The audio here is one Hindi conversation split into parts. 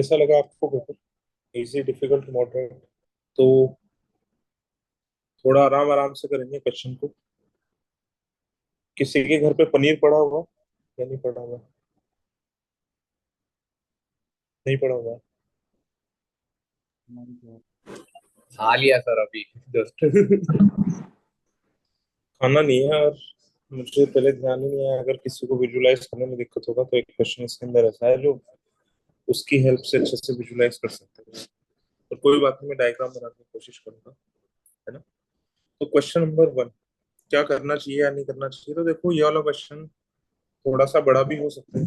कैसा लगा आपको पेपर? Easy, difficult, moderate? तो थोड़ा आराम आराम से करेंगे क्वेश्चन को। किसी के घर पे पनीर पड़ा हुआ या नहीं पड़ा हुआ? नहीं पड़ा हुआ? खा लिया सर अभी जस्ट। खाना नहीं है, और मुझे पहले ध्यान ही नहीं आया। अगर किसी को विजुलाइज करने में दिक्कत होगा तो एक क्वेश्चन इसके अंदर ऐसा है जो उसकी हेल्प से अच्छे से विजुलाइज कर सकते हैं। तो कोई बात नहीं, मैं डायग्राम बनाने की कोशिश करूंगा, है ना। तो क्वेश्चन नंबर 1, क्या करना चाहिए या नहीं करना चाहिए। तो देखो, ये वाला क्वेश्चन थोड़ा सा बड़ा भी हो सकता है,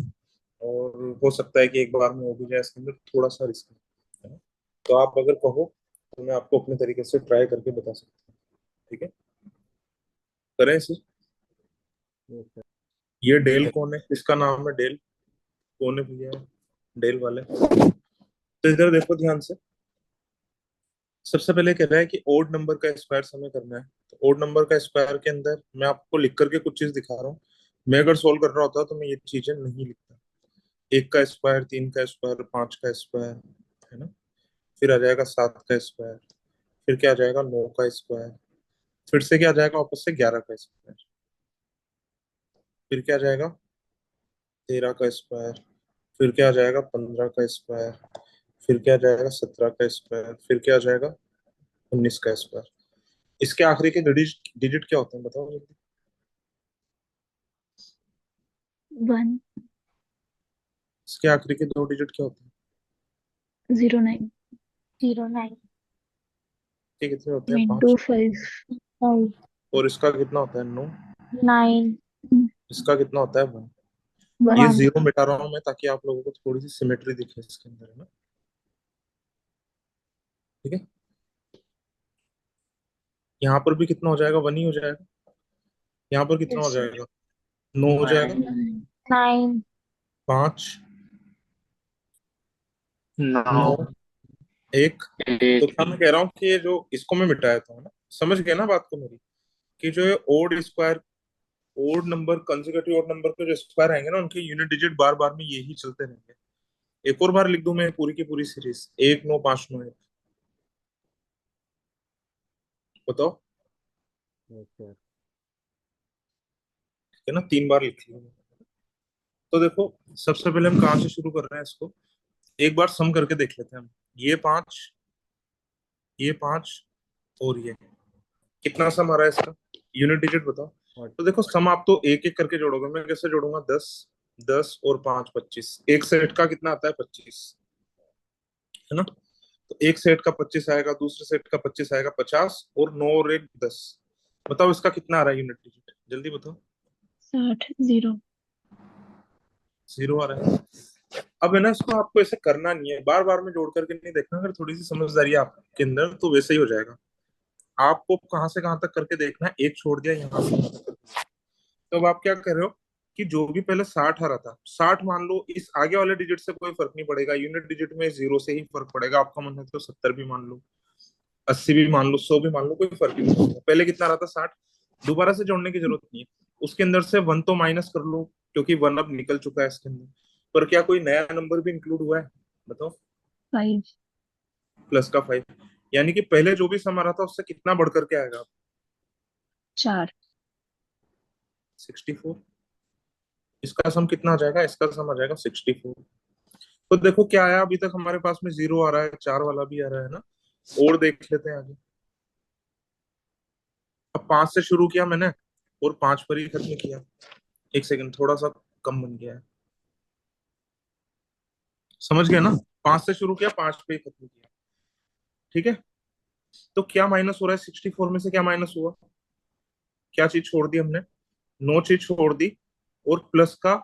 और हो सकता है कि एक बार में हो भी जाए। इसके अंदर थोड़ा सा रिस्क है ना। तो आप अगर कहो तो मैं आपको अपने तरीके से ट्राई करके बता सकता हूँ। ठीक है, करें इसे। ये डेल कौन है? इसका नाम है डेल। कौन है भैया डेल वाले? तो इधर देखो ध्यान से। सबसे पहले कह रहा है कि ओड नंबर का स्क्वायर हमें करना है। तो ओड नंबर का स्क्वायर के अंदर मैं आपको लिख करके कुछ चीज दिखा रहा हूँ। मैं अगर सोल्व कर रहा होता तो मैं ये चीजें नहीं लिखता। एक का स्क्वायर, तीन का स्क्वायर, पांच का स्क्वायर, है ना। फिर आ जाएगा सात का स्क्वायर। फिर क्या आ जाएगा, नौ का स्क्वायर। फिर से क्या आ जाएगा वापस से, 11 का स्क्वायर। फिर क्या आ जाएगा, 13 का स्क्वायर। फिर क्या आ जाएगा, 15 का स्क्वायर। फिर क्या आ जाएगा, 17 का स्क्वायर। फिर क्या आ जाएगा, 19 का स्क्वायर। इसके आखिरी के डिजिट डिजिट क्या होते हैं, बताओ जल्दी। वन। इसके आखिरी के दो डिजिट क्या होते हैं? 09। 09 ये कितने होते हैं, इंटू पांच। 5। 5। और इसका कितना होता है, नौ। 9। इसका कितना होता है, वन। ये 1। जीरो मिटा रहा हूं मैं ताकि आप लोगों को थोड़ी सी सिमेट्री दिखे इसके अंदर, है ना। ठीक है, यहाँ पर भी कितना हो जाएगा, वन ही हो जाएगा। यहाँ पर कितना हो यस सर। जाएगा, नौ हो जाएगा। 9। पांच, नौ। नौ, एक। तो एक। क्या मैं कह रहा हूँ कि ये जो इसको मैं मिटाया था, है ना। समझ गए ना बात को मेरी, कि जो है odd square, odd number, consecutive odd number के जो स्क्वायर आएंगे ना, उनके यूनिट डिजिट बार बार में यही चलते रहेंगे। एक और बार लिख दूं मैं पूरी की पूरी सीरीज, एक, नौ, पांच, नौ, एक। बताओ। है ना, तीन बार लिख लिया मैंने। तो देखो, सबसे पहले हम कहाँ से शुरू कर रहे हैं इसको। एक बार सम करके देख लेते हैं हम। ये पांच, ये पांच, और ये कितना सम आ रहा है इसका, यूनिट डिजिट बताओ। तो देखो, सम आप तो एक एक करके जोड़ोगे, मैं कैसे जोड़ूंगा, दस, दस और पांच, 25। एक सेट का कितना आता है, 25, है ना। तो एक सेट का 25 आएगा, दूसरे सेट का 25 आएगा, 50, और नौ और एक 10। बताओ इसका कितना आ रहा है यूनिट डिजिट, जल्दी बताओ। 60। 0। जीरो आ रहा है। अब है ना, इसको आपको ऐसे करना नहीं है, बार बार में जोड़ करके नहीं देखना। अगर थोड़ी सी समझदारी है आपके अंदर तो वैसे ही हो जाएगा। आपको कहाँ से कहाँ तक करके देखना है, एक छोड़ दिया यहाँ से यहाँ तक कर दिया। तो अब आप क्या कर रहे हो, कि जो भी पहले 60 आ रहा था, 60 मान लो, इस आगे वाले डिजिट से कोई फर्क नहीं पड़ेगा, यूनिट डिजिट में जीरो से ही फर्क पड़ेगा। आपका मन है तो 70 भी मान लो, 80 भी मान लो, 100 भी मान लो, कोई फर्क नहीं पड़ेगा। पहले कितना रहा था, 60। दोबारा से जोड़ने की जरूरत नहीं है। उसके अंदर से वन तो माइनस कर लो, क्योंकि वन अब निकल चुका है इसके अंदर। पर क्या कोई नया नंबर भी इंक्लूड हुआ है, बताओ। 5। प्लस का 5, यानी कि पहले जो भी सम आ रहा था उससे कितना बढ़ करके आएगा, 4। 64। इसका सम कितना आ जाएगा, इसका सम आ जाएगा 64। तो देखो क्या आया, अभी तक हमारे पास में जीरो आ रहा है, चार वाला भी आ रहा है ना। और देख लेते हैं आगे। अब पांच से शुरू किया मैंने, और पांच पर ही खत्म किया। एक सेकंड, थोड़ा सा कम बन गया है। समझ गए ना, पांच से शुरू किया, पांच पे ही खत्म किया। ठीक है। तो क्या माइनस हो रहा है, 64 में से क्या माइनस हुआ, क्या चीज छोड़ दी हमने, नो चीज छोड़ दी। और प्लस का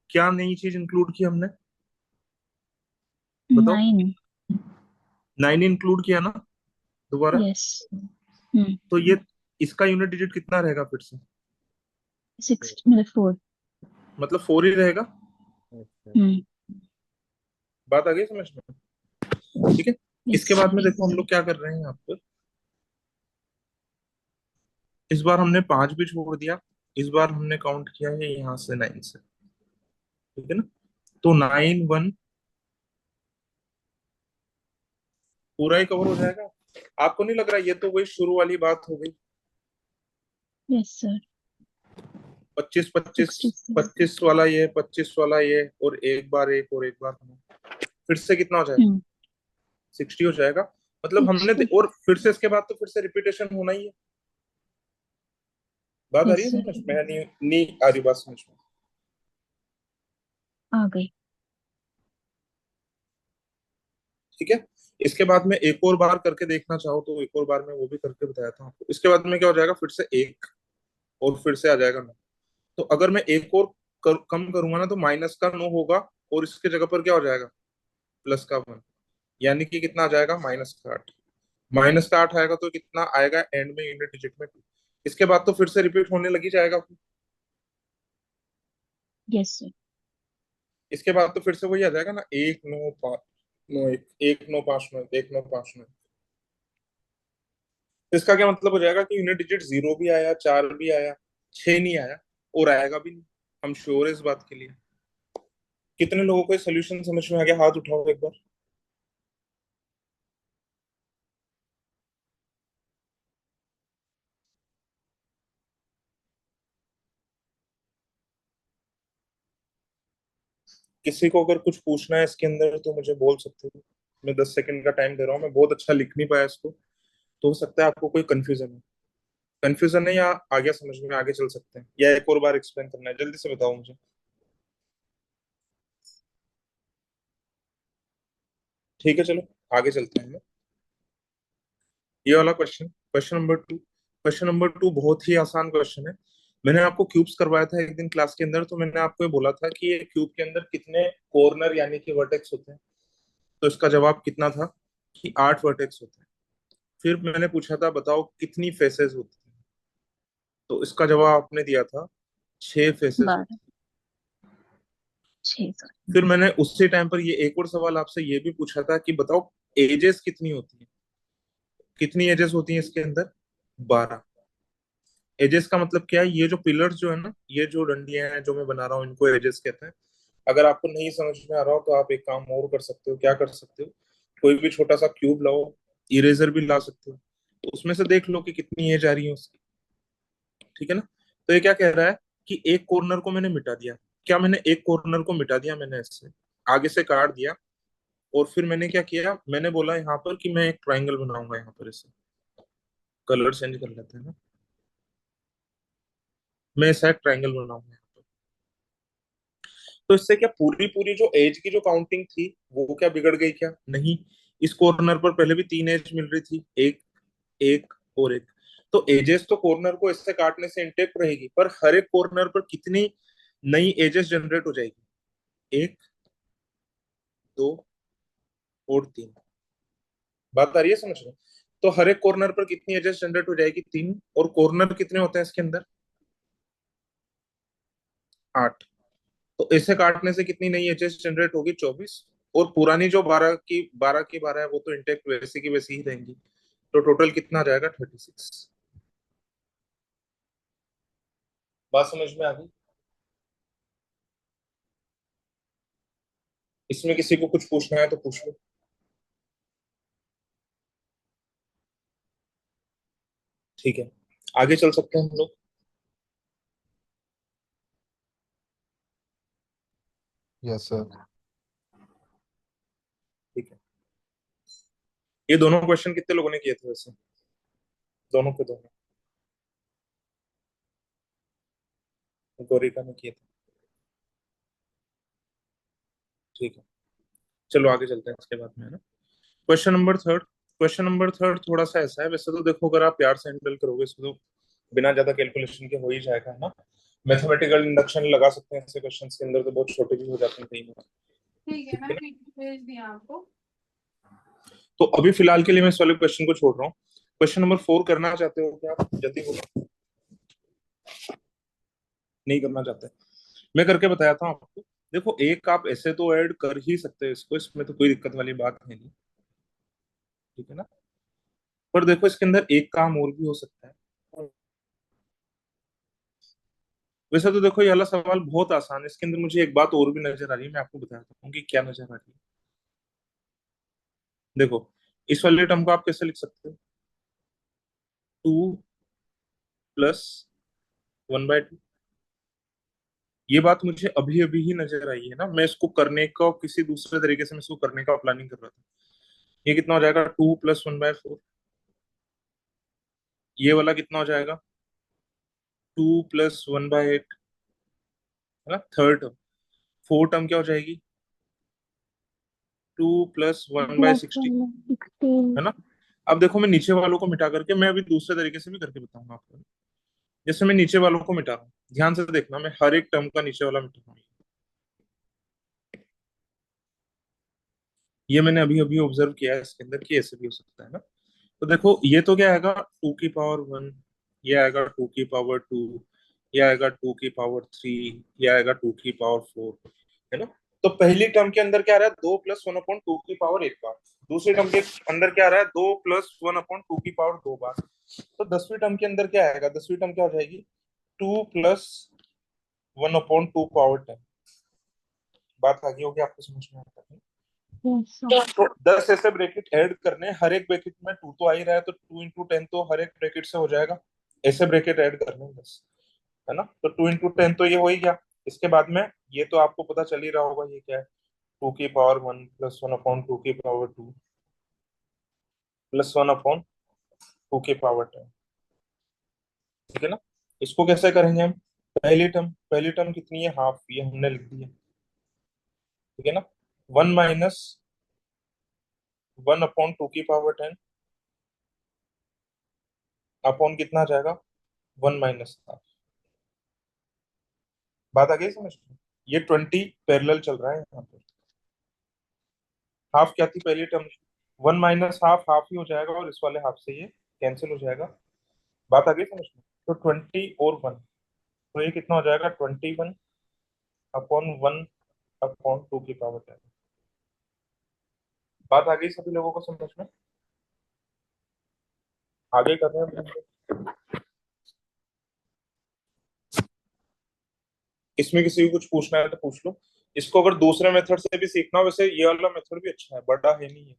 क्या नई चीज इंक्लूड की हमने, बताओ। 9। 9 इंक्लूड किया ना, दोबारा। यस। तो ये इसका यूनिट डिजिट कितना रहेगा फिर से, 6 मतलब 4। मतलब 4 ही रहेगा। बात आ गई समझ में? ठीक है। यस। इसके बाद में देखो हम लोग क्या कर रहे हैं यहाँ पर। इस बार हमने पांच भी छोड़ दिया। इस बार हमने काउंट किया है यहाँ से 9 से। ठीक है ना। तो 9, 1, पूरा ही कवर हो जाएगा। आपको नहीं लग रहा ये तो वही शुरू वाली बात हो गई? Yes sir. 25 25 66। 25 वाला ये, 25 वाला ये, और एक बार एक और एक बार फिर से कितना हो जाएगा? हम्म। 60 हो जाएगा। मतलब सिक्सटी। और फिर से इसके बाद तो फिर से रिपीटेशन होना ही है। बात आ रही यस है सर। समझ में? नहीं नहीं आ रही बात समझ में? आ गई। ठीक है। इसके बाद में एक और बार करके देखना चाहो तो एक और बार मैं वो भी करके बताया था आपको। इसके बाद में क्या हो जाएगा, फिर से एक, और फिर से आ जाएगा 9। तो अगर मैं एक और कम करूंगा ना तो माइनस का 9 होगा, और इसके जगह पर क्या हो जाएगा, प्लस का 1। यानी कि कितना आ जाएगा, -8। -8 आएगा तो कितना आएगा एंड में यूनिट डिजिट में 2। इसके बाद तो फिर से रिपीट होने लगी जाएगा। Yes sir. इसके बाद तो फिर से वही आ जाएगा ना, 1 9 5 9 1, 1 9 5 9, 1 9 5 9। तो इसका क्या मतलब हो जाएगा कि यूनिट डिजिट 0 भी आया, 4 भी आया, 6 नहीं आया, और आएगा भी नहीं। हम श्योर है इस बात के लिए? कितने लोगों को सोल्यूशन समझ में आ गया, हाथ उठाओ एक बार। किसी को अगर कुछ पूछना है इसके अंदर तो मुझे बोल सकते हो। मैं 10 सेकंड का टाइम दे रहा हूँ, मैं बहुत अच्छा लिख नहीं पाया इसको, तो हो सकता है आपको कोई कंफ्यूजन हो। कंफ्यूजन है या आ गया समझ में, आगे चल सकते हैं, या एक और बार एक्सप्लेन करना है? जल्दी से बताओ मुझे। ठीक है चलो आगे चलते हैं। ये वाला क्वेश्चन, क्वेश्चन नंबर 2 बहुत ही आसान क्वेश्चन है। मैंने आपको क्यूब्स करवाया था एक दिन क्लास के अंदर, तो मैंने आपको ये बोला था कि ये क्यूब के अंदर कितने कॉर्नर यानी कि वर्टेक्स होते हैं। तो इसका जवाब कितना था, कि 8 वर्टेक्स होते हैं। फिर मैंने पूछा था बताओ कितनी फेसेस होती हैं, तो इसका जवाब आपने दिया था 6 फेसेस होती 12। हैं। 6 सर। फिर मैंने उसी टाइम पर ये एक और सवाल आपसे ये भी पूछा था कि बताओ एजेस कितनी होती है, कितनी एजेस होती हैं इसके अंदर, 12। एजेस का मतलब क्या है, ये जो पिलर्स जो है ना, ये जो डंडियां हैं जो मैं बना रहा हूँ, इनको एजेस कहते हैं। अगर आपको नहीं समझ में आ रहा हो तो आप एक काम और कर सकते हो, क्या कर सकते हो, कोई भी छोटा सा क्यूब लाओ, इरेजर भी ला सकते हो, तो उसमें से देख लो कि कितनी एज आ रही है उसकी। ठीक है ना? तो ये क्या कह रहा है कि एक कॉर्नर को मैंने मिटा दिया। क्या मैंने एक कॉर्नर को मिटा दिया, मैंने इससे आगे से काट दिया, और फिर मैंने क्या किया, मैंने बोला यहाँ पर कि मैं एक ट्राइंगल बनाऊंगा यहाँ पर। इसे कलर चेंज कर लेते हैं ना, मैं ऐसा एक ट्राइंगल बनाऊंगा यहाँ पर। तो इससे क्या पूरी पूरी जो एज की जो काउंटिंग थी वो क्या बिगड़ गई क्या? नहीं। इस कॉर्नर पर पहले भी 3 एज मिल रही थी, एक, एक और एक। तो एजेस तो कॉर्नर को इससे काटने से इंटेक्ट रहेगी, पर हर एक कॉर्नर पर कितनी नई एजेस जनरेट हो जाएगी, 1 2 और 3। बात आ रही है समझ में? तो हर एक कॉर्नर पर कितनी एजेस जनरेट हो जाएगी, 3। और कॉर्नर कितने होते हैं इसके अंदर, 8। तो इसे काटने से कितनी नई एजेस जनरेट होगी, 24। और पुरानी जो 12 की 12 है वो तो इंटेक्ट वैसी की वैसी ही रहेंगी। तो टोटल कितना आ जाएगा, 36। बात समझ में आ गई? इसमें किसी को कुछ पूछना है तो पूछ लो। ठीक है, आगे चल सकते हैं हम लोग। Yes sir. ठीक है। ये दोनों क्वेश्चन कितने लोगों ने किए थे वैसे, दोनों के दोनों? गौरिका ने किए थे। ठीक है, चलो आगे चलते हैं इसके बाद में, है ना। क्वेश्चन नंबर 3 थोड़ा सा ऐसा है, वैसे तो देखो अगर आप प्यार से हैंडल करोगे इसको तो बिना ज्यादा कैलकुलेशन के हो ही जाएगा, है ना। मैथमेटिकल इंडक्शन लगा सकते हैं ऐसे क्वेश्चंस के अंदर, तो बहुत छोटे भी हो जाते हैं कई बार। ठीक है, ठीक है मैंने ना? पीडीएफ भेज दिया आपको। तो अभी फिलहाल के लिए मैं इस वाले क्वेश्चन को छोड़ रहा हूँ। क्वेश्चन नंबर 4 करना चाहते हो क्या आप, जल्दी बोलो। नहीं करना चाहते? मैं करके बताया था आपको। देखो एक आप ऐसे तो ऐड कर ही सकते हो इसको, इसमें तो कोई दिक्कत वाली बात है नहीं। ठीक है ना? पर देखो इसके अंदर एक काम और भी हो सकता है। वैसे तो देखो ये वाला सवाल बहुत आसान है, इसके अंदर मुझे एक बात और भी नजर आ रही है, मैं आपको बताता हूँ कि क्या नजर आ रही है। देखो इस वाले टर्म को आप कैसे लिख सकते हो? 2 + 1/2। ये बात मुझे अभी अभी ही नजर आई है ना, मैं इसको करने का किसी दूसरे तरीके से मैं इसको करने का प्लानिंग कर रहा था। ये कितना हो जाएगा? 2 + 1/4। ये वाला कितना हो जाएगा? 2 + 1/8, है ना, थर्ड टर्म। फोर्थ टर्म क्या हो जाएगी? 2 + 1/16, +1/16। है ना। अब देखो, मैं नीचे वालों को मिटा करके मैं अभी दूसरे तरीके से भी करके बताऊंगा आपको। जैसे मैं नीचे वालों को मिटा रहा हूँ, ध्यान से देखना, मैं हर एक टर्म का नीचे वाला मिटा रहा हूँ। ये मैंने अभी अभी ऑब्जर्व किया है इसके अंदर कि ऐसे भी हो सकता है ना। तो देखो, ये तो क्या आएगा? 2 की पावर 1, ये आएगा 2 की पावर 2, ये आएगा 2 की पावर 3, ये आएगा 2 की पावर 4, है ना। तो पहली टर्म के अंदर क्या आ रहा है? 2 + 1/2 की पावर 1 बार। दूसरी टर्म के अंदर क्या आ रहा है? 2 + 1/2 की पावर 2 बार। तो 10वीं टर्म के अंदर क्या आएगा? 10वीं टर्म क्या हो जाएगी? 2 + 1/2 पावर 10। बात आगे होगी, आपको समझ में आता है? Yes sir. तो 10 ऐसे ब्रैकेट ऐड करने, हर एक ब्रैकेट में 2 तो आ ही रहा है, तो 2 × 10 तो हर एक ब्रैकेट से हो जाएगा। ऐसे ब्रैकेट ऐड करने 10, है ना। तो 2 × 10 तो ये हो ही गया। इसके बाद में ये तो आपको पता चल ही रहा होगा, ये क्या है? 2 की पावर 1 +1/2 की पावर 2 +1/2 की पावर 10, ठीक है ना। इसको कैसे करेंगे हम? पहली टर्म कितनी है? हाफ, ये हमने लिख दी है, ठीक है ना। 1 - 1/2 की पावर 10 अपॉन कितना आ जाएगा? 1 - हाफ। बात आ गई समझ में? ये 20 पैरेलल चल रहा है यहाँ पर। हाफ क्या थी पहली टर्म? 1 - हाफ, हाफ ही हो जाएगा, और इस वाले हाफ से ये कैंसिल हो जाएगा। बात आ गई समझ में? तो 20 और 1, तो ये कितना हो जाएगा? 21/1/2 की पावर 10। बात आ गई सभी लोगों को समझ में? आगे कर रहे हैं हम। इसमें किसी को कुछ पूछना है तो पूछ लो। इसको अगर दूसरे मेथड से भी सीखना हो, वैसे ये वाला मेथड भी अच्छा है, बड़ा है नहीं है।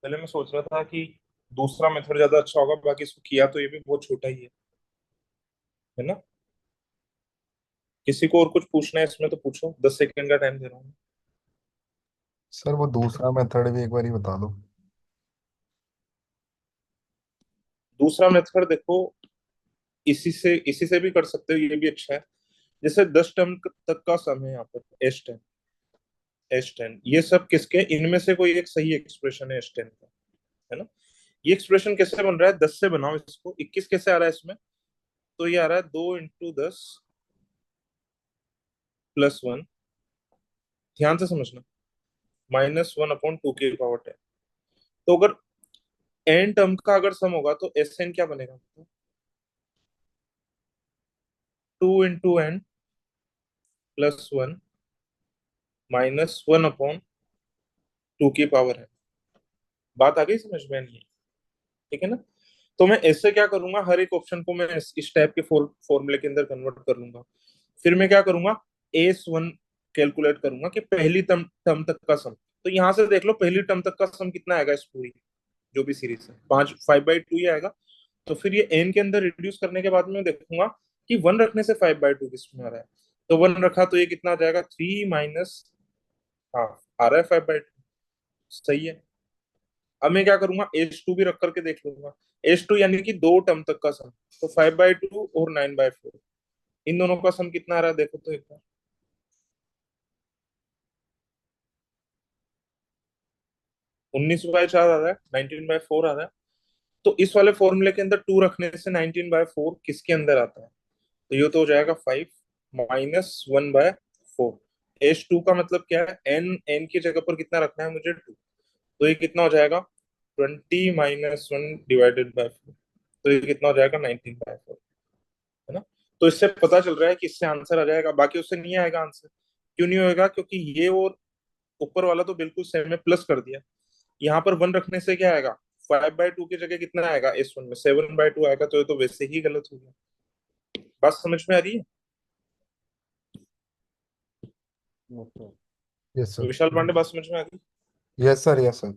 पहले मैं सोच रहा था कि दूसरा मेथड ज्यादा अच्छा होगा, बाकी इसको किया तो ये भी बहुत छोटा ही है ना। किसी को और कुछ पूछना है इसमें तो पूछो, 10 सेकंड का टाइम दे रहा हूँ। सर वो दूसरा मेथड भी एक बार ही बता दो। दूसरा मेथड देखो, इसी से भी कर सकते हो, ये भी अच्छा है। जैसे 10 टर्म तक का सम है यहाँ पर, एस टेन ये सब किसके, इनमें से कोई एक सही एक्सप्रेशन है एस टेन का, है ना। ये एक्सप्रेशन कैसे बन रहा है? 10 से बनाओ इसको। 21 कैसे आ रहा है इसमें? तो ये आ रहा है 2 × 10 + 1, ध्यान से समझना, -1/2 की पावर 10। तो अगर एन टर्म का अगर सम होगा तो एस एन क्या बनेगा? 2 × n + 1 -1/2 की पावर है। बात आ गई समझ में? नहीं? ठीक है ना। तो मैं ऐसे क्या करूंगा, हर एक ऑप्शन को मैं इस टाइप के फॉर्मूले के अंदर कन्वर्ट कर लूंगा। फिर मैं क्या करूंगा? एस 1 कैलकुलेट करूंगा कि पहली टर्म तक का सम। तो यहां से देख लो, पहली टर्म तक का सम कितना आएगा इस पूरी जो भी सीरीज है? 5/2 ही आएगा। तो फिर ये एन के अंदर रिड्यूस करने के बाद में देखूंगा कि 1 रखने से 5/2 किसमें आ रहा है। तो 1 रखा तो ये कितना आ जाएगा? 3 - हाफ आ रहा है 5/2। सही है। अब मैं क्या करूंगा? H2 भी रख करके देख लूंगा। H2 यानी कि 2 टर्म तक का सम। तो 5/2 और 9/4, इन दोनों का सम कितना आ रहा है देखो तो एक बार। 19/4 आ रहा है, 19/4 आ रहा है। तो इस वाले फॉर्मूले के अंदर 2 रखने से 19/4 किसके अंदर आता है? तो ये तो हो जाएगा 5 - 1/4। H2 का मतलब क्या है? एन की जगह पर कितना रखना है मुझे? 2। तो ये कितना हो जाएगा? 20 - 1/4। तो ये कितना हो जाएगा? 19/4, है ना। तो इससे पता चल रहा है कि इससे आंसर आ जाएगा, बाकी उससे नहीं आएगा आंसर। क्यों नहीं होएगा? क्योंकि ये और ऊपर वाला तो बिल्कुल सेम है, प्लस कर दिया। यहाँ पर 1 रखने से क्या आएगा? 5/2 की जगह कितना आएगा S1 में? 7/2 आएगा। तो ये तो वैसे ही गलत हो गया। बात समझ में आ रही है? Yes sir. विशाल पांडे, बात समझ में आ गई? Yes sir, yes sir.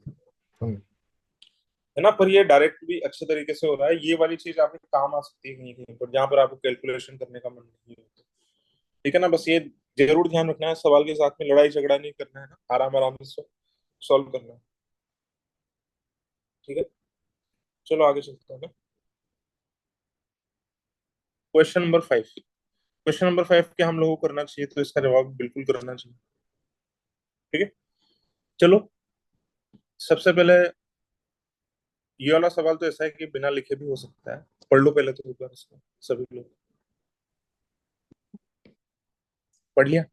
है ना। पर ये डायरेक्ट भी अच्छे तरीके से हो रहा है, ये वाली चीज आपके काम आ सकती है कहीं कहीं पर, जहां पर आपको कैलकुलेशन करने का मन नहीं होता। ठीक है ना, बस ये जरूर ध्यान रखना है, सवाल के साथ में लड़ाई झगड़ा नहीं करना है ना, आराम आराम से सॉल्व करना है। ठीक है, चलो आगे चलते हैं ना। Question number 5। क्वेश्चन नंबर 5 के हम लोगों को करना चाहिए, तो इसका जवाब बिल्कुल करना चाहिए। ठीक है, चलो सबसे पहले ये वाला सवाल तो ऐसा है कि बिना लिखे भी हो सकता है। पढ़ लो पहले तो एक बार इसको सभी लोग। पढ़ लिया?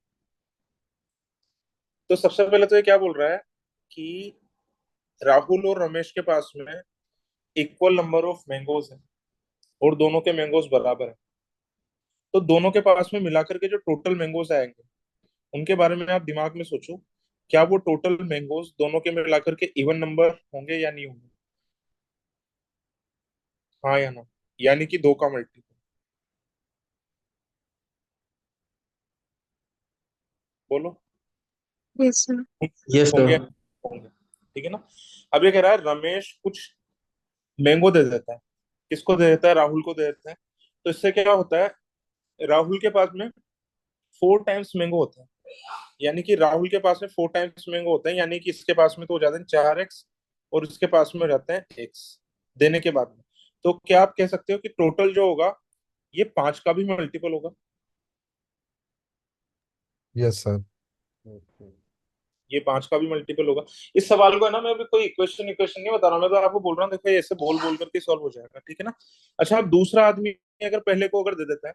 तो सबसे पहले तो ये क्या बोल रहा है कि राहुल और रमेश के पास में इक्वल नंबर ऑफ मैंगोज है, और दोनों के मैंगोज बराबर है। तो दोनों के पास में मिलाकर के जो टोटल मैंगोज आएंगे, उनके बारे में आप दिमाग में सोचो, क्या वो टोटल मैंगोज दोनों के मिलाकर के इवन नंबर होंगे या नहीं होंगे? हाँ या ना? यानी कि दो का मल्टीपल। बोलो। Yes, sir. यस होंगे? सर। होंगे। ठीक है ना। अब ये कह रहा है रमेश कुछ मैंगो दे देता है, किसको दे देता है? राहुल को दे देता है। तो इससे क्या होता है, राहुल के पास में 4 टाइम्स मैंगो होता है। यानी कि राहुल के पास में 4 टाइम्स मैंगो होते हैं, यानी कि इसके पास में तो हो जाते हैं 4x, और इसके पास में हो जाते हैं x देने के बाद में। तो क्या आप कह सकते हो कि टोटल जो होगा ये 5 का भी मल्टीपल होगा? Yes sir. ये 5 का भी मल्टीपल होगा। इस सवाल को है ना, मैं अभी कोई इक्वेशन इक्वेशन नहीं बता रहा हूँ, मैं तो आपको बोल रहा हूँ, देखो ये ऐसे बोल बोल करके सॉल्व हो जाएगा। ठीक है ना। अच्छा, अब दूसरा आदमी अगर पहले को अगर दे देता है,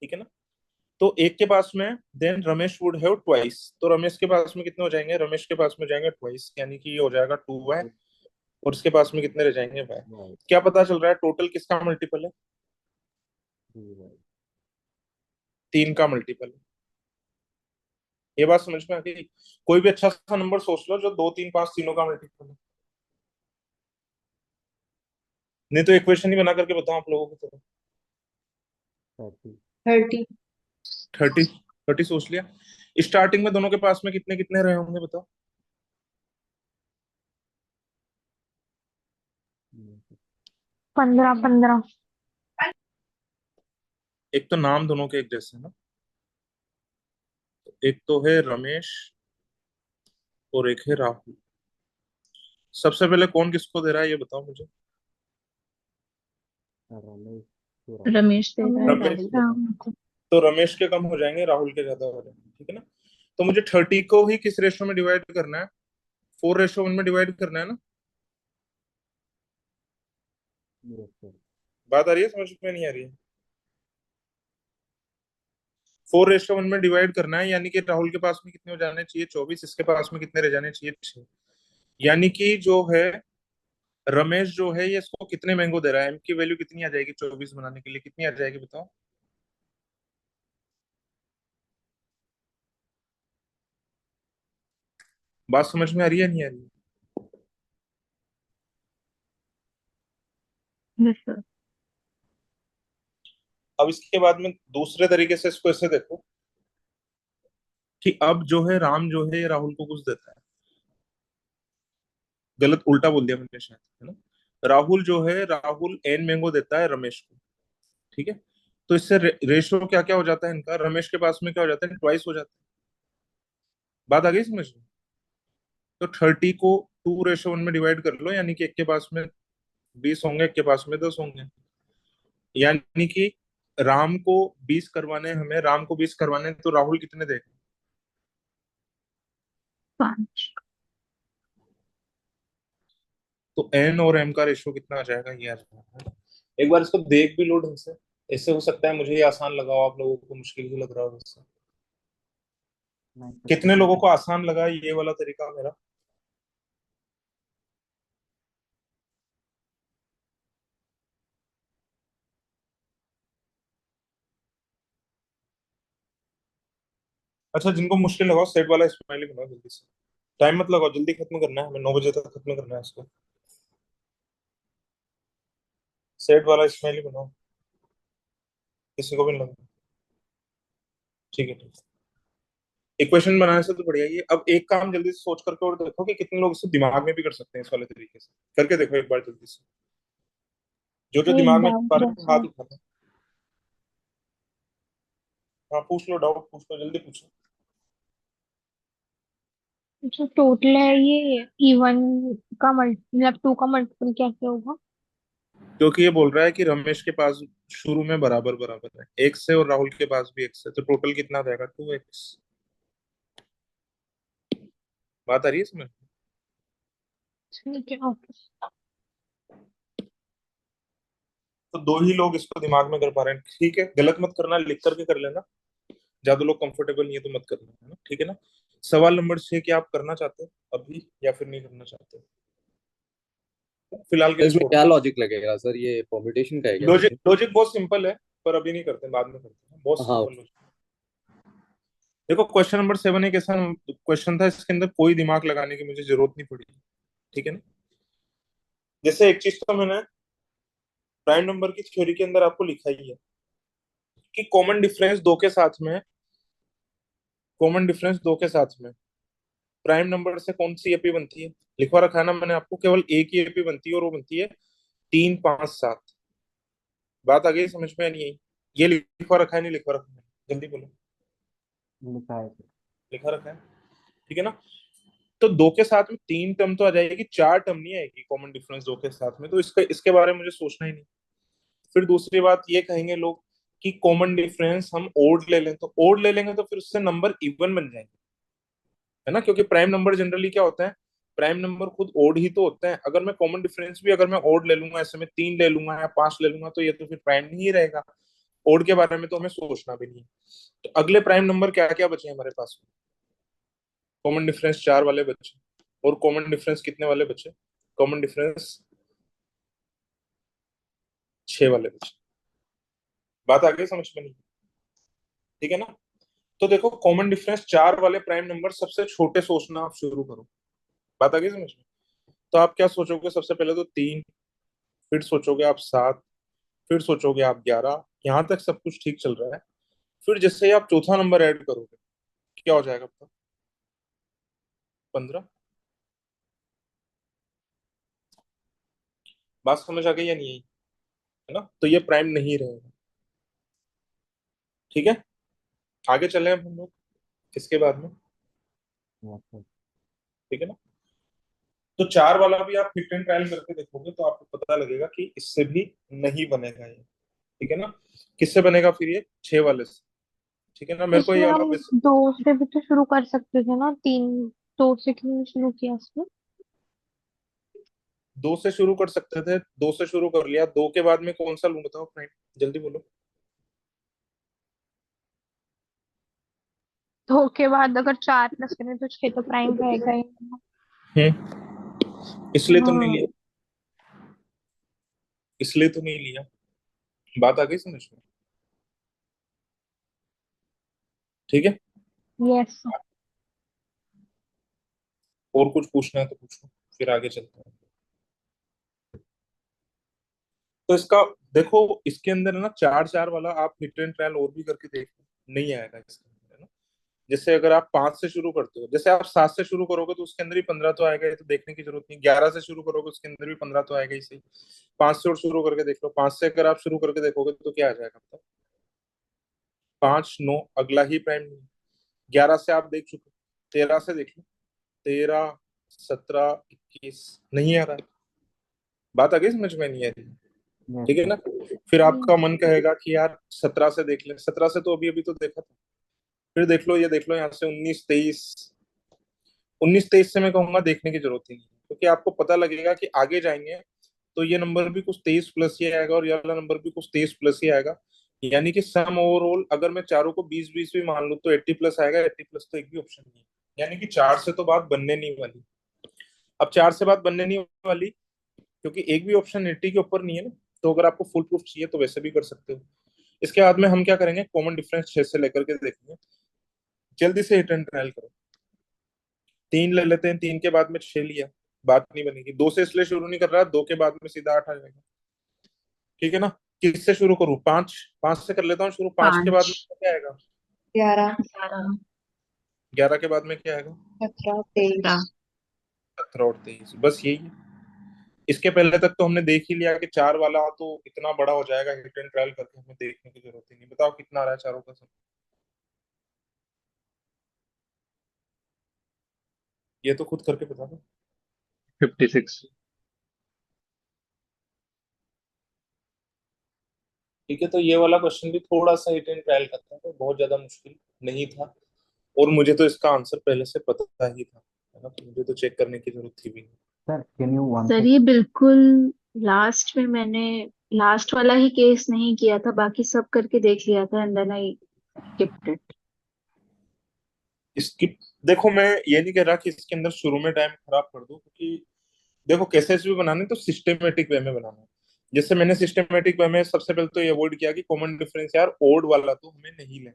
ठीक है ना, तो एक के पास में then Ramesh would have twice, तो रमेश के पास में कितने हो जाएंगे? रमेश के पास में जाएंगे ट्वाइस, यानी कि ये हो जाएगा 2y, और उसके पास में कितने रह जाएंगे? y। क्या पता चल रहा है टोटल किसका मल्टीपल है? 3 का मल्टीपल है। ये बात समझ में आ गई? कोई भी अच्छा सा नंबर सोच लो जो 2 3 5 तीनों का मल्टीपल है। नहीं तो इक्वेशन ही बना करके बताओ आप लोगों को। तो 30। 30। 30 सोच लिया। स्टार्टिंग में दोनों के पास में कितने कितने रहे होंगे बताओ? 15 15। एक तो नाम दोनों के एक जैसे हैं ना, एक तो है रमेश और एक है राहुल। सबसे पहले कौन किसको दे रहा है ये बताओ मुझे? रमेश दे रहा है रमेश। राम को। तो रमेश के कम हो जाएंगे, राहुल के ज्यादा हो जाएंगे। ठीक है ना। तो मुझे 30 को ही किस रेशो में डिवाइड करना है? 4:1 में डिवाइड करना है ना। बात आ रही है समझ में? नहीं आ रही है? 4:1 में डिवाइड करना है, यानी कि राहुल के पास में कितने हो जाने चाहिए? 24। इसके पास में कितने रह जाने चाहिए? 6। यानी कि जो है रमेश जो है ये इसको कितने मैंगो दे रहा है? एम की वैल्यू कितनी आ जाएगी 24 बनाने के लिए? कितनी आ जाएगी बताओ? बात समझ में आ रही है नहीं आ रही है? Yes, sir. अब इसके बाद में दूसरे तरीके से इसको ऐसे देखो कि अब जो है राम जो है ये राहुल को कुछ देता है। गलत उल्टा बोल दिया मैंने शायद, है ना। राहुल जो है, राहुल एन मैंगो देता है रमेश को। ठीक है। तो इससे रेशो क्या क्या हो जाता है इनका? रमेश के पास में क्या हो जाता है? ट्वाइस हो जाता है। बात आ गई समझ में? तो 30 को 2:1 में डिवाइड कर लो, यानी कि एक के पास में 20 होंगे, एक के पास में 10 होंगे। यानी कि राम को 20 करवाने, हमें राम को 20 करवाने, तो राहुल कितने देगा? 5। तो एन और एम का रेशो कितना आ जाएगा? ये आ जाएगा। एक बार इसको देख भी लो ढंग से। ऐसे हो सकता है मुझे ये आसान लगा हो, आप लोगों को मुश्किल ही लग रहा हो इससे। कितने लोगों को आसान लगा ये वाला तरीका मेरा? अच्छा, जिनको मुश्किल लगा सेट वाला स्माइली बनाओ जल्दी से। टाइम मत लगाओ, जल्दी खत्म करना है हमें, 9 बजे तक खत्म करना है इसको। सेट वाला स्माइली बनाओ, किसी को भी नहीं लगा। ठीक है ठीक है। इक्वेशन बनाने से तो बढ़िया ही है। अब एक काम जल्दी से सोच करके और देखो कि कितने लोग इसे दिमाग में भी कर सकते हैं इस वाले तरीके से। करके देखो एक बार जल्दी से, जो जो एक दिमाग में डाउट पा है रहे हैं, हाथ सर। उठाना। हाँ पूछ लो, डाउट पूछ लो, जल्दी पूछो। जो टोटल है ये E1 का मतलब 2 का मल्टीपल कैसे होगा? क्योंकि ये बोल रहा है कि रमेश के पास शुरू में बराबर बराबर है एक्स है, और राहुल के पास भी एक्स है, तो टोटल कितना आ जाएगा? 2x। बात आ रही है इसमें? ठीक है, ओके। तो दो ही लोग इसको दिमाग में कर पा रहे हैं, ठीक है। गलत मत करना, लिख करके कर लेना। ज्यादा लोग कंफर्टेबल नहीं है तो मत करना, है ना? ठीक है ना। सवाल नंबर 6 क्या आप करना चाहते हो अभी, या फिर नहीं करना चाहते? फिलहाल के लिए इसमें छोड़ क्या दो। लॉजिक लगेगा सर, ये परम्यूटेशन का है क्या लॉजिक क्वेश्चन? लॉजिक बहुत सिंपल है, पर अभी नहीं करते, बाद में करते हैं। बहुत हाँ। Simple logic. देखो क्वेश्चन नंबर 7 एक ऐसा क्वेश्चन था, इसके अंदर कोई दिमाग लगाने की मुझे जरूरत नहीं पड़ी। ठीक है ना। जैसे एक चीज तो मैंने प्राइम नंबर की थ्योरी के अंदर आपको लिखा ही है कि कॉमन डिफरेंस दो के साथ में, कॉमन डिफरेंस दो के साथ में प्राइम नंबर से कौन सी एपी बनती है। लिखवा रखा है ना मैंने आपको, केवल एक ही एपी बनती है, और वो बनती है 3, 5, 7। बात आ गई समझ में? नहीं आई? ये लिखवा रखा है नहीं लिखवा रखा है? जल्दी बोलो। लिखा है सर। लिखा रखा है, ठीक है ना। तो दो के साथ में 3 टर्म तो आ जाएगी, 4 टर्म नहीं आएगी कॉमन डिफरेंस दो के साथ में, तो इसका इसके बारे में मुझे सोचना ही नहीं। फिर दूसरी बात ये कहेंगे लोग कि कॉमन डिफरेंस हम ओड ले लें, तो ओड ले लेंगे तो फिर उससे नंबर इवन बन जाएंगे, है ना। क्योंकि प्राइम नंबर जनरली क्या होता है, प्राइम नंबर खुद ओड ही तो होते हैं। अगर मैं कॉमन डिफरेंस भी अगर मैं ओड ले लूंगा, ऐसे में 3 ले लूंगा या 5 ले लूंगा, तो ये तो फिर प्राइम नहीं रहेगा। ओड के बारे में तो हमें सोचना भी नहीं है। तो अगले प्राइम नंबर क्या क्या बचे हमारे पास? कॉमन डिफरेंस 4 वाले बचे, और कॉमन डिफरेंस कितने वाले बचे? कॉमन डिफरेंस 6 वाले बचे। बात आ गई समझ में? नहीं? ठीक है ना। तो देखो कॉमन डिफरेंस 4 वाले प्राइम नंबर सबसे छोटे सोचना आप शुरू करो। बात आ गई समझ में? तो आप क्या सोचोगे? सबसे पहले तो 3, फिर सोचोगे आप 7, फिर सोचोगे आप 11। यहां तक सब कुछ ठीक चल रहा है। फिर जैसे ही आप चौथा नंबर ऐड करोगे, क्या हो जाएगा आपका? 15। बात समझ आ गई या नहीं आई? है ना। तो ये प्राइम नहीं रहेगा। ठीक है। आगे चले अब हम लोग इसके बाद में। हाँ, सर। ठीक है ना। तो 4 वाला भी आप फिट एंड ट्रायल करके देखोगे तो आपको पता लगेगा कि इससे भी नहीं बनेगा ये। ठीक है ना। किससे बनेगा फिर ये? 6 वाले से। ठीक है ना। मेरे को ये इसमें वाला हम वैसे 2 से भी तो शुरू कर सकते थे ना, 3। 2 से क्यों नहीं शुरू किया इसमें? 2 से शुरू कर सकते थे, 2 से शुरू कर लिया। 2 के बाद में कौन सा लूं बताओ फ्रेंड, जल्दी बोलो। 2 के बाद अगर 4 प्लस करें तो 6 तो प्राइम रहेगा ही। इसलिए तो नहीं हाँ। लिया, इसलिए तो नहीं लिया। बात आ गई समझ में? ठीक है। यस। और कुछ पूछना है तो पूछो, फिर आगे चलते हैं। तो इसका देखो, इसके अंदर है ना 4 4 वाला आप हिट एंड ट्रायल और भी करके देखो, नहीं आएगा इसके अंदर, है ना। जैसे अगर आप 5 से शुरू करते हो, जैसे आप 7 से शुरू करोगे तो उसके अंदर भी 15 तो आएगा, ये तो देखने की जरूरत नहीं। 11 से शुरू करोगे उसके अंदर भी 15 तो आएगा ही सही। 5 से और शुरू करके देख लो, 5 से अगर आप शुरू करके देखोगे तो क्या आ जाएगा आपका? 5 9, अगला ही प्राइम नहीं। 11 से आप देख चुके, 13 से देख लो, 13 17 21 नहीं आ रहा है। बात आ गई समझ में? नहीं आ रही? यस ठीक है सर। ना। फिर आपका मन कहेगा कि यार 17 से देख ले, 17 से तो अभी अभी तो देखा था। फिर देख लो, ये देख लो यहाँ से 19 23। 19 23 से मैं कहूंगा देखने की जरूरत ही नहीं है, क्योंकि आपको पता लगेगा कि आगे जाएंगे तो ये नंबर भी कुछ 23 प्लस ही आएगा, और ये वाला नंबर भी कुछ 23 प्लस ही आएगा। यानी कि सम ओवरऑल अगर मैं चारों को 20 20 भी मान लूं तो 80 प्लस आएगा। 80 प्लस तो एक भी ऑप्शन नहीं है, यानी कि 4 से तो बात बनने नहीं वाली। अब 4 से बात बनने नहीं वाली, क्योंकि एक भी ऑप्शन 80 के ऊपर नहीं है ना। तो अगर आपको फुल प्रूफ चाहिए तो वैसे भी कर सकते हो। इसके बाद में हम क्या करेंगे, कॉमन डिफरेंस 6 से लेकर के देखेंगे। जल्दी से हिट एंड ट्रायल करो। 3 ले लेते हैं, 3 के बाद में 6 लिया, बात नहीं बनेगी। 2 से इसलिए शुरू नहीं कर रहा, 2 के बाद में सीधा 8 आ जाएगा। ठीक है ना। किससे शुरू करूं? 5। 5 से कर लेता हूँ शुरू। 5 के बाद 5। में क्या आएगा? 11। 11। 11 के बाद में क्या आएगा? 17 13। 17 और 23, बस यही है। इसके पहले तक तो हमने देख ही लिया कि 4 वाला तो इतना बड़ा हो जाएगा, हिट एंड ट्रायल करके हमें देखने की जरूरत ही नहीं। बताओ कितना आ रहा है चारों का सम? ये तो खुद करके बता दो। 56। ठीक है, तो ये वाला क्वेश्चन भी थोड़ा सा हिट एंड ट्रायल करता है, तो बहुत ज्यादा मुश्किल नहीं था। और मुझे तो इसका आंसर पहले से पता ही था, है ना, तो मुझे तो चेक करने की जरूरत थी भी नहीं। Sir can you one sir ये बिल्कुल लास्ट में मैंने लास्ट वाला ही केस नहीं किया था, बाकी सब करके देख लिया था and then I skipped it. इसकी, देखो मैं ये नहीं कह रहा कि इसके अंदर शुरू में टाइम खराब कर दो, क्योंकि देखो केसेस भी बनाने तो सिस्टमेटिक वे में बनाना है। जैसे मैंने सिस्टमेटिक वे में सबसे पहले तो ये अवॉइड किया कि कॉमन डिफरेंस यार ओड वाला तो हमें नहीं लेना।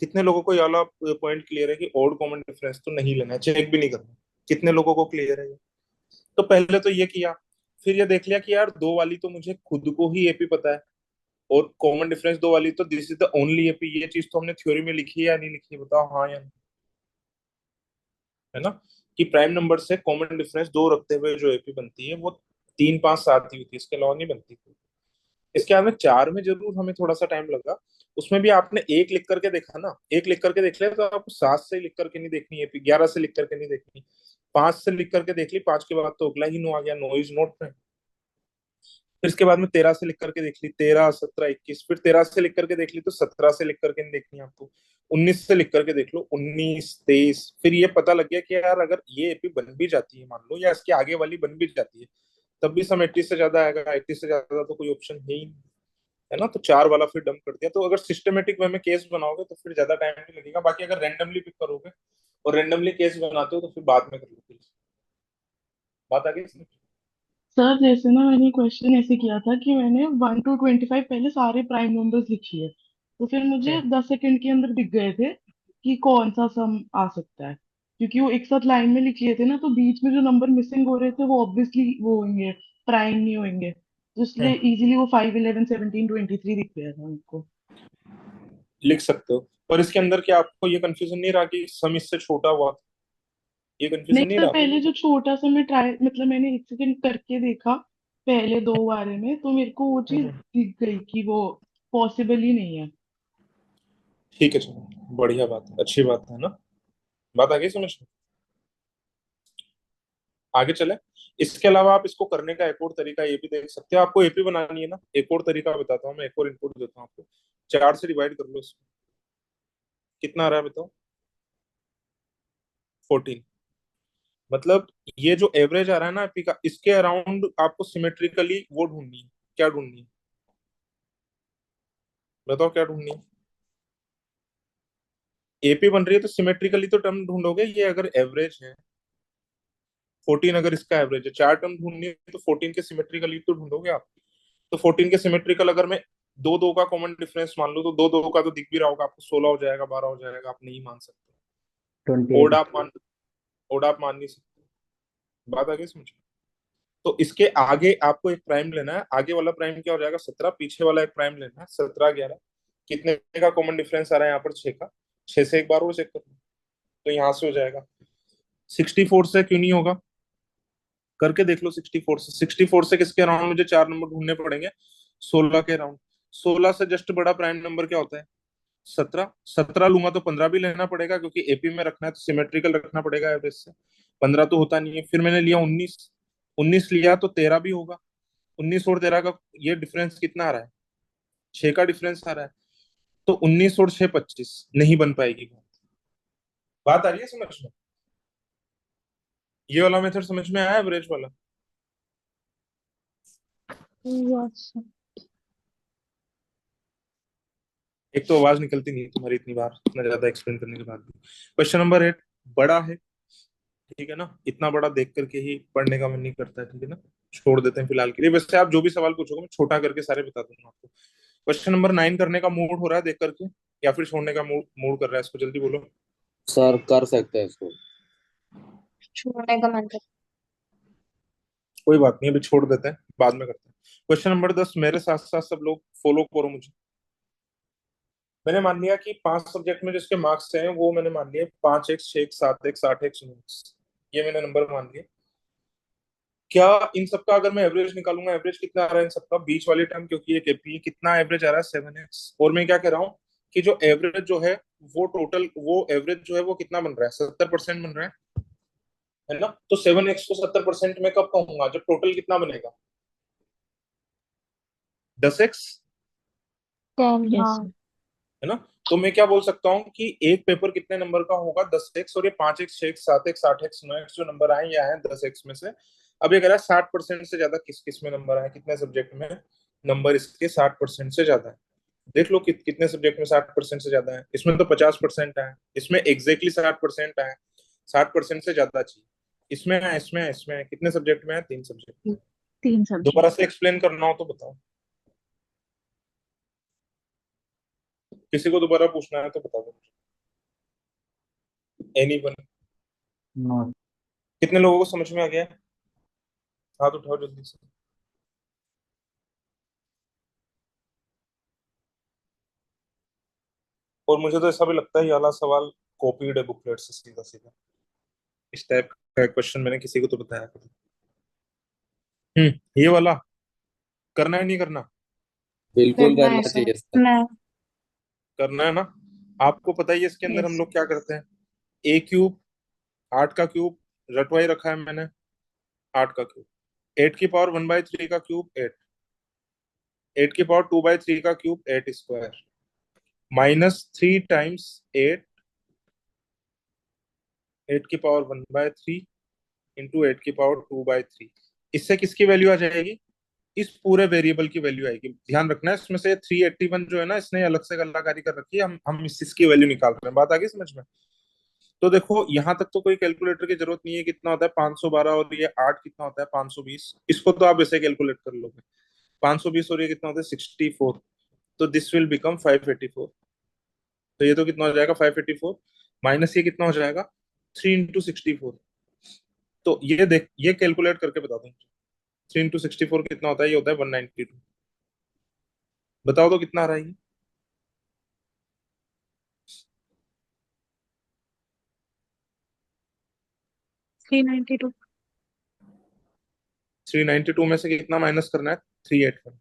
कितने लोगों को ये वाला पॉइंट क्लियर है कि ओड कॉमन डिफरेंस तो नहीं लेना है, चेक भी नहीं करना? कितने लोगों को क्लियर है ये? तो पहले तो ये किया, फिर ये देख लिया कि यार दो वाली तो मुझे खुद को ही एपी पता है, और कॉमन डिफरेंस दो वाली तो this is the only AP. ये चीज तो हमने थ्योरी में लिखी है या नहीं लिखी है? बताओ हाँ या नहीं, है ना, कि प्राइम नंबर से कॉमन डिफरेंस दो रखते हुए जो एपी बनती है वो 3 5 7 ही होती है, इसके अलावा नहीं बनती। इसके बाद में 4 में जरूर हमें थोड़ा सा टाइम लगा। उसमें भी आपने एक लिख करके देखा ना, एक लिख करके देख लिया, तो आपको 7 से लिख करके नहीं देखनी है, 11 से लिख करके नहीं देखनी, 5 से लिख करके देख ली, 5 के बाद तो अगला ही नो आ गया, नो इज नॉट। फिर इसके बाद में 13 से लिख करके देख ली, 13 17 21, फिर 13 से लिख करके देख ली तो 17 से लिख करके नहीं देखनी आपको, 19 से लिख करके देख लो, 19 23। फिर ये पता लग गया कि यार अगर ये एपी बन भी जाती है मान लो, या इसके आगे वाली बन भी जाती है, तब भी सम 80 से ज्यादा आएगा, 80 से ज्यादा तो कोई ऑप्शन है ही नहीं, है ना। तो 4 वाला फिर डंप कर दिया। तो अगर सिस्टमेटिक वे में केस बनाओगे तो फिर ज्यादा टाइम नहीं लगेगा। बाकी अगर रैंडमली पिक करोगे और रैंडमली केस बनाते हो तो फिर बाद में कर लो। बात आ गई इसमें? सर जैसे ना मैंने क्वेश्चन ऐसे किया था कि मैंने 1 to 25 पहले सारे प्राइम नंबर्स लिखी है, तो फिर मुझे हम्म 10 सेकंड के अंदर दिख गए थे कि कौन सा सम आ सकता है, क्योंकि वो एक साथ लाइन में लिख लिए थे ना, तो बीच में जो नंबर मिसिंग हो रहे थे वो ऑब्वियसली वो होंगे, प्राइम नहीं होंगे, तो इसलिए हम्म, इजीली वो 5 11 17 23 दिख गया था उनको। लिख सकते हो। और इसके अंदर क्या आपको ये कंफ्यूजन नहीं रहा कि सम इससे छोटा हुआ था? ये नहीं कंफ्यूजन नहीं सर, रहा? पहले जो छोटा सा मैं ट्राई मतलब मैंने 1 सेकंड करके देखा पहले दो बारे में, तो मेरे को वो चीज हम्म, दिख गई कि वो पॉसिबल ही नहीं है। ठीक है, चलो बढ़िया बात है, अच्छी बात है ना। बात आ गई समझ में? आगे चले। इसके अलावा आप इसको करने का एक और तरीका ये भी देख सकते हो। आपको एपी बनानी है ना, एक और तरीका बताता हूँ मैं, एक और इनपुट देता हूँ आपको। 4 से डिवाइड कर लो इसको, कितना आ रहा है बताओ? 14। मतलब ये जो एवरेज आ रहा है ना एपी का, इसके अराउंड आपको सिमेट्रिकली वो ढूंढनी है। क्या ढूंढनी है? बताओ क्या ढूंढनी है? एपी बन रही है तो सिमेट्रिकली तो टर्म ढूंढोगे। ये अगर एवरेज है 14, अगर इसका एवरेज है, 4 टर्म ढूंढनी है तो 14 के सिमेट्रिकली तो ढूंढोगे आप। तो 14 के सिमेट्रिकल अगर मैं दो दो का कॉमन डिफरेंस मान लूं, तो दो दो का तो दिख भी रहा होगा आपको, 16 हो जाएगा, 12 हो जाएगा, आप नहीं मान सकते। 28। ओड आप मान ओड आप मान नहीं सकते। बात आगे समझ। तो इसके आगे आपको एक प्राइम लेना है, आगे वाला प्राइम क्या हो जाएगा? 17। पीछे वाला एक प्राइम लेना है, 17 11। कितने का कॉमन डिफरेंस आ रहा है यहाँ पर? 6 का। 6 से एक बार और चेक कर लो, तो यहाँ से हो जाएगा। 64 से क्यों नहीं होगा? करके देख लो। 64 से, 64 से किसके अराउंड मुझे 4 नंबर ढूंढने पड़ेंगे? 16 के अराउंड। 16 से जस्ट बड़ा प्राइम नंबर क्या होता है? 17। 17 लूंगा तो 15 भी लेना पड़ेगा, क्योंकि एपी में रखना है तो सिमेट्रिकल रखना पड़ेगा एवरेज से। 15 तो होता नहीं है। फिर मैंने लिया 19। 19 लिया तो 13 भी होगा। 19 और 13 का ये डिफरेंस कितना आ रहा है? 6 का डिफरेंस आ रहा है। तो 19 और 6 25, नहीं बन पाएगी। बात आ रही है समझ में? ये वाला मेथड समझ में आया, एवरेज वाला? यस। एक तो आवाज निकलती नहीं है तुम्हारी इतनी बार, इतना ज्यादा एक्सप्लेन करने के बाद भी। क्वेश्चन नंबर 8 बड़ा है, ठीक है ना, इतना बड़ा देख करके ही पढ़ने का मन नहीं करता है, ठीक है ना, छोड़ देते हैं फिलहाल के लिए। वैसे आप जो भी सवाल पूछोगे मैं छोटा करके सारे बता दूंगा आपको। क्वेश्चन नंबर 9 करने का मूड हो रहा है देख करके, या फिर छोड़ने का मूड मूड कर रहा है? इसको जल्दी बोलो। सर कर सकते हैं इसको। छोड़ने का मन कर। कोई बात नहीं, अभी छोड़ देते हैं, बाद में करते हैं। क्वेश्चन नंबर 10, मेरे साथ साथ सब लोग फॉलो करो मुझे। मैंने मान लिया कि 5 सब्जेक्ट में जिसके मार्क्स हैं वो मैंने मान लिए 5x 6x 7x 8x 9x, ये मैंने नंबर मान लिए। क्या इन सबका अगर मैं एवरेज निकालूंगा, एवरेज कितना आ रहा है इन सबका, बीच वाली टर्म क्योंकि ये केपी, कितना एवरेज आ रहा है 7x। और मैं क्या कह रहा हूँ कि जो एवरेज जो है वो टोटल, वो एवरेज जो है वो कितना बन रहा है, 70% बन रहा है ना। तो 7x को 70% में कब कहूंगा, जब टोटल कितना बनेगा, 10x, हाँ। है ना। तो मैं क्या बोल सकता हूँ कि एक पेपर कितने नंबर का होगा, 10x, और ये 5x 6x 7x 8x 9x जो नंबर आए ये आए 10x में से। अब ये कह रहा है 60% से ज्यादा किस किस में नंबर आए, कितने सब्जेक्ट में नंबर इसके 60% से ज्यादा है। देख लो कितने सब्जेक्ट में 60% से ज्यादा है, इसमें तो 50% है, इसमें एग्जैक्टली 60% है, 60% से ज्यादा चाहिए। इसमें है, इसमें है, इसमें है, कितने सब्जेक्ट में है, 3 सब्जेक्ट में। 3 दोबारा सब्जेक्ट। से एक्सप्लेन करना हो तो बताओ, किसी को दोबारा पूछना है तो बता दो। एनीवन? नो। कितने लोगों को समझ में आ गया है? हाथ उठाओ जल्दी से। और मुझे तो ऐसा भी लगता है ये वाला सवाल कॉपीड है बुकलेट से सीधा सीधा, इस टाइप का क्वेश्चन मैंने किसी को तो बताया कभी। ये वाला करना है नहीं करना? बिल्कुल करना है करना सर। चाहिए सर। मैं करना है ना। आपको पता है इसके अंदर हम यस। लोग क्या करते हैं, ए क्यूब, 8 का क्यूब रटवाई रखा है मैंने, 8 का क्यूब, 8 की पावर 1/3 का क्यूब 8, 8 की पावर 2/3 का क्यूब 8 स्क्वायर, -3 टाइम्स 8, 8 की पावर 1/3 इंटू 8 की पावर 2/3। इससे किसकी वैल्यू आ जाएगी, इस पूरे वेरिएबल की वैल्यू आएगी। ध्यान रखना है इसमें से 381 जो है ना, इसने अलग से कलाकारी कर रखी है, हम इसकी वैल्यू निकाल रहे हैं, बात आ गई समझ में। तो देखो यहाँ तक तो कोई कैलकुलेटर की जरूरत नहीं है, कितना होता है 512, और ये 8 कितना होता है 520, इसको तो आप ऐसे कैलकुलेट कर लोगे। 520 और ये कितना होता है 64, तो दिस विल बिकम 584। तो ये तो कितना हो जाएगा 584, माइनस ये कितना हो जाएगा 3 इंटू 64। तो ये देख, ये कैलकुलेट करके बता दूं, 3 इंटू 64 कितना होता है, ये होता है 192। बताओ तो कितना आ रहा है ये? 392। 392 में से कितना माइनस करना है, 381।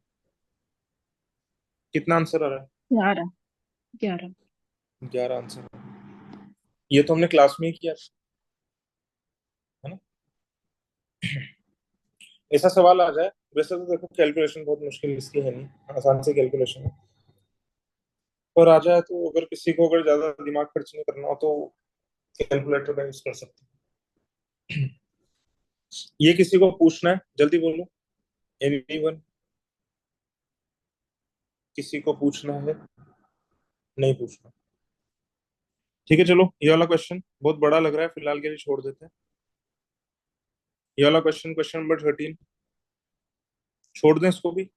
कितना आंसर आ रहा 11। 11। है? 11 आंसर। ये तो हमने क्लास में ही किया, है ना। ऐसा सवाल आ जाए, वैसे तो देखो कैलकुलेशन बहुत मुश्किल इसकी है नहीं, आसान से कैलकुलेशन है, पर आ जाए तो अगर किसी को अगर ज्यादा दिमाग खर्च नहीं करना हो तो कैलकुलेटर का यूज कर सकते हैं। ये किसी को पूछना है, जल्दी बोलो। एनीवन? किसी को पूछना है? नहीं पूछना? ठीक है चलो, ये वाला क्वेश्चन बहुत बड़ा लग रहा है, फिलहाल के लिए छोड़ देते हैं। ये वाला क्वेश्चन, क्वेश्चन नंबर 13, छोड़ दें इसको भी?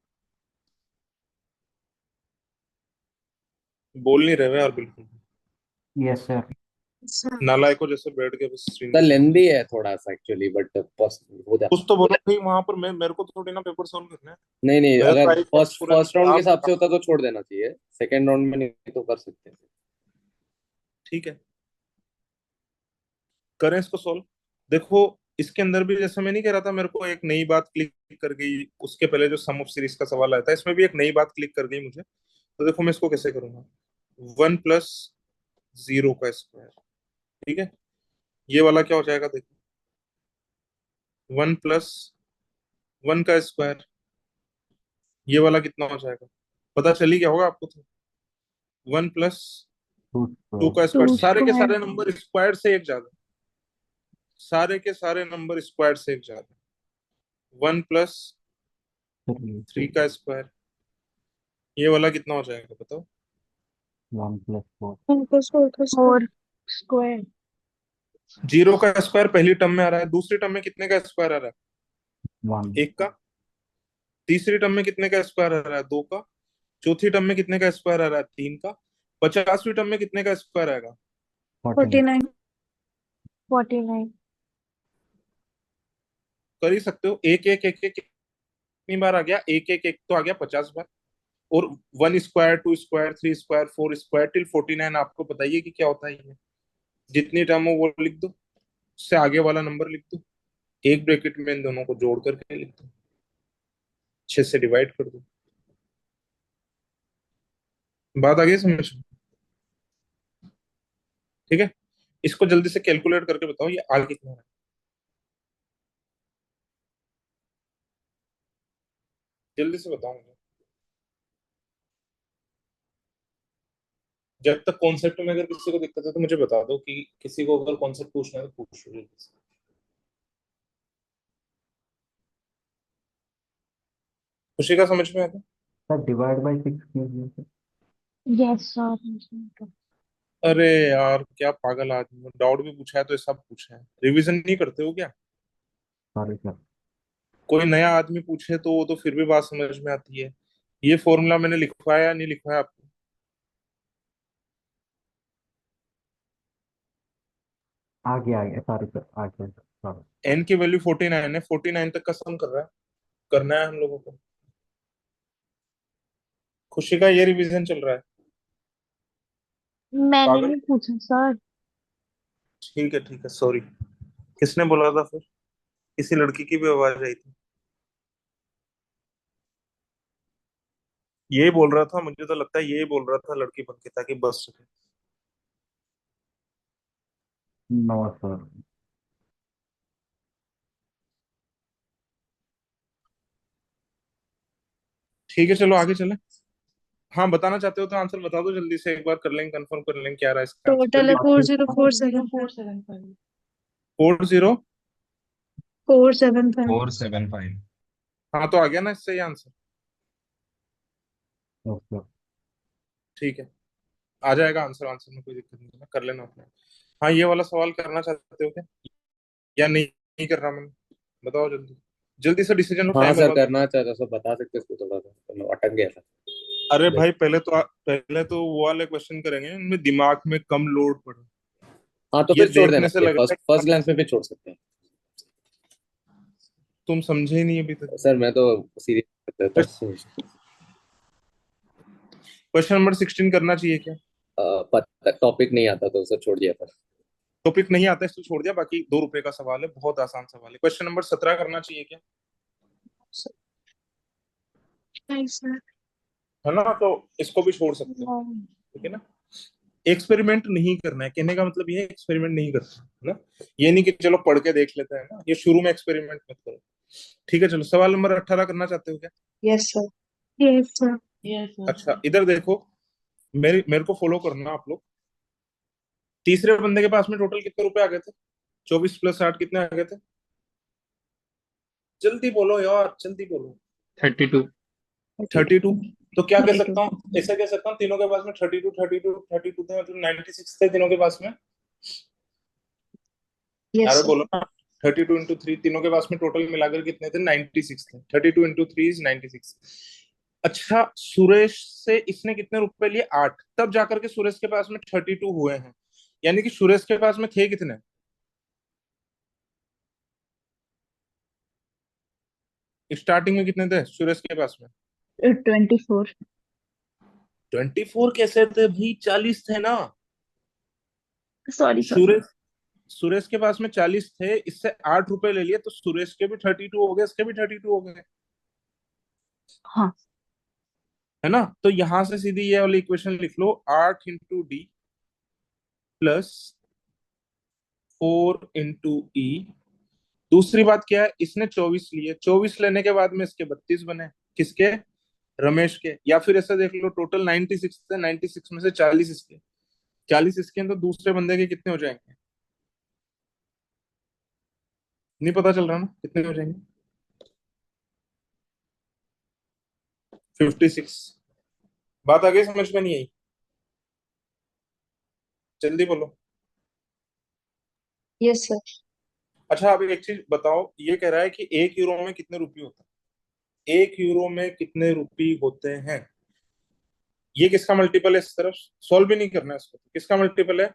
बोल नहीं रहे यार बिल्कुल, यस सर। नालायक को जैसे बैठ के बस स्क्रीन सर पे देखते लेंदी हैं। है थोड़ा सा एक्चुअली, बट हो कुछ जाता। तो बोलो भाई वहां पर, मैं मेरे को तो थोड़ी ना पेपर सॉल्व करना है। नहीं नहीं, मेरा तो अगर आई फर्स्ट पूरे फर्स्ट नंबर राउंड के आप हिसाब से बताओ। होता तो छोड़ देना चाहिए, सेकंड राउंड में नहीं तो कर सकते हैं। ठीक है, करें इसको सॉल्व। देखो इसके अंदर भी जैसे मैं नहीं कह रहा था, मेरे को एक नई बात क्लिक कर गई, उसके पहले जो सम ऑफ सीरीज का सवाल आया था इसमें भी एक नई बात क्लिक कर गई मुझे। तो देखो मैं इसको कैसे करूंगा, 1 + 0 का स्क्वायर, ठीक है। ये वाला क्या हो जाएगा देखो, 1 + 1 का स्क्वायर, ये वाला कितना हो जाएगा, पता चल ही गया होगा आपको तो। 1 + 2 2 का टू स्क्वायर, सारे के स्क्वायर। सारे नंबर स्क्वायर से एक ज्यादा, सारे के सारे नंबर स्क्वायर से एक ज्यादा। 1 + 3 का स्क्वायर, ये वाला कितना हो जाएगा बताओ। 1 + 4। 4 स्क्वायर। 0 का स्क्वायर पहली टर्म में आ रहा है, दूसरी टर्म में कितने का स्क्वायर आ रहा 1। है, 1 का। तीसरी टर्म में कितने का स्क्वायर आ रहा है, 2 का। चौथी टर्म में कितने का स्क्वायर आ रहा है, 3 का। 50वीं टर्म में कितने का स्क्वायर आएगा, 49। 49। 49। कर ही सकते हो। एक एक एक एक कितनी बार आ गया, एक एक एक तो आ गया 50 बार, और 1 square, 2 square, 3 square, 4 square till 49 आपको बताइए कि क्या होता है ये। जितनी टर्म हो वो लिख दो, उससे आगे वाला नंबर लिख दो, एक ब्रैकेट में इन दोनों को जोड़ करके लिख दो, 6 से डिवाइड कर दो। बात आ गई समझ में? ठीक है, इसको जल्दी से कैलकुलेट करके बताओ ये आ कितना है। जल्दी से बताओ मुझे। जब तक कॉन्सेप्ट में अगर किसी को दिक्कत है तो मुझे बता दो, कि किसी को अगर कॉन्सेप्ट पूछना है तो पूछ लो जल्दी से। खुशी का समझ में आता? सर डिवाइड बाय 6 कीजिए सर। Yes sir. अरे यार क्या पागल आदमी हो, डाउट भी पूछा है तो ये सब पूछा है, रिवीजन नहीं करते हो क्या? Sorry sir. कोई नया आदमी पूछे तो वो तो फिर भी बात समझ में आती है। ये फॉर्मूला मैंने लिखवाया या नहीं लिखवाया आपको? आ गया सॉरी सर, आ गया सर, सॉरी। एन की वैल्यू 49 है, 49 तक का सम कर रहा है, करना है हम लोगों को। खुशी का ये रिवीजन चल रहा है। मैंने पागल। नहीं पूछा सर। ठीक है सॉरी। किसने बोला था फिर? किसी लड़की की भी आवाज आई थी। यही बोल रहा था, मुझे तो लगता है यही बोल रहा था लड़की बन के, ताकि बस सके। No sir. ठीक है चलो आगे चले। हाँ बताना चाहते हो तो आंसर बता दो जल्दी से, एक बार कर लेंगे, कंफर्म कर लेंगे क्या रहा है इसका आंसर। टोटल है जल्दी। 4047। 475। 40। 475। 475। हाँ तो आ गया ना इससे ये आंसर। ओके। ठीक है, आ जाएगा आंसर, आंसर में कोई दिक्कत नहीं है, कर लेना अपने। हाँ ये वाला सवाल करना चाहते हो क्या, या नहीं? नहीं कर रहा मैं, बताओ जल्दी। जल्दी से डिसीजन लो, हाँ टाइम सर, बर्बाद करना चाहता तो बता सकते इसको, थोड़ा सा तो मैं अटक गया था। अरे भाई पहले तो वो वाले क्वेश्चन करेंगे इनमें दिमाग में कम लोड पड़े। हाँ तो ये फिर छोड़ देना देखने से चाहिए, लग रहा फर्स्ट है फर्स्ट ग्लैंस में फिर छोड़ सकते हैं। तुम समझे ही नहीं अभी तक। सर मैं तो सीरियस रहता था। क्वेश्चन नंबर 16 करना चाहिए क्या? पता टॉपिक नहीं आता तो सर छोड़ दिया था। टॉपिक नहीं आता इसलिए छोड़ दिया, बाकी 2 रुपए का सवाल है, बहुत आसान सवाल है। क्वेश्चन नंबर 17 करना चाहिए क्या? नहीं सर। है ना, तो इसको भी छोड़ सकते हैं। ठीक है ना, एक्सपेरिमेंट नहीं करना है, कहने का मतलब ये है एक्सपेरिमेंट नहीं करना है ना। ये नहीं कि चलो पढ़ के देख लेते हैं ना, ये शुरू में एक्सपेरिमेंट मत करो। ठीक है चलो, सवाल नंबर 18 करना चाहते हो क्या? Yes sir. Yes sir. Yes sir. अच्छा इधर देखो, मेरे को फॉलो करना आप लोग। तीसरे बंदे के पास में टोटल कितने रुपए आ गए थे? 24 + 8 कितने आ गए थे? जल्दी बोलो यार, जल्दी बोलो। 32। 32। तो क्या कह 32। सकता हूँ, ऐसा कह सकता हूँ तीनों के पास में 32 32 32 थे, मतलब 96 थे तीनों के पास में। यस अरे सर। बोलो ना, 32 × 3 तीनों के पास में टोटल मिलाकर कितने थे? 96 थे। 32 × 3 इज 96। अच्छा सुरेश से इसने कितने रुपए लिए? 8, तब जाकर के सुरेश के पास में 32 हुए हैं। यानी कि सुरेश के पास में थे कितने? स्टार्टिंग में कितने थे सुरेश के पास में? 24। 24 कैसे थे भाई? 40 थे ना। Sorry sorry. सुरेश सुरेश के पास में 40 थे, इससे 8 रुपए ले लिए, तो सुरेश के भी 32 हो गए, इसके भी 32 हो गए। हाँ। है ना, तो यहां से सीधी ये वाली इक्वेशन लिख लो, 8 × D + 4 × E। दूसरी बात क्या है, इसने 24 लिए, 24 लेने के बाद में इसके 32 बने। किसके? रमेश के। या फिर ऐसा देख लो, टोटल 96 थे, 96 में से 40 इसके, 40 इसके हैं, तो दूसरे बंदे के कितने हो जाएंगे? नहीं पता चल रहा ना कितने हो जाएंगे? 56। बात आगे समझ में नहीं आई? जल्दी बोलो। Yes sir. अच्छा अब एक चीज बताओ, ये कह रहा है कि 1 यूरो में कितने रुपये होते हैं? 1 यूरो में कितने रुपये होते हैं? ये किसका मल्टीपल है? इस तरफ सॉल्व भी नहीं करना है इसको, किसका मल्टीपल है?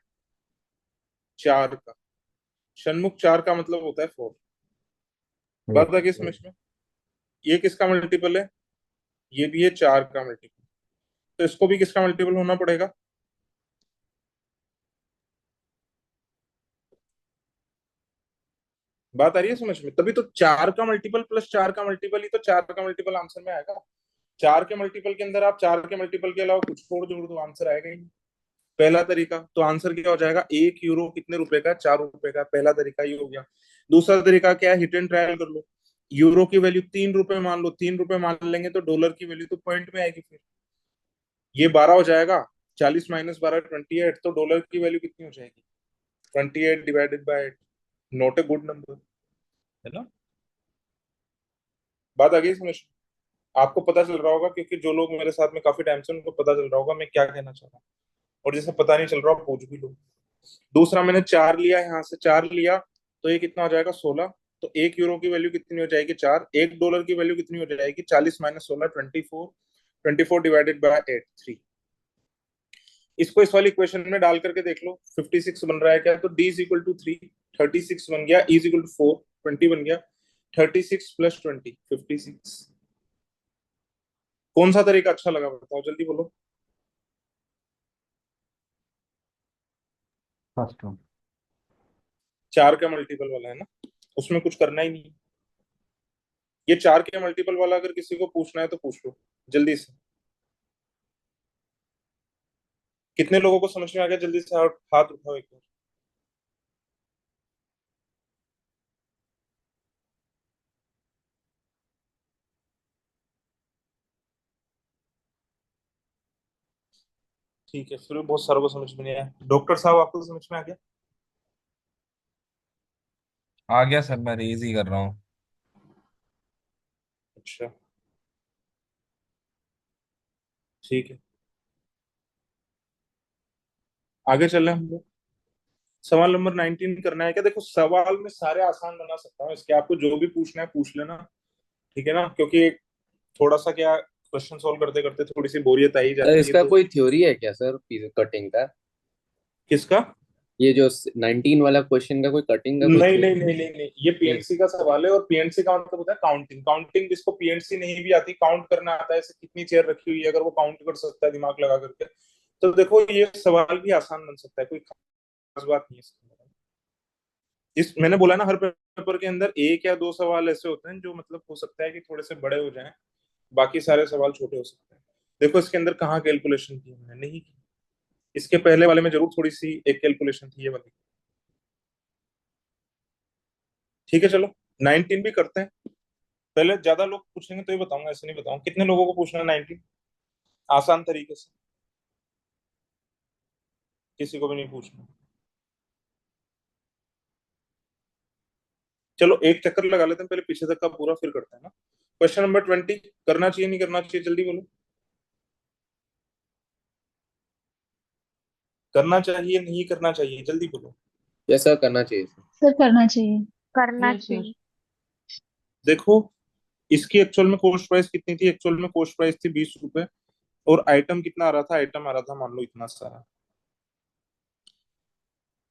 4 का। षणमुख 4 का मतलब होता है 4। बात आगे समझ में? ये किसका मल्टीपल है? ये भी है 4 का मल्टीपल। तो इसको भी किसका मल्टीपल होना पड़ेगा? बात आ रही है समझ में? तभी तो 4 का मल्टीपल प्लस 4 का मल्टीपल ही तो 4 का मल्टीपल आंसर में आएगा। 4 के मल्टीपल के अंदर आप 4 के मल्टीपल के अलावा कुछ और जोड़ दो, आंसर आएगा ही नहीं। पहला तरीका तो आंसर क्या हो जाएगा? 1 यूरो कितने रुपए का? 4 रुपए का। पहला तरीका ये हो गया। दूसरा तरीका क्या है? हिट एंड ट्रायल कर लो। यूरो की वैल्यू 3 रुपए मान लो, 3 रुपए मान लेंगे तो डॉलर की वैल्यू तो पॉइंट में आएगी। फिर ये 12 हो जाएगा। 40 माइनस 12 28, तो डॉलर की वैल्यू कितनी हो जाएगी? 28 divided by 8। Not a good number, है ना? बात आ गई समझ? आपको पता चल रहा होगा, क्योंकि जो लोग मेरे साथ में काफी टाइम से, उनको पता चल रहा होगा मैं क्या कहना चाह रहा हूँ। और जिसे पता नहीं चल रहा पूछ भी लो। दूसरा मैंने 4 लिया, यहाँ से 4 लिया, तो ये कितना हो जाएगा? 16। तो 1 यूरो की वैल्यू कितनी हो जाएगी? 4। 1 डॉलर की वैल्यू कितनी हो जाएगी? 40 माइनस 16 24। 24 divided by 8 3। इसको इस वाली इक्वेशन में डाल करके देख लो, 56 बन रहा है क्या? तो d इज इक्वल टू 3, 36 बन गया। e इज इक्वल टू 4, 20 बन गया। 36 प्लस 20 56। कौन सा तरीका अच्छा लगा बताओ, जल्दी बोलो। First one. 4 का मल्टीपल वाला है ना, उसमें कुछ करना ही नहीं। ये 4 के मल्टीपल वाला अगर किसी को पूछना है तो पूछ लो जल्दी से। कितने लोगों को समझ में आ गया? जल्दी से हाथ हाथ उठाओ एक बार। ठीक है, फिर भी बहुत सारों को समझ में नहीं आया। डॉक्टर साहब आपको समझ में आ गया? आ गया सर, मैं रेज ही कर रहा हूँ। अच्छा, ठीक है, आगे चल रहे हैं हम लोग। सवाल नंबर 19 करना है क्या? देखो सवाल में सारे आसान बना सकता हूँ इसके, आपको जो भी पूछना है पूछ लेना, ठीक है ना? क्योंकि थोड़ा सा क्या, क्वेश्चन सॉल्व करते करते थोड़ी सी बोरियत आ ही सर जाती है इसका तो। कोई थ्योरी है क्या सर, कटिंग का? किसका? ये जो 19 वाला क्वेश्चन का कोई कटिंग का कोई नहीं नहीं थ्योरी? नहीं नहीं नहीं, ये नहीं। पीएनसी का सवाल है, और पीएनसी का मतलब होता है काउंटिंग। काउंटिंग जिसको पीएनसी नहीं भी आती, काउंट करना आता है, ऐसे कितनी चेयर रखी हुई है, अगर वो काउंट कर सकता है दिमाग लगा करके, तो देखो ये सवाल भी आसान बन सकता है, कोई खास बात नहीं है इसके अंदर। इस मैंने बोला ना, हर पेपर के अंदर एक या दो सवाल ऐसे होते हैं जो मतलब हो सकता है कि थोड़े से बड़े हो जाएं, बाकी सारे सवाल छोटे हो सकते हैं। देखो इसके अंदर कहाँ कैलकुलेशन की मैंने नहीं की, इसके पहले वाले में जरूर थोड़ी सी एक कैलकुलेशन थी, ये वाली। ठीक है चलो 19 भी करते हैं। पहले ज्यादा लोग पूछेंगे तो ये बताऊंगा, ऐसे नहीं बताऊंगा। कितने लोगों को पूछना है 19 आसान तरीके से? किसी को भी नहीं पूछना? चलो एक चक्कर लगा लेते हैं पहले पीछे तक का पूरा, फिर करते हैं ना। क्वेश्चन नंबर 20 करना चाहिए नहीं करना चाहिए? जल्दी बोलो। करना चाहिए नहीं करना चाहिए? जल्दी बोलो। जैसा करना चाहिए सर। सर करना चाहिए। करना यस सर। चाहिए। देखो इसकी एक्चुअल में कॉस्ट प्राइस कितनी थी? एक्चुअल में कॉस्ट प्राइस थी 20 रुपए, और आइटम कितना आ रहा था? आइटम आ रहा था मान लो इतना सारा।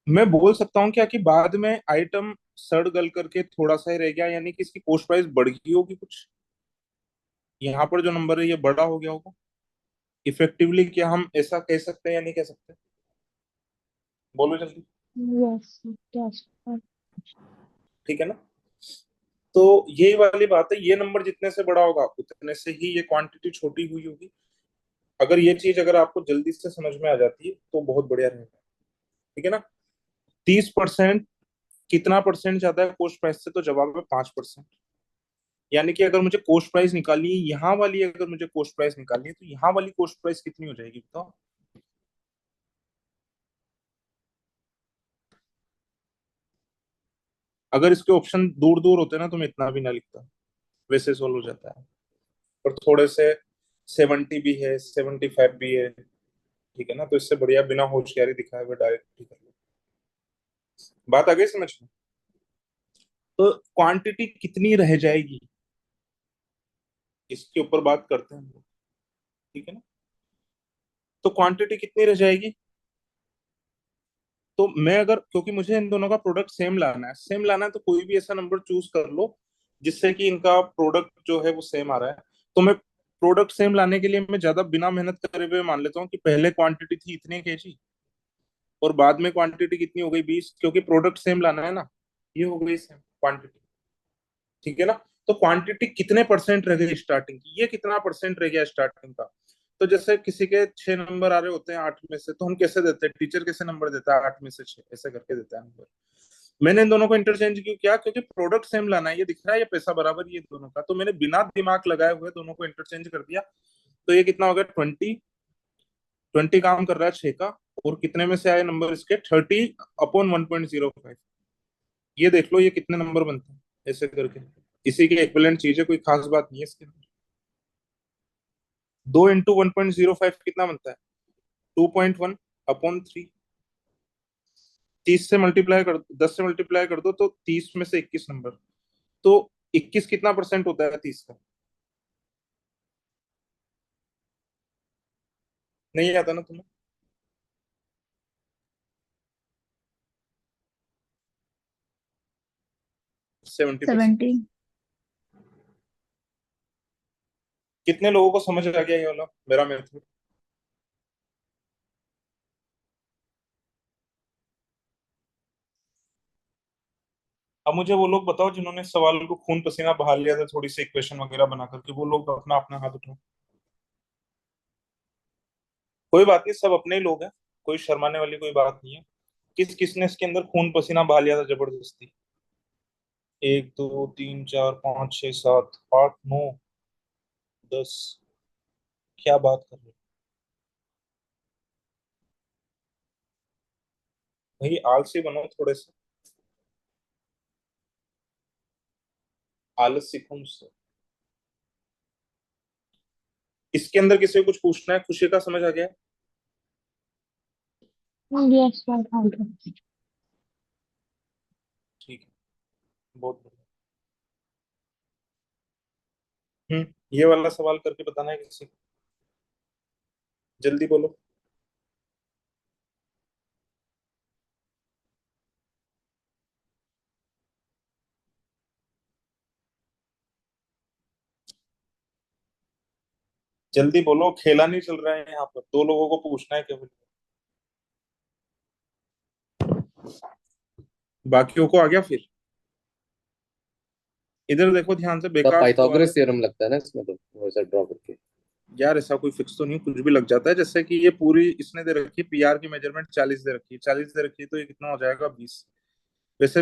मैं बोल सकता हूँ क्या कि बाद में आइटम सड़ गल करके थोड़ा सा ही रह गया, यानी कि इसकी कॉस्ट प्राइस बढ़ गई होगी कुछ, यहाँ पर जो नंबर है ये बड़ा हो गया होगा। इफेक्टिवली क्या हम ऐसा कह सकते हैं या नहीं कह सकते? बोलो जल्दी। Yes yes. ठीक है ना? तो यही वाली बात है, ये नंबर जितने से बड़ा होगा उतने से ही ये क्वांटिटी छोटी हुई होगी। अगर ये चीज अगर आपको जल्दी से समझ में आ जाती है तो बहुत बढ़िया रहेगा, ठीक है ना? 30% कितना परसेंट ज्यादा है कॉस्ट प्राइस से? तो जवाब है 5%। यानी कि अगर मुझे कॉस्ट प्राइस निकालनी है यहाँ वाली, अगर मुझे कॉस्ट प्राइस निकालनी है तो यहाँ वाली कॉस्ट प्राइस कितनी हो जाएगी बताओ? अगर इसके ऑप्शन दूर दूर होते ना तो मैं इतना भी ना लिखता, वैसे सोल्व हो जाता है। पर थोड़े से 70 भी है, 75 भी है, ठीक है ना? तो इससे बढ़िया बिना होशियारी दिखाए हुए डायरेक्ट ही कर लो। बात आ गई समझ में? तो क्वांटिटी कितनी रह जाएगी इसके ऊपर बात करते हैं हम लोग, ठीक है ना? तो क्वांटिटी कितनी रह जाएगी? तो मैं अगर, क्योंकि मुझे इन दोनों का प्रोडक्ट सेम लाना है, सेम लाना है, तो कोई भी ऐसा नंबर चूज कर लो जिससे कि इनका प्रोडक्ट जो है वो सेम आ रहा है। तो मैं प्रोडक्ट सेम लाने के लिए मैं ज्यादा बिना मेहनत करे हुए मान लेता हूँ कि पहले क्वांटिटी थी इतने केजी और बाद में क्वांटिटी कितनी हो गई 20, क्योंकि प्रोडक्ट सेम लाना है ना, ये हो गई सेम क्वांटिटी। ठीक है ना। तो क्वांटिटी कितने परसेंट रह गई स्टार्टिंग की, ये कितना परसेंट रह गया स्टार्टिंग का। तो जैसे किसी के 6 नंबर आ रहे होते हैं 8 में से, तो हम कैसे देते हैं, टीचर कैसे नंबर देता है 8 में से 6, ऐसे करके देता है नंबर। मैंने इन दोनों को इंटरचेंज क्यों किया, क्योंकि प्रोडक्ट सेम लाना है, ये दिख रहा है ये पैसा बराबर ये दोनों का, तो मैंने बिना दिमाग लगाए हुए दोनों को इंटरचेंज कर दिया। तो ये कितना हो गया 20, 20 काम कर रहा है 6 का, और कितने में से आए नंबर इसके 30/1.05। ये देख लो ये कितने नंबर बनते हैं ऐसे करके। इसी के इक्विवेलेंट चीज है, कोई खास बात नहीं है इसके अंदर। 2 × 1.05 कितना बनता है, 2.1/3। 30 से मल्टीप्लाई कर 10 से मल्टीप्लाई कर दो तो 30 में से 21 नंबर। तो 21 कितना परसेंट होता है 30 का, नहीं आता ना तुम्हें। 70%। 70। कितने लोगों को समझ आ गया ये वाला मेरा मेथड। अब मुझे वो लोग बताओ जिन्होंने सवाल को खून पसीना बहा लिया था थोड़ी सी इक्वेशन वगैरह बना करके, वो लोग अपना अपना हाथ उठाओ। कोई बात नहीं, सब अपने ही लोग हैं, कोई शर्माने वाली कोई बात नहीं है। किस किसने इसके अंदर खून पसीना बहा लिया था जबरदस्ती। 1 2 3 4 5 6 7 8 9 10। क्या बात कर रहे हो भाई, आलसी बनो थोड़े से, आलस सीखो मुझसे। इसके अंदर किसी को कुछ पूछना है, खुशी का समझ आ गया। Yes sir. ठीक है, बहुत बढ़िया। ये वाला सवाल करके बताना है किसी को, जल्दी बोलो। जल्दी बोलो, खेला नहीं चल रहा है यहाँ पर, 2 लोगों को पूछना है केवल, बाकियों को आ गया फिर। इधर देखो ध्यान से, तो बेकार सवाल है। पाइथागोरस थ्योरम लगता है ना इसमें, तो वो ऐसा ड्रॉ करके। यार ऐसा कोई फिक्स तो नहीं, कुछ भी लग जाता है। जैसे कि ये पूरी इसने दे रखी है, पीआर की मेजरमेंट 40 दे रखी है, 40 दे रखी है, तो ये कितना हो जाएगा 20। वैसे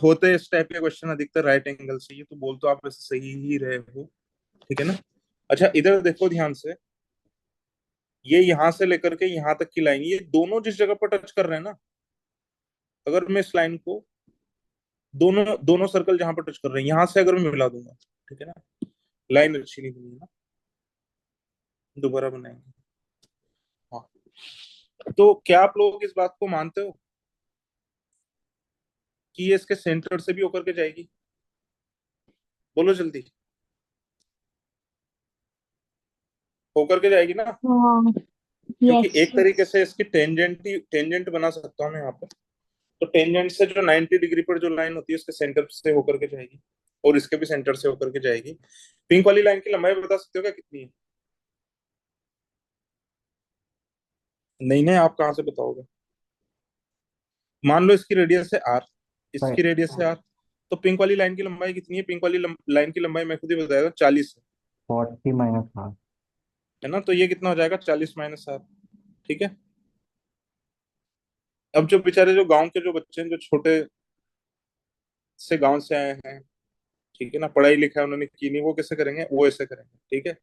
होते इस टाइप के क्वेश्चन अधिकतर राइट एंगल से, ये तो बोल तो आप वैसे सही ही रहे हो। ठीक है ना। अच्छा इधर देखो ध्यान से, ये यहां से लेकर के यहां तक की लाइन, ये दोनों जिस जगह पर टच कर रहे हैं ना, अगर मैं इस लाइन को, दोनों दोनों सर्कल जहां पर टच कर रहे हैं, यहां से अगर मैं मिला दूंगा, ठीक है ना, लाइन अच्छी नहीं बनी है ना, दोबारा बनाएंगे। हाँ, तो क्या आप लोग इस बात को मानते हो कि ये इसके सेंटर से भी होकर के जाएगी, बोलो जल्दी, होकर के जाएगी ना। हाँ। क्योंकि यस। एक तरीके से इसकी टेंजेंट बना सकता हूँ मैं यहाँ पर। तो टेंजेंट से जो 90 डिग्री पर जो लाइन होती है उसके सेंटर से होकर के जाएगी, और इसके भी सेंटर से होकर के जाएगी। पिंक वाली लाइन की लंबाई बता सकते हो क्या कितनी है। नहीं नहीं, आप कहाँ से बताओगे। मान लो इसकी रेडियस है आर, इसकी रेडियस है आर, तो पिंक वाली लाइन की लंबाई कितनी है, पिंक वाली लाइन की लंबाई मैं खुद ही बताया था 40 है। 40 - 8। है ना, तो ये कितना हो जाएगा 40 - 7। ठीक है। अब जो बेचारे जो गांव के जो बच्चे हैं, जो छोटे से गांव से आए हैं, ठीक है ना, पढ़ाई लिखाई उन्होंने की नहीं, वो कैसे करेंगे, वो ऐसे करेंगे। ठीक है।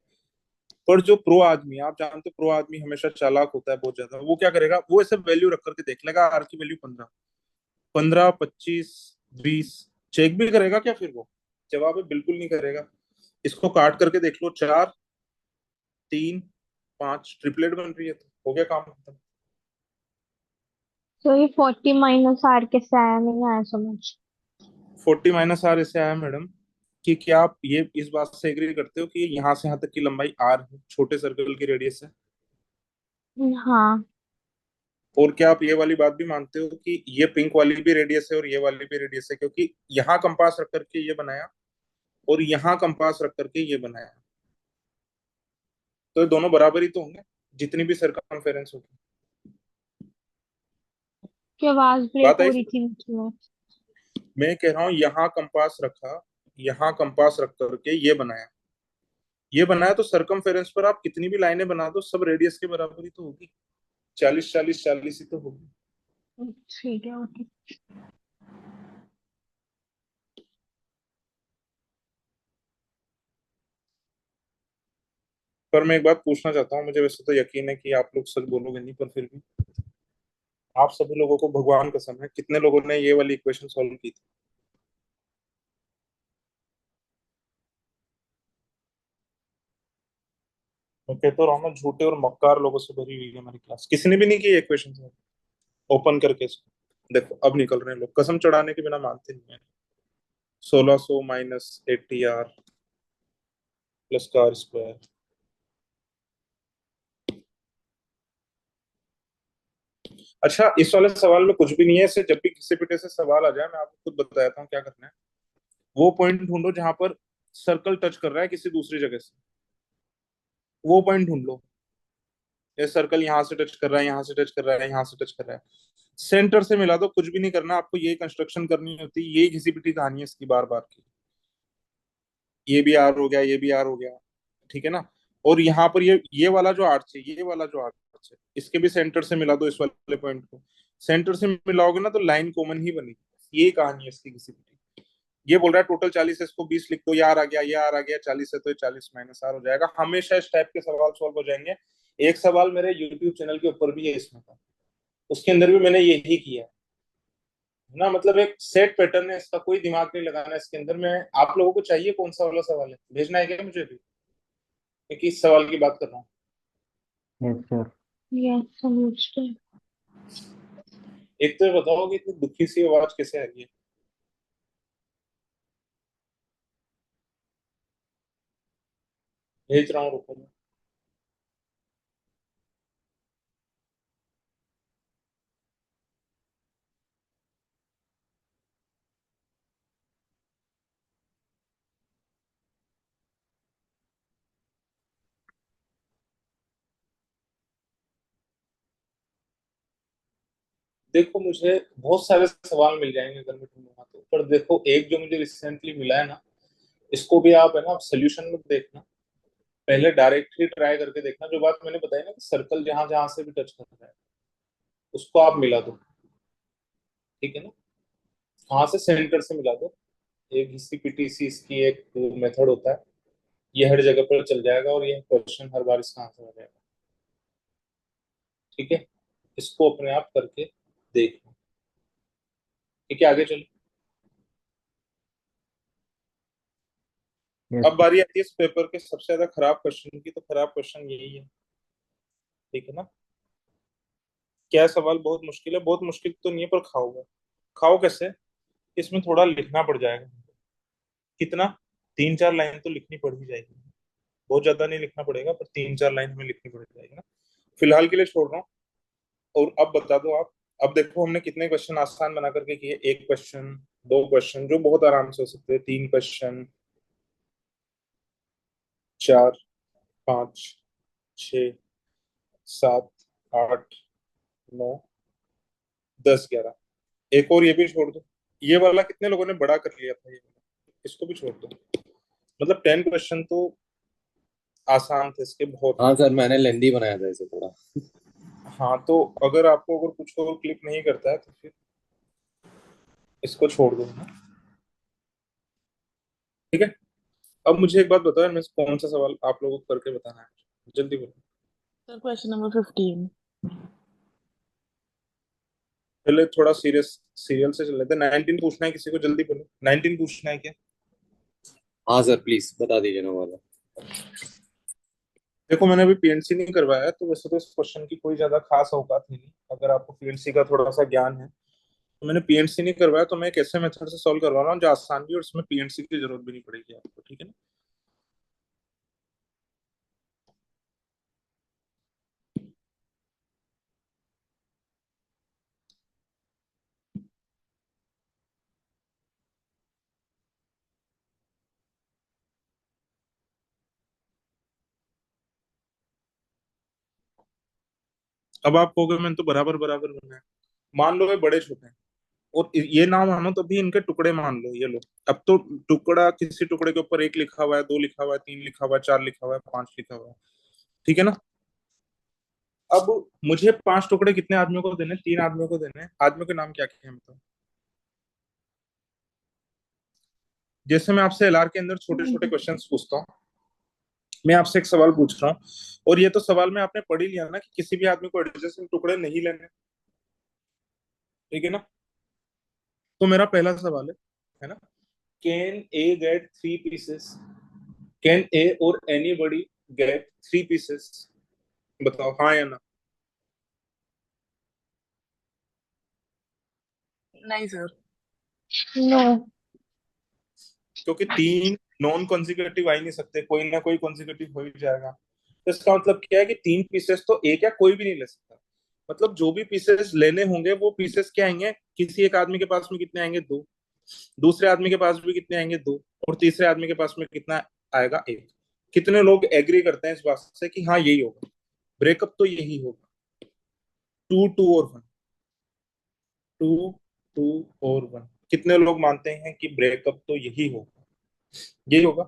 पर जो प्रो आदमी, आप जानते हो प्रो आदमी हमेशा चालाक होता है बहुत ज्यादा, वो क्या करेगा, वो ऐसे वैल्यू रख करके देख लेगा, आर की वैल्यू 15, 15, 25, 20, चेक भी करेगा क्या फिर वो, जवाब है बिल्कुल नहीं करेगा। इसको काट करके देख लो, 4, 3, 5 ट्रिपलेट बन रही है, तो हो गया काम खत्म। तो ये 40 - R कैसे आया, नहीं आया समझ। 40 - R ऐसे आया मैडम कि क्या आप ये इस बात से एग्री करते हो कि यहाँ से यहाँ तक की लंबाई आर है, छोटे सर्कल की रेडियस है। हाँ। और क्या आप ये वाली बात भी मानते हो कि ये पिंक वाली भी रेडियस है और ये वाली भी रेडियस है, क्योंकि यहाँ कंपास रख करके ये बनाया और यहाँ कंपास रख करके ये बनाया। तो ये दोनों बराबर ही तो होंगे, जितनी भी सरकमफेरेंस होगी। की आवाज ब्रेक बात हो आई रही समझ? थी मुझे। मैं कह रहा हूँ यहाँ कंपास रखा, यहाँ कंपास रख करके ये बनाया तो सरकमफेरेंस पर आप कितनी भी लाइनें बना दो सब रेडियस के बराबर ही तो होगी। 40 40 40 ही तो होगी। ठीक है, ओके। पर मैं एक बात पूछना चाहता हूँ, मुझे वैसे तो यकीन है कि आप लोग सच बोलोगे नहीं, पर फिर भी आप सभी लोगों को भगवान कसम है, कितने लोगों ने ये वाली इक्वेशन सॉल्व की थी? मैं कहता रहा हूँ ना, झूठे और मक्कार लोगों से भरी हुई है हमारी क्लास। किसी ने भी नहीं की ये इक्वेशन ओपन करके इसको देखो, अब निकल रहे हैं लोग कसम चढ़ाने के बिना, मानते नहीं है। 1600 माइनस 80R प्लस का स्क्वायर। अच्छा, इस वाले सवाल में कुछ भी नहीं है, ऐसे जब भी किसी पिटे से सवाल आ जाए मैं आपको खुद बताता हूँ क्या करना है। वो पॉइंट ढूंढो जहां पर सर्कल टच कर रहा है किसी दूसरी जगह से, वो पॉइंट ढूंढ लो। ये सर्कल यहाँ से टच कर रहा है, यहाँ से टच कर रहा है, यहाँ से टच कर रहा है, सेंटर से मिला दो। कुछ भी नहीं करना आपको, यही कंस्ट्रक्शन करनी होती है, यही घिसी पिटी कहानी है इसकी बार बार की। ये भी आर हो गया, ये भी आर हो गया, ठीक है ना। और यहाँ पर ये वाला जो आर्च है, ये वाला जो आर्च है, इसके भी सेंटर से मिला दो इस वाले पॉइंट को। सेंटर से मिलाओगे ना तो लाइन कॉमन ही बनेगी। ये कहानी है इसकी घिसी पिटी। ये बोल रहा है टोटल 40 है, इसको 20 लिख दो, यार आ गया, ये आर आ गया, 40 है तो ये 40 माइनस आर हो जाएगा। हमेशा इस टाइप के सवाल सॉल्व हो जाएंगे। एक सवाल मेरे यूट्यूब चैनल के ऊपर भी है इसमें का, उसके अंदर भी मैंने यही किया है ना। मतलब एक सेट पैटर्न है इसका, कोई दिमाग नहीं लगाना इसके अंदर। में आप लोगों को चाहिए कौन सा वाला सवाल है, भेजना है क्या मुझे भी? मैं किस सवाल की बात कर रहा हूँ? Yes sir. यस, समझते। एक तो ये बताओ कि इतनी दुखी सी आवाज कैसे आ रही है? भेज रहा हूँ, रुको मैं। देखो मुझे बहुत सारे सवाल मिल जाएंगे अगर मैं ढूंढूंगा तो, पर देखो एक जो मुझे रिसेंटली मिला है ना, इसको भी आप है ना सोल्यूशन में देखना। पहले डायरेक्ट ही ट्राई करके देखना। जो बात मैंने बताई ना कि सर्कल जहां जहां से भी टच कर रहा है उसको आप मिला दो, ठीक है ना। वहां से सेंटर से मिला दो। एक घिसी पिटी सी इसकी एक मेथड होता है, ये हर जगह पर चल जाएगा और ये क्वेश्चन हर बार इसका आंसर आ जाएगा, ठीक है। इसको अपने आप करके देखना, ठीक है। आगे चलो। यस अब बारी आती है इस पेपर के सबसे ज्यादा खराब क्वेश्चन की। तो खराब क्वेश्चन यही है, ठीक है ना। क्या सवाल बहुत मुश्किल है? बहुत मुश्किल तो नहीं है, पर खाओगे। खाओ कैसे? इसमें थोड़ा लिखना पड़ जाएगा। कितना? 3 4 लाइन तो लिखनी पड़ ही जाएगी। बहुत ज्यादा नहीं लिखना पड़ेगा, पर 3 4 लाइन हमें लिखनी पड़ जाएगी ना। फिलहाल के लिए छोड़ रहा हूँ। और अब बता दो आप। अब देखो हमने कितने क्वेश्चन आसान बना करके किए। एक क्वेश्चन, दो क्वेश्चन जो बहुत आराम से हो सकते हैं, 3 क्वेश्चन, 4 5 6 7 8 9 10 11। एक और ये भी छोड़ दो। ये वाला कितने लोगों ने बड़ा कर लिया था, ये वाला इसको भी छोड़ दो। मतलब 10 क्वेश्चन तो आसान थे इसके बहुत। हाँ सर, मैंने लेंदी बनाया था इसे थोड़ा। हाँ तो अगर आपको अगर कुछ और क्लिक नहीं करता है तो फिर इसको छोड़ दो ना, ठीक है। अब मुझे एक बात बताओ यार, मैं कौन सा सवाल आप लोगों को करके बताना है, जल्दी बोलो। Sir question number 15। पहले थोड़ा सीरियल से चल लेते हैं। 19 पूछना है किसी को? जल्दी बोलो, 19 पूछना है क्या? हाँ सर, प्लीज बता दीजिए ना वाला। देखो मैंने अभी पीएनसी नहीं करवाया है, तो वैसे तो इस क्वेश्चन की कोई ज्यादा खास औकात नहीं। अगर आपको पीएनसी का थोड़ा सा ज्ञान है, तो मैंने पीएनसी नहीं करवाया, तो मैं एक ऐसे मेथड से सॉल्व करवा रहा हूँ जो आसान भी और उसमें पीएनसी की जरूरत भी नहीं पड़ेगी आपको, ठीक है ना। अब आप कहोगे मैंने तो बराबर बराबर बनाया। मान लो ये बड़े छोटे हैं, और ये ना मानो तो भी इनके टुकड़े मान लो, ये लो। अब तो टुकड़ा, किसी टुकड़े के ऊपर एक लिखा हुआ है, दो लिखा हुआ है, तीन लिखा हुआ है, चार लिखा हुआ है, पांच लिखा हुआ है, ठीक है ना। अब मुझे पांच टुकड़े कितने आदमियों को देने? तीन आदमियों को देने। आदमियों के नाम क्या क्या है बताओ। जैसे मैं आपसे एलआर के अंदर छोटे छोटे क्वेश्चंस पूछता हूँ, मैं आपसे एक सवाल पूछ रहा हूँ, और ये तो सवाल में आपने पढ़ ही लिया ना कि किसी भी आदमी को एडजेसेंट टुकड़े नहीं लेने, ठीक है ना। तो मेरा पहला सवाल है ना, can a get three pieces? Can a और एनीबॉडी गेट थ्री पीसेस? बताओ हाँ या ना। नहीं सर। नो। क्योंकि तीन नॉन कॉन्जिक्यूटिव आ ही नहीं सकते, कोई ना कोई कॉन्जिक्यूटिव हो ही जाएगा। तो इसका मतलब क्या है कि तीन पीसेस तो एक या कोई भी नहीं ले सकता। मतलब जो भी पीसेस लेने होंगे वो पीसेस क्या आएंगे, किसी एक आदमी के पास में कितने आएंगे? दो। दूसरे आदमी के पास भी कितने आएंगे? दो। और तीसरे आदमी के पास में कितना आएगा? एक। कितने लोग एग्री करते हैं इस बात से कि हाँ यही होगा, ब्रेकअप तो यही होगा? टू, टू और वन। टू, टू और वन। कितने लोग मानते हैं कि ब्रेकअप तो यही होगा, यही होगा?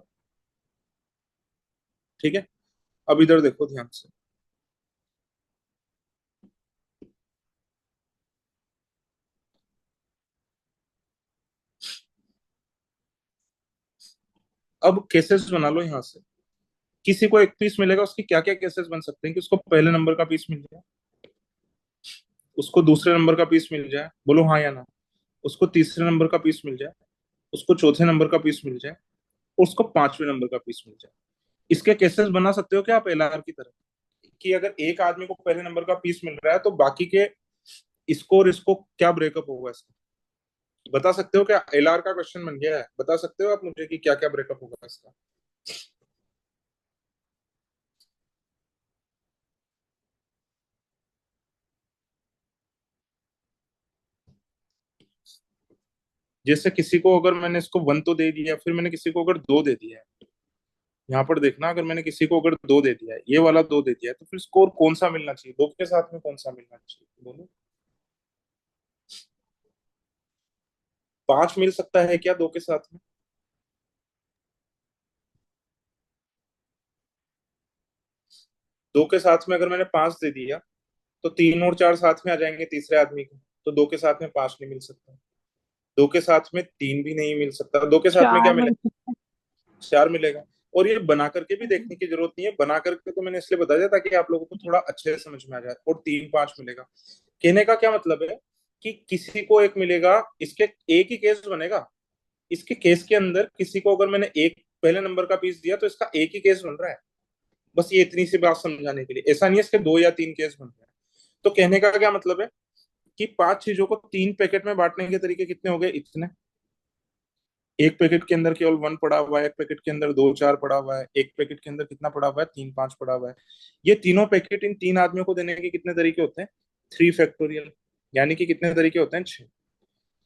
ठीक है। अब इधर देखो ध्यान से। अब केसेस बना लो यहां से। किसी को एक पीस मिलेगा, उसके क्या क्या केसेस बन सकते हैं कि उसको पहले नंबर का पीस मिल जाए, उसको दूसरे नंबर का पीस मिल जाए, बोलो हाँ या ना। उसको तीसरे नंबर का पीस मिल जाए, उसको चौथे नंबर का पीस मिल जाए, उसको पांचवें नंबर का पीस मिल जाए। इसके केसेस बना सकते हो क्या आप एलआर की तरह, कि अगर एक आदमी को पहले नंबर का पीस मिल रहा है तो बाकी के इसको और इसको क्या ब्रेकअप होगा इसका? बता सकते हो क्या? एलआर का क्वेश्चन बन गया है, बता सकते हो आप मुझे कि क्या क्या ब्रेकअप होगा इसका? जैसे किसी को अगर मैंने इसको वन तो दे दिया, फिर मैंने किसी को अगर दो दे दिया है, यहाँ पर देखना, अगर मैंने किसी को अगर दो दे दिया है, ये वाला दो दे दिया है, तो फिर स्कोर कौन सा मिलना चाहिए? दो के साथ में कौन सा मिलना चाहिए बोलो? पांच मिल सकता है क्या दो के साथ में? दो के साथ में अगर मैंने पांच दे दिया, तो तीन और चार साथ में आ जाएंगे तीसरे आदमी के, तो दो के साथ में पांच नहीं मिल सकता। दो के साथ में तीन भी नहीं मिल सकता, दो के साथ में क्या चार मिलेगा? मिल चार मिलेगा। और ये बना करके भी देखने की जरूरत नहीं है, बना करके तो मैंने इसलिए बता दिया ताकि आप लोगों को थोड़ा अच्छे से समझ में आ जाए। और तीन पांच मिलेगा, कहने का क्या मतलब है कि किसी को एक मिलेगा, इसके एक ही केस बनेगा। इसके केस के अंदर किसी को अगर मैंने एक पहले नंबर का पीस दिया तो इसका एक ही केस बन रहा है। बस ये इतनी सी बात समझाने के लिए, ऐसा नहीं है इसके दो या तीन केस बन रहे हैं। तो कहने का क्या मतलब है कि पांच चीजों को तीन पैकेट में बांटने के तरीके कितने हो गए? इतने। एक पैकेट के अंदर केवल वन पड़ा हुआ है, एक पैकेट के अंदर दो चार पड़ा हुआ है, एक पैकेट के अंदर कितना पड़ा हुआ है? तीन पांच पड़ा हुआ है। ये तीनों पैकेट इन तीन आदमियों को देने के कितने तरीके होते हैं? Three factorial. यानी कि कितने तरीके होते हैं? छह।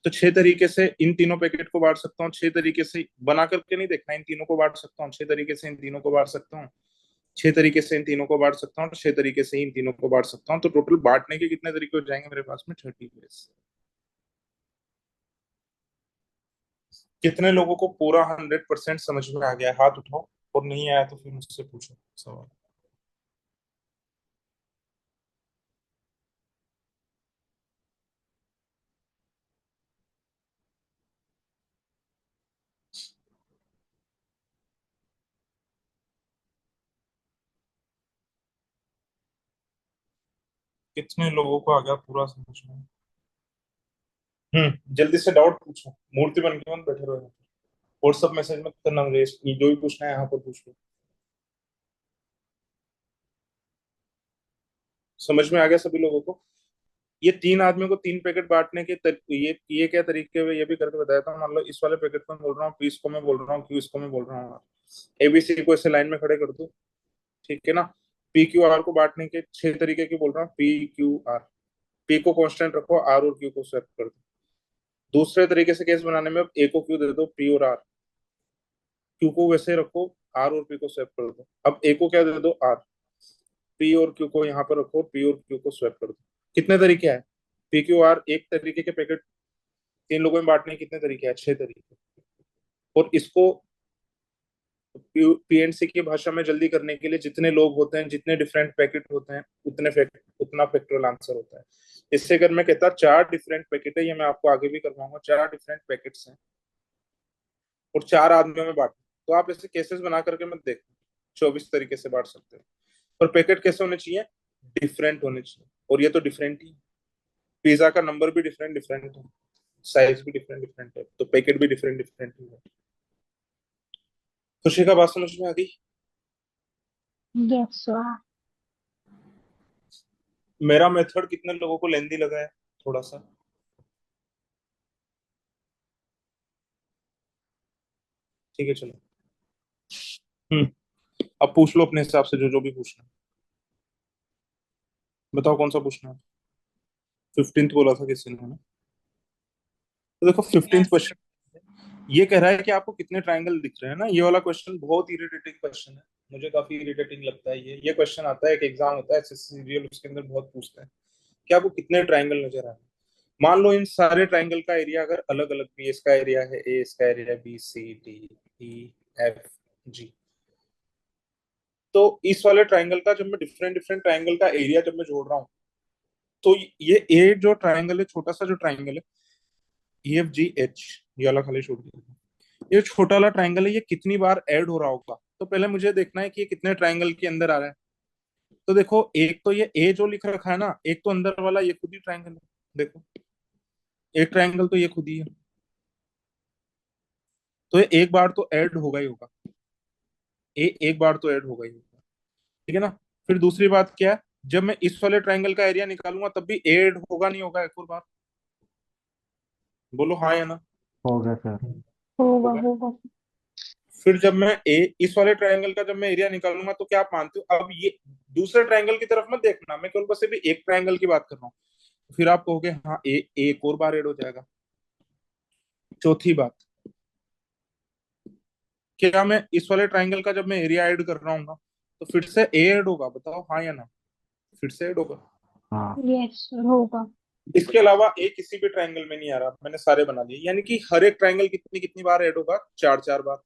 तो छह तरीके से इन तीनों पैकेट को बांट सकता हूँ, छह तरीके से बना करके नहीं देखना, इन तीनों को बांट सकता हूँ, छह तरीके से इन तीनों को बांट सकता हूँ, छह तरीके से इन तीनों को बांट सकता हूँ, छह तरीके से इन तीनों को बांट सकता हूँ। तो टोटल बांटने के कितने तरीके हो जाएंगे मेरे पास में? 30 कितने लोगों को पूरा 100% समझ में आ गया? हाथ उठाओ, और नहीं आया तो फिर मुझसे पूछो सवाल। कितने लोगों को आ गया पूरा समझ में? जल्दी से डाउट पूछो, मूर्ति बन के मत बैठे रहो यहाँ पे। व्हाट्सएप मैसेज मत करना मुझे, जो भी पूछना है यहाँ पर पूछ लो। समझ में आ गया सभी लोगों को? ये तीन आदमियों को तीन पैकेट बांटने के ये क्या तरीके हुए ये भी करके बताया था। मान लो इस वाले पैकेट को मैं बोल रहा हूँ, पी इसको मैं बोल रहा हूँ, क्यू इसको मैं बोल रहा हूँ, एबीसी को ऐसे लाइन में खड़े कर दो, ठीक है ना। पी क्यू आर को बांटने के छह तरीके की बोल रहा हूँ, पी क्यू आर। पी को कांस्टेंट रखो, आर और क्यू को स्वैप कर दो। दूसरे तरीके से केस बनाने में अब ए को क्यू दे दो, पी और आर। क्यू को वैसे रखो, आर और पी को स्वैप कर दो। अब ए को क्या दे दो? आर। पी और क्यू को यहाँ पर रखो, पी और क्यू को स्वैप कर दो। कितने तरीके हैं? पी क्यू आर एक तरीके के पैकेट तीन लोगों में बांटने के कितने तरीके हैं? 6 तरीके। और इसको पीएनसी की भाषा में जल्दी करने के लिए जितने लोग होते हैं, जितने डिफरेंट पैकेट होते हैं, उतना फैक्टोरियल आंसर होता है। इससे अगर मैं कहता 4 डिफरेंट पैकेट है, ये मैं आपको आगे भी करवाऊंगा, 4 डिफरेंट पैकेट्स हैं और 4 आदमियों में बांट, तो आप ऐसे केसेस बना करके मत देखो, 24 तरीके से बांट सकते हो। और पैकेट कैसे होने चाहिए? डिफरेंट होने चाहिए, और ये तो डिफरेंट ही। पिज्जा का नंबर भी डिफरेंट डिफरेंट है, साइज भी डिफरेंट डिफरेंट है, तो पैकेट भी डिफरेंट डिफरेंट ही है। खुशी का बात समझ में आ गई? Yes sir. मेरा मेथड कितने लोगों को लेंदी लगा है? थोड़ा सा। ठीक है चलो। अब पूछ लो अपने हिसाब से जो जो भी पूछना है। बताओ कौन सा पूछना है? 15th बोला था किसी ने, है ना? तो देखो 15th क्वेश्चन ये कह रहा है कि आपको कितने ट्रायंगल दिख रहे हैं ना। ये वाला क्वेश्चन बहुत इरिटेटिंग क्वेश्चन है, मुझे काफी इरिटेटिंग लगता है। ये क्वेश्चन आता है, एक एग्जाम होता है एसएससी सीरियल, उसके अंदर बहुत पूछते हैं कि आपको कितने ट्रायंगल नजर आ रहे हैं। मान लो इन सारे ट्रायंगल का एरिया अगर अलग अलग भी, इसका एरिया है ए, इसका एरिया बी, सी, डी, ई, एफ, जी, तो इस वाले ट्रायंगल का जब मैं डिफरेंट डिफरेंट ट्रायंगल का एरिया जब मैं जोड़ रहा हूँ, तो ये ए जो ट्रायंगल है, छोटा सा जो ट्रायंगल है, ई एफ जी एच, ये वाला खाली छोड़ दिया, ये छोटा वाला ट्रायंगल है, ये कितनी बार ऐड हो रहा होगा। तो पहले मुझे देखना है कि ये कितने ट्रायंगल के अंदर आ रहा है। तो देखो, एक तो ये ए जो लिख रखा है ना, एक तो अंदर वाला ये खुद ही ट्रायंगल है, देखो एक ट्रायंगल तो ये खुद ही है, तो ये एक बार तो ऐड होगा ही होगा, एक बार तो ऐड होगा ही होगा। ठीक है ना? फिर दूसरी बात क्या है, जब मैं इस वाले ट्रायंगल का एरिया निकालूंगा तब भी ऐड होगा नहीं होगा एक और बार? बोलो हाँ या ना। होगा सर। होगा होगा। होगा। फिर जब मैं इस वाले ट्रायंगल का जब मैं एरिया निकालूंगा, तो क्या आप मानते हो, अब ये दूसरे ट्रायंगल की तरफ मत देखना, मैं केवल बस अभी एक ट्रायंगल की बात कर रहा हूँ। फिर आप कहोगे हाँ एक और बार ऐड हो जाएगा। चौथी बात, क्या मैं इस वाले ट्रायंगल का जब मैं एरिया ऐड कर रहा हूँ तो फिर से ए ऐड होगा? बताओ हाँ या ना। फिर से ऐड होगा। हाँ। यस सर होगा। इसके अलावा ए किसी भी ट्रायंगल में नहीं आ रहा, मैंने सारे बना दिए, यानी कि हर एक ट्रायंगल कितनी कितनी बार ऐड होगा? 4 4 बार।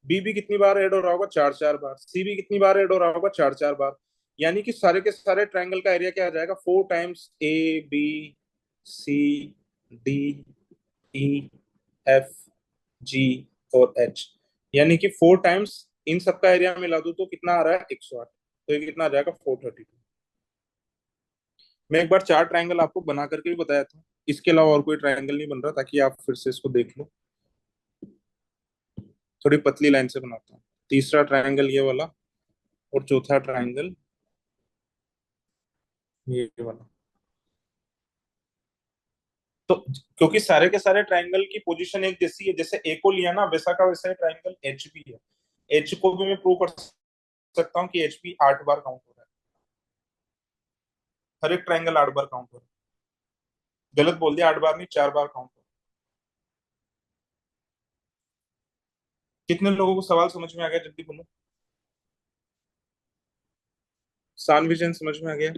बी भी कितनी बार ऐड हो रहा होगा? 4 4 बार। सी भी कितनी बार ऐड हो रहा होगा? 4 4 बार। यानी कि सारे के सारे ट्रायंगल का एरिया क्या आ जाएगा? 4 टाइम्स ए, बी, सी, डी, ई, एफ, जी और एच, यानी कि 4 टाइम्स इन सबका एरिया मिला दूं तो कितना आ रहा है? 108। तो ये कितना आ जाएगा? 432। मैं एक बार 4 ट्रायंगल आपको बना करके भी बताया था, इसके अलावा और कोई ट्रायंगल नहीं बन रहा, ताकि आप फिर से इसको देख लो। थोड़ी पतली लाइन से बनाता हूँ। तीसरा ट्रायंगल ये वाला, और चौथा ट्रायंगल ये वाला। तो क्योंकि सारे के सारे ट्रायंगल की पोजीशन एक जैसी है, जैसे ए को लिया ना वैसा का वैसा ही ट्रायंगल एच भी है। एच को भी मैं प्रूव कर सकता हूँ कि एच भी 8 बार काउंट हो रहा है, हर एक ट्रायंगल 8 बार काउंट हो रहा है। गलत बोल दिया, 8 बार नहीं, 4 बार काउंट हो रहा है। कितने लोगों को सवाल समझ में आ गया? जल्दी बोलो। सानवी जैन समझ में आ गया?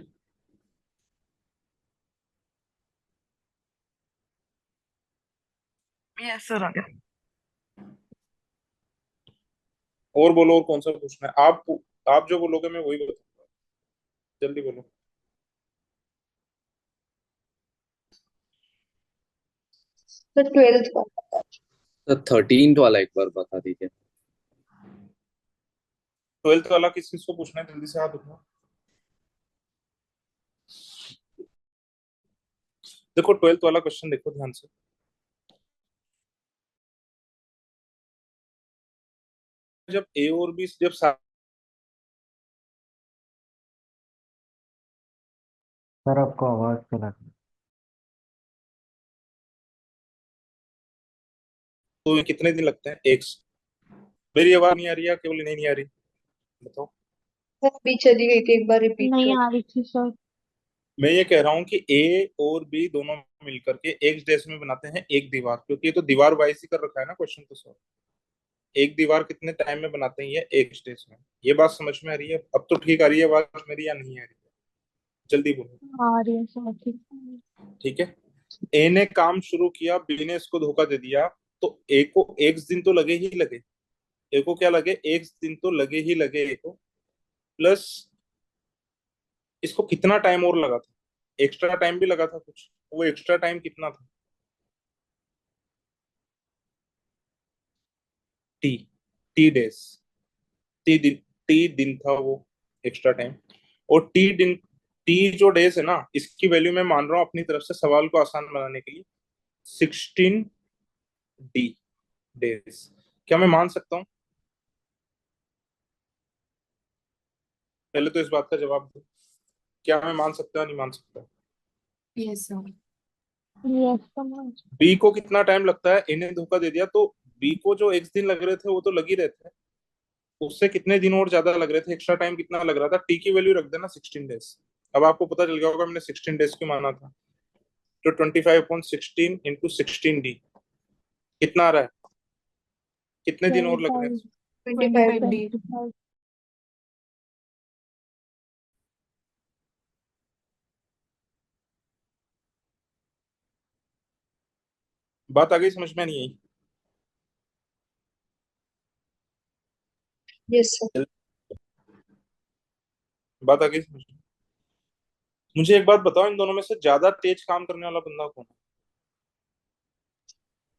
यस सर आ गया। और बोलो, और कौन सा पूछना है? आप जो बोलोगे मैं वही बताऊंगा, जल्दी बोलो। तो 12th का। तो 13th वाला एक बार बता दीजिए। 12th वाला किस किस को पूछना है? जल्दी से हाथ उठाओ। देखो 12th वाला क्वेश्चन देखो ध्यान से। जब ए और बी जब सर आपको आवाज चला गई। तो ये कितने दिन लगते हैं? एक। मेरी आवाज नहीं आ रही है, केवल इन्हें नहीं आ रही? बताओ। वो भी चली गई थी, एक बार रिपीट नहीं कर। आ रही थी सर। मैं ये कह रहा हूँ कि ए और बी दोनों मिलकर के एक देश में बनाते हैं एक दीवार, क्योंकि ये तो दीवार वाइज ही कर रखा है ना क्वेश्चन तो सर। एक दीवार कितने टाइम में बनाते हैं, ये एक स्टेज में। ये बात समझ में आ रही है? अब तो ठीक आ रही है बात मेरी या नहीं आ रही है? जल्दी बोलो। आ रही है सर, ठीक है। ठीक है। ए ने काम शुरू किया, बी ने इसको धोखा दे दिया, तो ए को एक दिन तो लगे ही लगे। ए को क्या लगे? एक दिन तो लगे ही लगे ए को। प्लस इसको कितना टाइम और लगा था? एक्स्ट्रा टाइम भी लगा था कुछ। वो एक्स्ट्रा टाइम कितना था? टी। T days. टी दिन। टी दिन था वो एक्स्ट्रा टाइम। और टी दिन, टी जो डेज है ना, इसकी वैल्यू मैं मान रहा हूँ अपनी तरफ से सवाल को आसान बनाने के लिए 16 डी डेज। क्या मैं मान सकता हूँ? पहले तो इस बात का जवाब दो, क्या मैं मान सकता हूँ नहीं मान सकता? Yes sir. यस समझ। बी को कितना टाइम लगता है? इन्हें धोखा दे दिया तो बी को जो एक दिन लग रहे थे वो तो लग ही रहे थे। उससे कितने दिन और ज्यादा लग रहे थे? एक्स्ट्रा टाइम कितना लग रहा था? टी की वैल्यू रख देना 16 डेज। अब आपको पता चल गया होगा मैंने 16 डेज क्यों माना था। तो 25/16 इंटू 16 डी कितना आ रहा है? कितने दिन और लग रहे हैं? 25। 25 डी। 25। बात आगे समझ में नहीं यस सर। आई? बात आगे समझ में। मुझे एक बात बताओ, इन दोनों में से ज्यादा तेज काम करने वाला बंदा कौन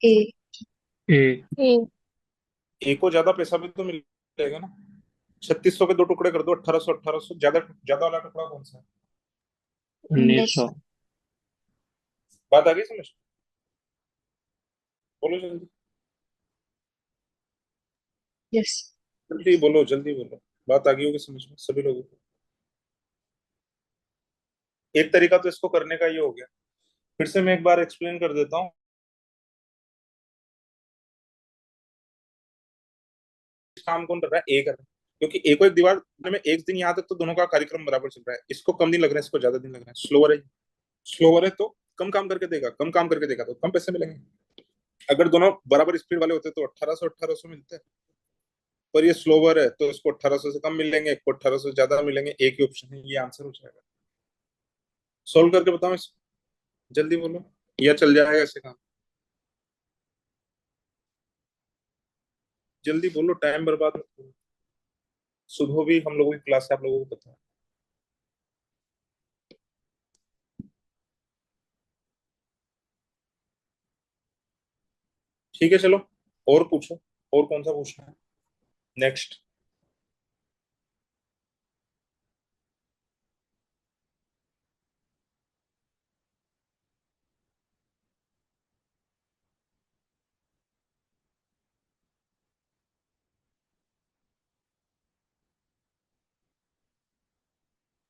ए। ए। ए। है? ए को ज्यादा पैसा भी तो मिलेगा ना। 3600 के दो टुकड़े कर दो, 1800 1800। ज्यादा ज्यादा वाला टुकड़ा कौन सा है? 1900। बात आ गई समझ? बोलो जल्दी। यस। जल्दी बोलो, जल्दी बोलो। बात आ गई होगी समझ में सभी लोगों को। एक तरीका तो इसको करने का ये हो गया। फिर से मैं एक बार एक्सप्लेन कर देता हूँ। इस काम कौन कर रहा है? ए कर रहा है। क्योंकि ए को एक दीवार में एक दिन, यहाँ तक तो दोनों का कार्यक्रम बराबर चल रहा है। इसको कम दिन लग रहे हैं, इसको ज्यादा दिन लग रहे हैं। स्लोअर है। स्लोअर है तो कम काम करके देगा, कम काम करके देगा तो कम पैसे मिलेंगे। अगर दोनों बराबर स्पीड वाले होते तो 1800 मिलते हैं। पर ये स्लोवर है तो इसको 1800 से कम मिलेंगे, इसको 1800 से ज्यादा मिलेंगे। एक ही ऑप्शन है, ये आंसर हो जाएगा। सोल्व करके बताओ इसको, जल्दी बोलो। या चल जाएगा ऐसे काम? जल्दी बोलो, टाइम बर्बाद मत करो। सुबह भी हम लोगों की क्लास है, आप लोगों को पता है। ठीक है चलो, और पूछो। और कौन सा पूछना है नेक्स्ट?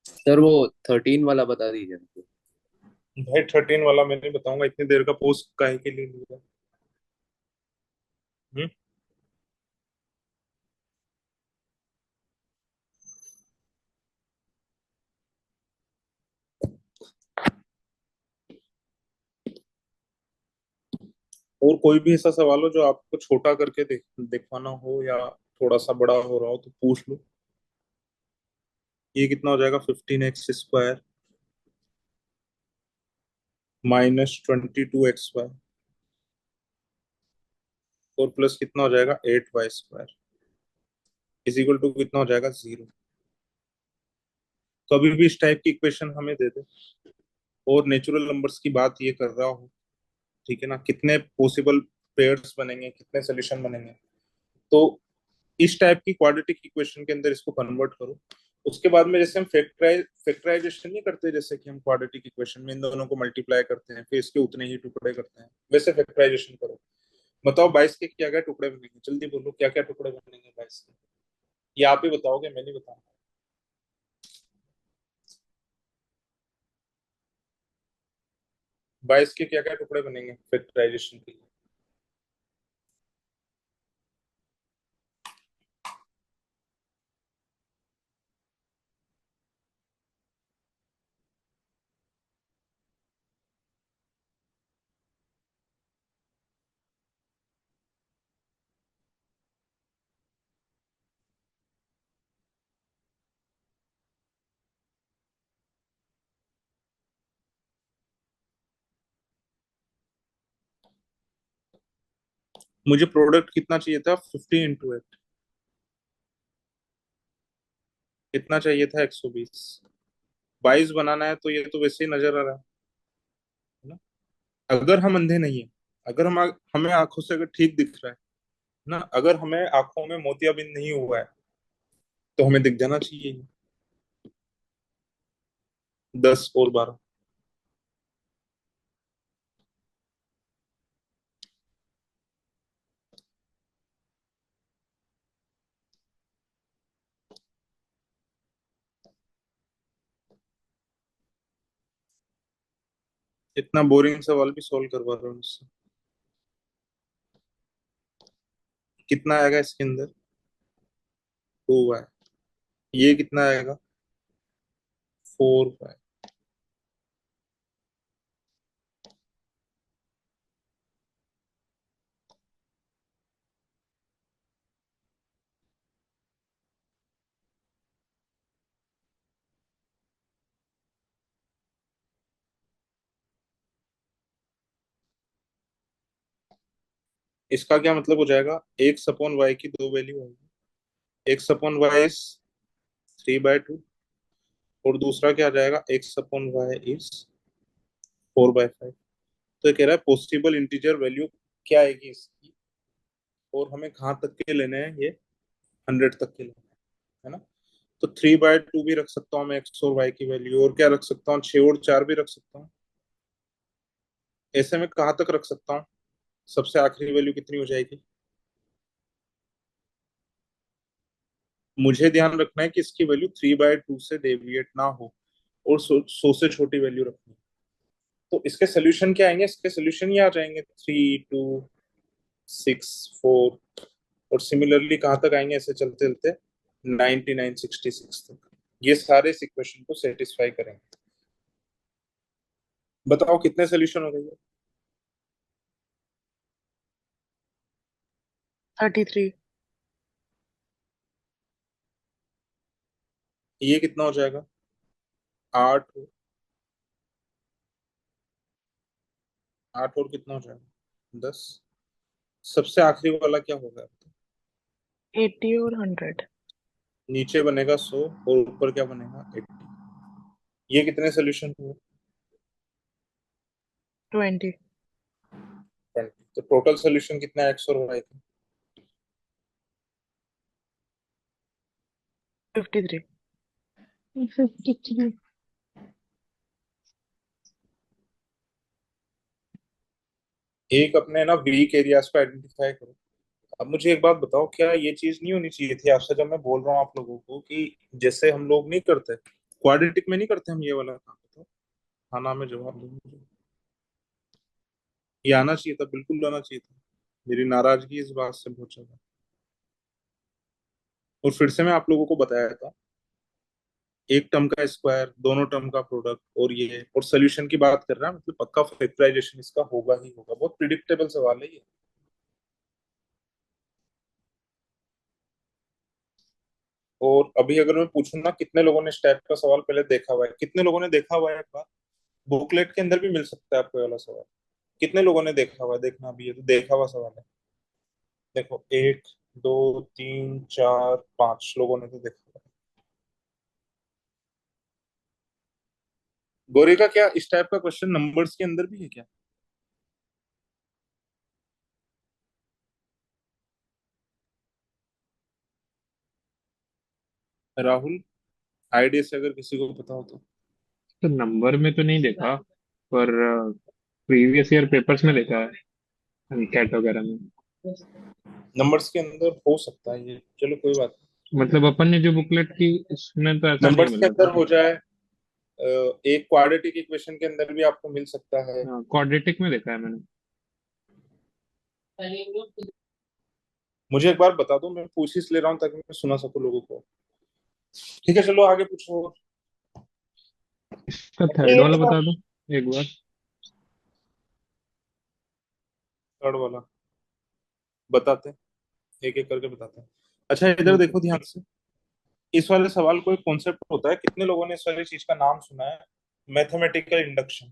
सर वो 13 वाला बता दीजिए हमको। भाई 13 वाला मैं नहीं बताऊंगा, इतनी देर का पोस्ट काहे के लिए लिया? हम्म? और कोई भी ऐसा सवाल हो जो आपको छोटा करके दिखवाना हो या थोड़ा सा बड़ा हो रहा हो तो पूछ लो। ये कितना हो जाएगा? 15x² माइनस 22xy और प्लस कितना हो जाएगा? 8y² इज इक्वल टू कितना हो जाएगा? 0। कभी भी इस टाइप की इक्वेशन हमें दे दे और नेचुरल नंबर्स की बात ये कर रहा हो, ठीक है ना, कितने पॉसिबल पेयर्स बनेंगे, कितने सोल्यूशन बनेंगे, तो इस टाइप की क्वाड्रेटिक इक्वेशन के अंदर इसको कन्वर्ट करो। उसके बाद में जैसे हम फैक्टराइजेशन नहीं करते, जैसे कि हम क्वाड्रेटिक इक्वेशन में इन दोनों को मल्टीप्लाई करते हैं फिर इसके उतने ही टुकड़े करते हैं, वैसे फैक्टराइजेशन करो। बताओ 22 के क्या क्या टुकड़े बनेंगे? जल्दी बोलो, क्या क्या टुकड़े बनेंगे 22 के? ये आप ही बताओगे, मैं नहीं बताऊंगा। 22 के क्या क्या टुकड़े बनेंगे फैक्टराइजेशन के लिए? मुझे प्रोडक्ट कितना चाहिए था, 50 × 8, कितना चाहिए था, 120। 22 बनाना है तो ये तो वैसे ही नजर आ रहा है ना। अगर हम अंधे नहीं है, अगर हमें आंखों से अगर ठीक दिख रहा है ना, अगर हमें आंखों में मोतियाबिंद नहीं हुआ है, तो हमें दिख जाना चाहिए 10 और 12। इतना बोरिंग सवाल भी सॉल्व करवा रहा हूँ मुझसे। कितना आएगा इसके अंदर, 2y। ये कितना आएगा, 4y। इसका क्या मतलब हो जाएगा, x/y की दो वैल्यू आएगी। x/y इज 3/2, और दूसरा क्या आ जाएगा, x/y इज 4/5। तो ये कह रहा है पॉसिबल इंटीजर वैल्यू क्या आएगी इसकी, और हमें कहाँ तक के लेने हैं, ये 100 तक के लेने हैं, है ना। तो 3/2 भी रख सकता हूँ मैं x और y की वैल्यू, और क्या रख सकता हूँ, 6 और 4 भी रख सकता हूँ। ऐसे में कहाँ तक रख सकता हूँ, सबसे आखिरी वैल्यू कितनी हो जाएगी। मुझे ध्यान रखना है कि इसकी वैल्यू 3/2 से डेविएट ना हो, और 100 से छोटी वैल्यू रखनी है। तो इसके सोल्यूशन क्या आएंगे, इसके सोल्यूशन ये आ जाएंगे 3, 2, 6, 4, और सिमिलरली कहाँ तक आएंगे, ऐसे चलते चलते 99, 66 तक। ये सारे इस इक्वेशन को सेटिस्फाई करेंगे। बताओ कितने सोल्यूशन हो गए। 33। ये कितना हो जाएगा, 8। 8 और कितना हो जाएगा, 10। सबसे आखिरी वाला क्या होगा, 80 और 100। नीचे बनेगा 100 और ऊपर क्या बनेगा, 80। ये कितने सोल्यूशन हुए, 20। 20। तो टोटल सोल्यूशन कितना है, एक्स और वाई का। 53। 53। एक अपने ना वीक एरियाज को आइडेंटिफाई करो। अब मुझे एक बात बताओ, क्या ये चीज नहीं होनी चाहिए थी आपसे, जब मैं बोल रहा हूँ आप लोगों को कि जैसे हम लोग नहीं करते क्वाड्रेटिक में, नहीं करते हम ये वाला काम, तो हाँ नाम में जवाब दो मुझे। ये आना चाहिए था, बिल्कुल आना चाहिए था। मेरी नाराजगी इस बात से बहुत ज्यादा। और फिर से मैं आप लोगों को बताया था, एक टर्म का स्क्वायर, दोनों टर्म का प्रोडक्ट, और ये और सोल्यूशन की बात कर रहा है, मतलब पक्का फैक्टराइजेशन इसका होगा ही होगा। बहुत प्रिडिक्टेबल सवाल है ये। और अभी अगर मैं पूछूं ना, कितने लोगों ने इस टाइप का सवाल पहले देखा हुआ है, कितने लोगों ने देखा हुआ है, एक बार बुकलेट के अंदर भी मिल सकता है आपको ये वाला सवाल। कितने लोगों ने देखा हुआ है, देखना अभी, ये तो देखा हुआ सवाल है। देखो, 1, 2, 3, 4, 5 लोगों ने तो देखा हुआ है। गोरी का क्या इस टाइप का क्वेश्चन नंबर्स के अंदर भी है क्या, राहुल, आइडिया से अगर किसी को पता हो तो। तो नंबर में तो नहीं देखा, पर प्रीवियस ईयर पेपर्स में देखा है, कैट वगैरह में। नंबर्स के अंदर हो सकता है ये, चलो कोई बात मतलब अपन ने जो बुकलेट की, उसमें तो नहीं। ऐसा नहीं नंबर्स के मिला अंदर था। हो जाए, एक क्वाड्रेटिक इक्वेशन के अंदर भी आपको मिल सकता है। हाँ, क्वाड्रेटिक में देखा है मैंने। मुझे एक बार बता दो, मैं पूछ इसलिए रहा हूँ ताकि मैं सुना सकूं लोगों को। ठीक है, चलो आगे पूछो। इसका थर्ड वाला बता दो एक बार। थर्ड वाला बताते हैं, एक एक करके बताते हैं। अच्छा इधर ओके। देखो ध्यान से। इस वाले सवाल को एक कॉन्सेप्ट होता है, कितने लोगों ने इस वाली चीज का नाम सुना है, मैथमेटिकल इंडक्शन।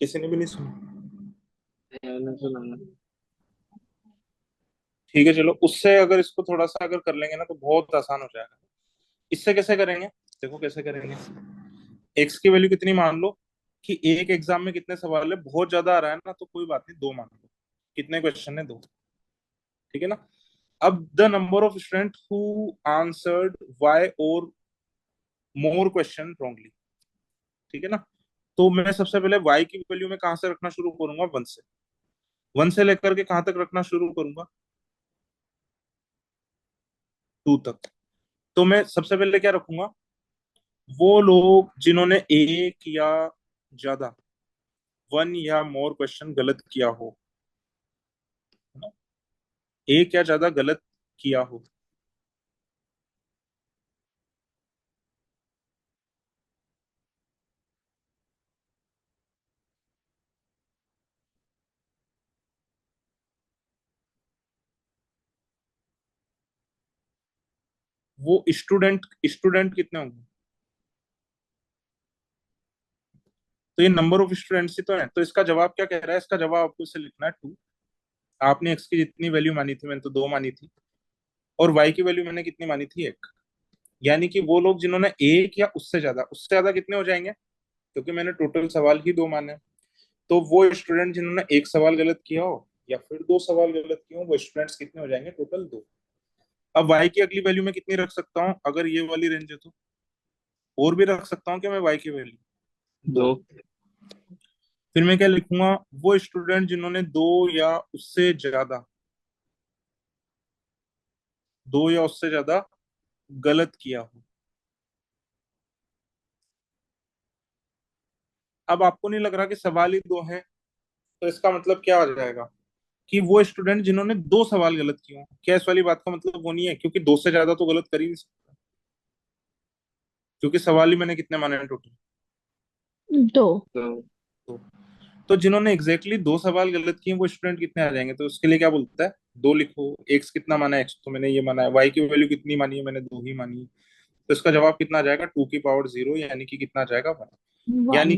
किसी ने भी नहीं सुना। मैंने सुना है। ठीक है चलो, उससे अगर इसको थोड़ा सा अगर कर लेंगे ना तो बहुत आसान हो जाएगा। इससे कैसे करेंगे, देखो कैसे करेंगे। एक्स की वैल्यू कितनी मान लो, कि एक एग्जाम में कितने सवाल है, बहुत ज्यादा आ रहा है ना तो कोई बात नहीं, दो मान लो। कितने क्वेश्चन है, दो। ठीक है ना। अब the number of student who answered Y or more question wrongly. ठीक है ना। तो मैं सबसे पहले y की वैल्यू में कहां से रखना शुरू करूंगा, 1 से। 1 से लेकर के कहां तक रखना शुरू करूंगा, 2 तक। तो मैं सबसे पहले क्या रखूंगा, वो लोग जिन्होंने एक या ज्यादा, 1 या मोर क्वेश्चन गलत किया हो, है ना? एक या ज्यादा गलत किया हो। वो स्टूडेंट स्टूडेंट कितने होंगे, तो ये नंबर ऑफ स्टूडेंट्स ही तो है। तो इसका जवाब क्या कह रहा है, इसका जवाब आपको इसे लिखना है 2। आपने एक्स की जितनी वैल्यू मानी थी, मैंने तो 2 मानी थी, और वाई की वैल्यू मैंने कितनी मानी थी, 1। यानी कि वो लोग जिन्होंने एक या उससे ज्यादा कितने हो जाएंगे, क्योंकि मैंने टोटल सवाल ही 2 माने। तो वो स्टूडेंट जिन्होंने एक सवाल गलत किया हो या फिर 2 सवाल गलत किए हो, वो स्टूडेंट्स कितने हो जाएंगे, टोटल 2। अब वाई की अगली वैल्यू में कितनी रख सकता हूँ, अगर ये वाली रेंज है तो और भी रख सकता हूँ क्या मैं वाई की वैल्यू, 2। 2। फिर मैं क्या लिखूंगा, वो स्टूडेंट जिन्होंने 2 या उससे ज्यादा गलत किया हो। अब आपको नहीं लग रहा कि सवाल ही 2 है, तो इसका मतलब क्या हो जाएगा, कि वो स्टूडेंट जिन्होंने 2 सवाल गलत किए हो। क्या इस वाली बात का मतलब वो नहीं है, क्योंकि 2 से ज्यादा तो गलत कर ही नहीं सकता, क्योंकि सवाल ही मैंने कितने माने हैं टोटल, 2। 2। तो जिन्होंने एग्जैक्टली 2 सवाल गलत किए वो स्टूडेंट कितने आ जाएंगे, तो उसके लिए क्या बोलता है, 2 लिखो। एक्स कितना माना है, एक्स तो मैंने ये माना है। वाई की वैल्यू कितनी मानी है, मैंने 2 ही मानी है। तो इसका जवाब कितना आ जाएगा, 2 की पावर 0, यानी कि कितना आ जाएगा, 1। यानी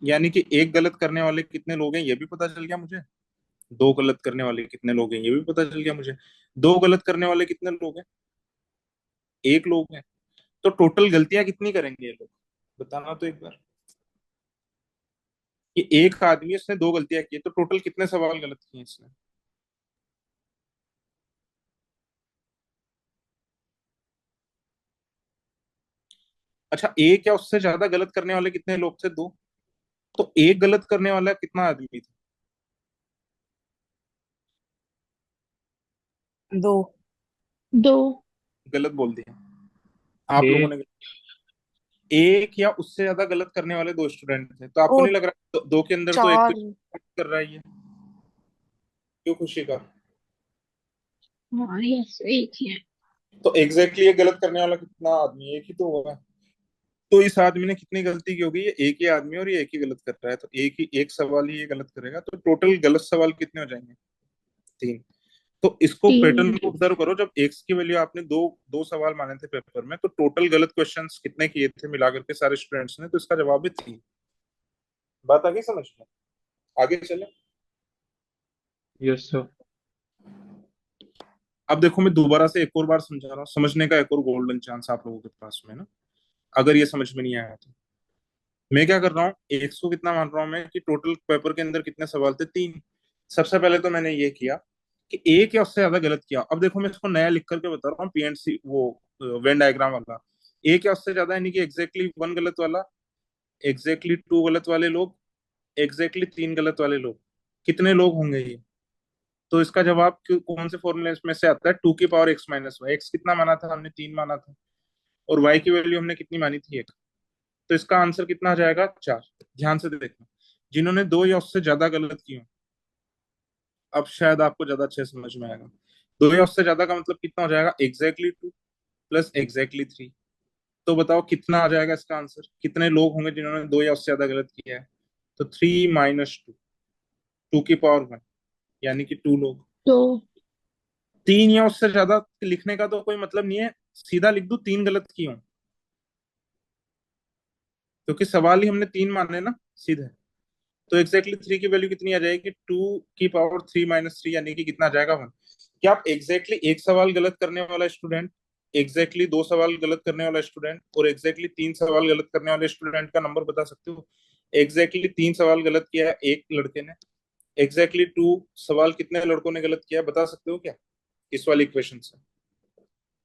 1। कि एक गलत करने वाले कितने लोग हैं ये भी पता चल गया मुझे, 2 गलत करने वाले कितने लोग हैं ये भी पता चल गया मुझे। 2 गलत करने वाले कितने लोग हैं, एक लोग हैं। तो टोटल गलतियां कितनी करेंगे ये लोग, बताना तो एक बार। कि एक आदमी, इसने 2 गलतियां की, तो टोटल कितने सवाल गलत किए इसने। अच्छा, एक या उससे ज्यादा गलत करने वाले कितने लोग थे, 2। तो एक गलत करने वाला कितना आदमी था, 2। 2। गलत बोल दिया आप लोगों एक। ने। एक या उससे ज्यादा गलत करने वाले 2 स्टूडेंट थे, तो आपको ओ, नहीं लग रहा 2 के अंदर तो एक तो 4। कर रहा है ये, क्यों खुशी का। हाँ, यस, एक ही है। तो एग्जैक्टली एक गलत करने वाला कितना आदमी, एक ही तो होगा। तो इस आदमी ने कितनी गलती की होगी, ये एक ही आदमी और ये एक ही गलत कर रहा है, तो एक सवाल ही ये गलत करेगा, तो टोटल गलत सवाल कितने हो जाएंगे, 3। तो इसको पैटर्न 3। को ऑब्जर्व करो, जब एक्स की वैल्यू आपने दो दो सवाल माने थे पेपर में, तो टोटल गलत क्वेश्चंस कितने किए थे मिलाकर के सारे स्टूडेंट्स ने, तो इसका जवाब भी 3। बात आगे समझ में, आगे चले। Yes sir. अब देखो मैं दोबारा से एक और बार समझा रहा हूँ, समझने का एक और गोल्डन चांस आप लोगों के पास में ना, अगर ये समझ में नहीं आया तो। मैं क्या कर रहा हूँ, एक्स को कितना मान रहा हूँ मैं, कि टोटल पेपर के अंदर कितने सवाल थे, 3। सबसे पहले तो मैंने ये किया कि एक या उससे ज्यादा गलत किया। अब देखो मैं इसको नया लिख करके बता रहा हूँ, पीएनसी वो वेन डायग्राम वाला। एक या उससे ज्यादा यानी कि एग्जैक्टली 1 गलत वाला, एग्जैक्टली 2 गलत वाले लोग, एग्जैक्टली 3 गलत वाले लोग, कितने लोग होंगे ये। तो इसका जवाब कौन से फॉर्मूले में से आता है, 2 की पावर x - y। एक्स कितना माना था हमने, 3 माना था, और y की वैल्यू हमने कितनी मानी थी, 1। तो इसका आंसर कितना आ जाएगा, 4। ध्यान से देखना, जिन्होंने 2 या उससे ज्यादा गलत किए हों। अब शायद आपको ज्यादा अच्छे से समझ में आएगा। 2 या उससे ज्यादा का मतलब कितना हो जाएगा, एग्जैक्टली 2 प्लस एग्जैक्टली 3। तो बताओ कितना आ जाएगा इसका आंसर, कितने लोग होंगे जिन्होंने 2 या उससे ज्यादा गलत किया है। तो 3 - 2, 2 की पावर 1, यानी कि 2 लोग। 2। 3 या उससे ज्यादा लिखने का तो कोई मतलब नहीं है, सीधा लिख दू 3 गलत किए हों, क्योंकि सवाल ही हमने 3 माने ना सीधे। तो एग्जैक्टली 3 की वैल्यू कितनी आ जाएगी, 2 की पावर 3 - 3, यानी कि कितना आ जाएगा 1। क्या आप एग्जैक्टली एक सवाल गलत करने वाला स्टूडेंट, एग्जैक्टली 2 सवाल गलत करने वाला स्टूडेंट और एग्जैक्टली 3 सवाल गलत करने वाले स्टूडेंट का नंबर बता सकते हो? एग्जैक्टली 3 सवाल गलत किया है एक लड़के ने, एग्जैक्टली 2 सवाल कितने लड़कों ने गलत किया है, बता सकते हो क्या इस वाली इक्वेशन से?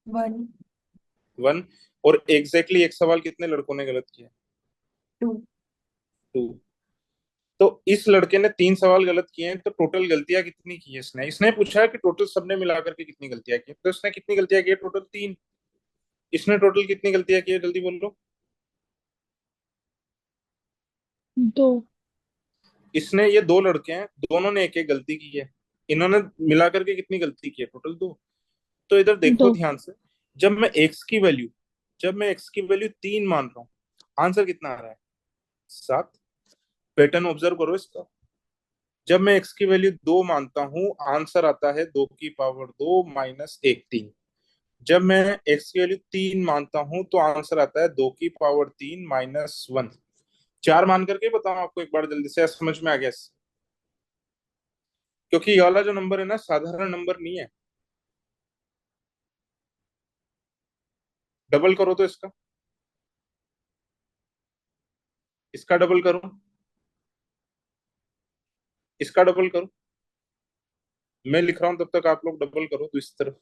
1 1। और एग्जैक्टली एक सवाल कितने लड़कों ने गलत किया? 2 2। तो इस लड़के ने 3 सवाल गलत किए हैं, तो टोटल गलतियां कितनी की है इसने? इसने पूछा है कि टोटल सबने मिलाकर के कितनी गलतियां की, तो इसने कितनी गलतियां की है? टोटल 3। इसने टोटल कितनी गलतियां की है, जल्दी बोल लो। 2। इसने, ये 2 लड़के हैं, दोनों ने एक एक गलती की है, इन्होंने मिलाकर के कितनी गलती की है? टोटल 2। तो इधर देखो 2। ध्यान से, जब मैं एक्स की वैल्यू 3 मान रहा हूँ, आंसर कितना आ रहा है? 7। पैटर्न ऑब्जर्व करो इसका। जब मैं एक्स की वैल्यू 2 मानता हूँ, आंसर आता है 2 की पावर 2 - 1 3। जब मैं एक्स की वैल्यू 3 मानता हूं, तो आंसर आता है 2 की पावर 3 - 1। 4 मान करके बताओ आपको एक बार जल्दी से, समझ में आ गया इससे? क्योंकि ये वाला जो नंबर है ना, साधारण नंबर नहीं है। डबल करो तो इसका डबल करो, इसका डबल करो। मैं लिख रहा हूं तब तक आप लोग डबल करो तो इस तरफ।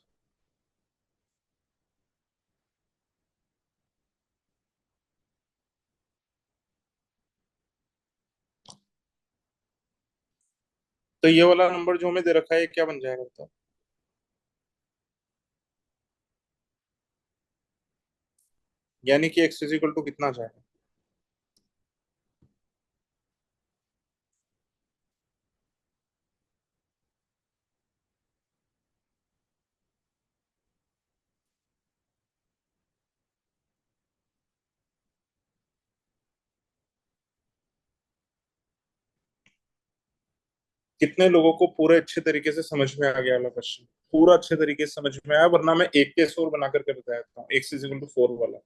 तो ये वाला नंबर जो हमें दे रखा है, ये क्या बन जाएगा बताओ? यानी कि एक्स इज इक्वल टू कितना आ जाएगा? कितने लोगों को पूरे अच्छे तरीके से समझ में आ गया वाला क्वेश्चन? पूरा अच्छे तरीके से समझ में आया, वरना मैं एक केस और बना करके बताया था, एक्स इज इक्वल टू 4 वाला।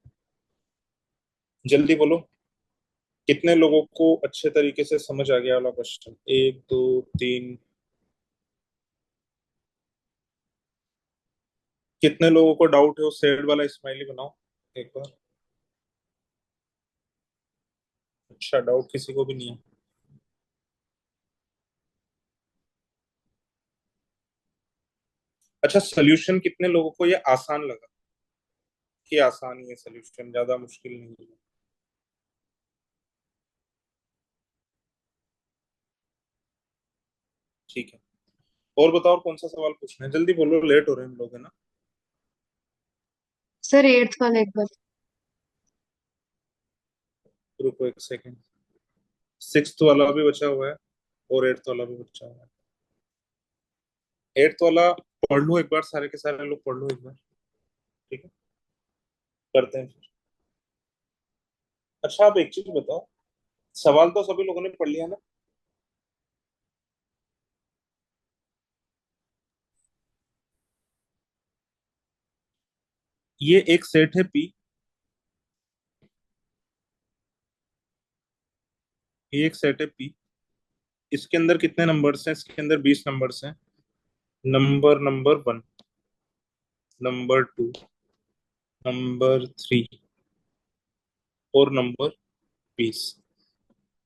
जल्दी बोलो, कितने लोगों को अच्छे तरीके से समझ आ गया वाला क्वेश्चन? 1 2 3। कितने लोगों को डाउट है? वो शेड वाला स्माइली बनाओ एक बार। अच्छा, डाउट किसी को भी नहीं है। अच्छा, सोल्यूशन कितने लोगों को ये आसान लगा? कि आसान ही है सोल्यूशन, ज्यादा मुश्किल नहीं है। ठीक है, और बताओ, और कौन सा सवाल पूछना है? जल्दी बोलो, लेट हो रहे हैं हम लोग, है ना? सर 8th वाला एक बार। रुको एक सेकेंड। 6th वाला भी बचा हुआ है और 8th वाला भी बचा हुआ है। 8th वाला पढ़ लो एक बार, सारे के सारे लोग पढ़ लो एक बार। ठीक है, करते हैं फिर। अच्छा, आप एक चीज बताओ, सवाल तो सभी लोगों ने पढ़ लिया ना? ये एक सेट है पी, ये एक सेट है पी। इसके अंदर कितने नंबर्स हैं? इसके अंदर 20 नंबर्स हैं। नंबर 1, नंबर 2, नंबर 3 और नंबर 20।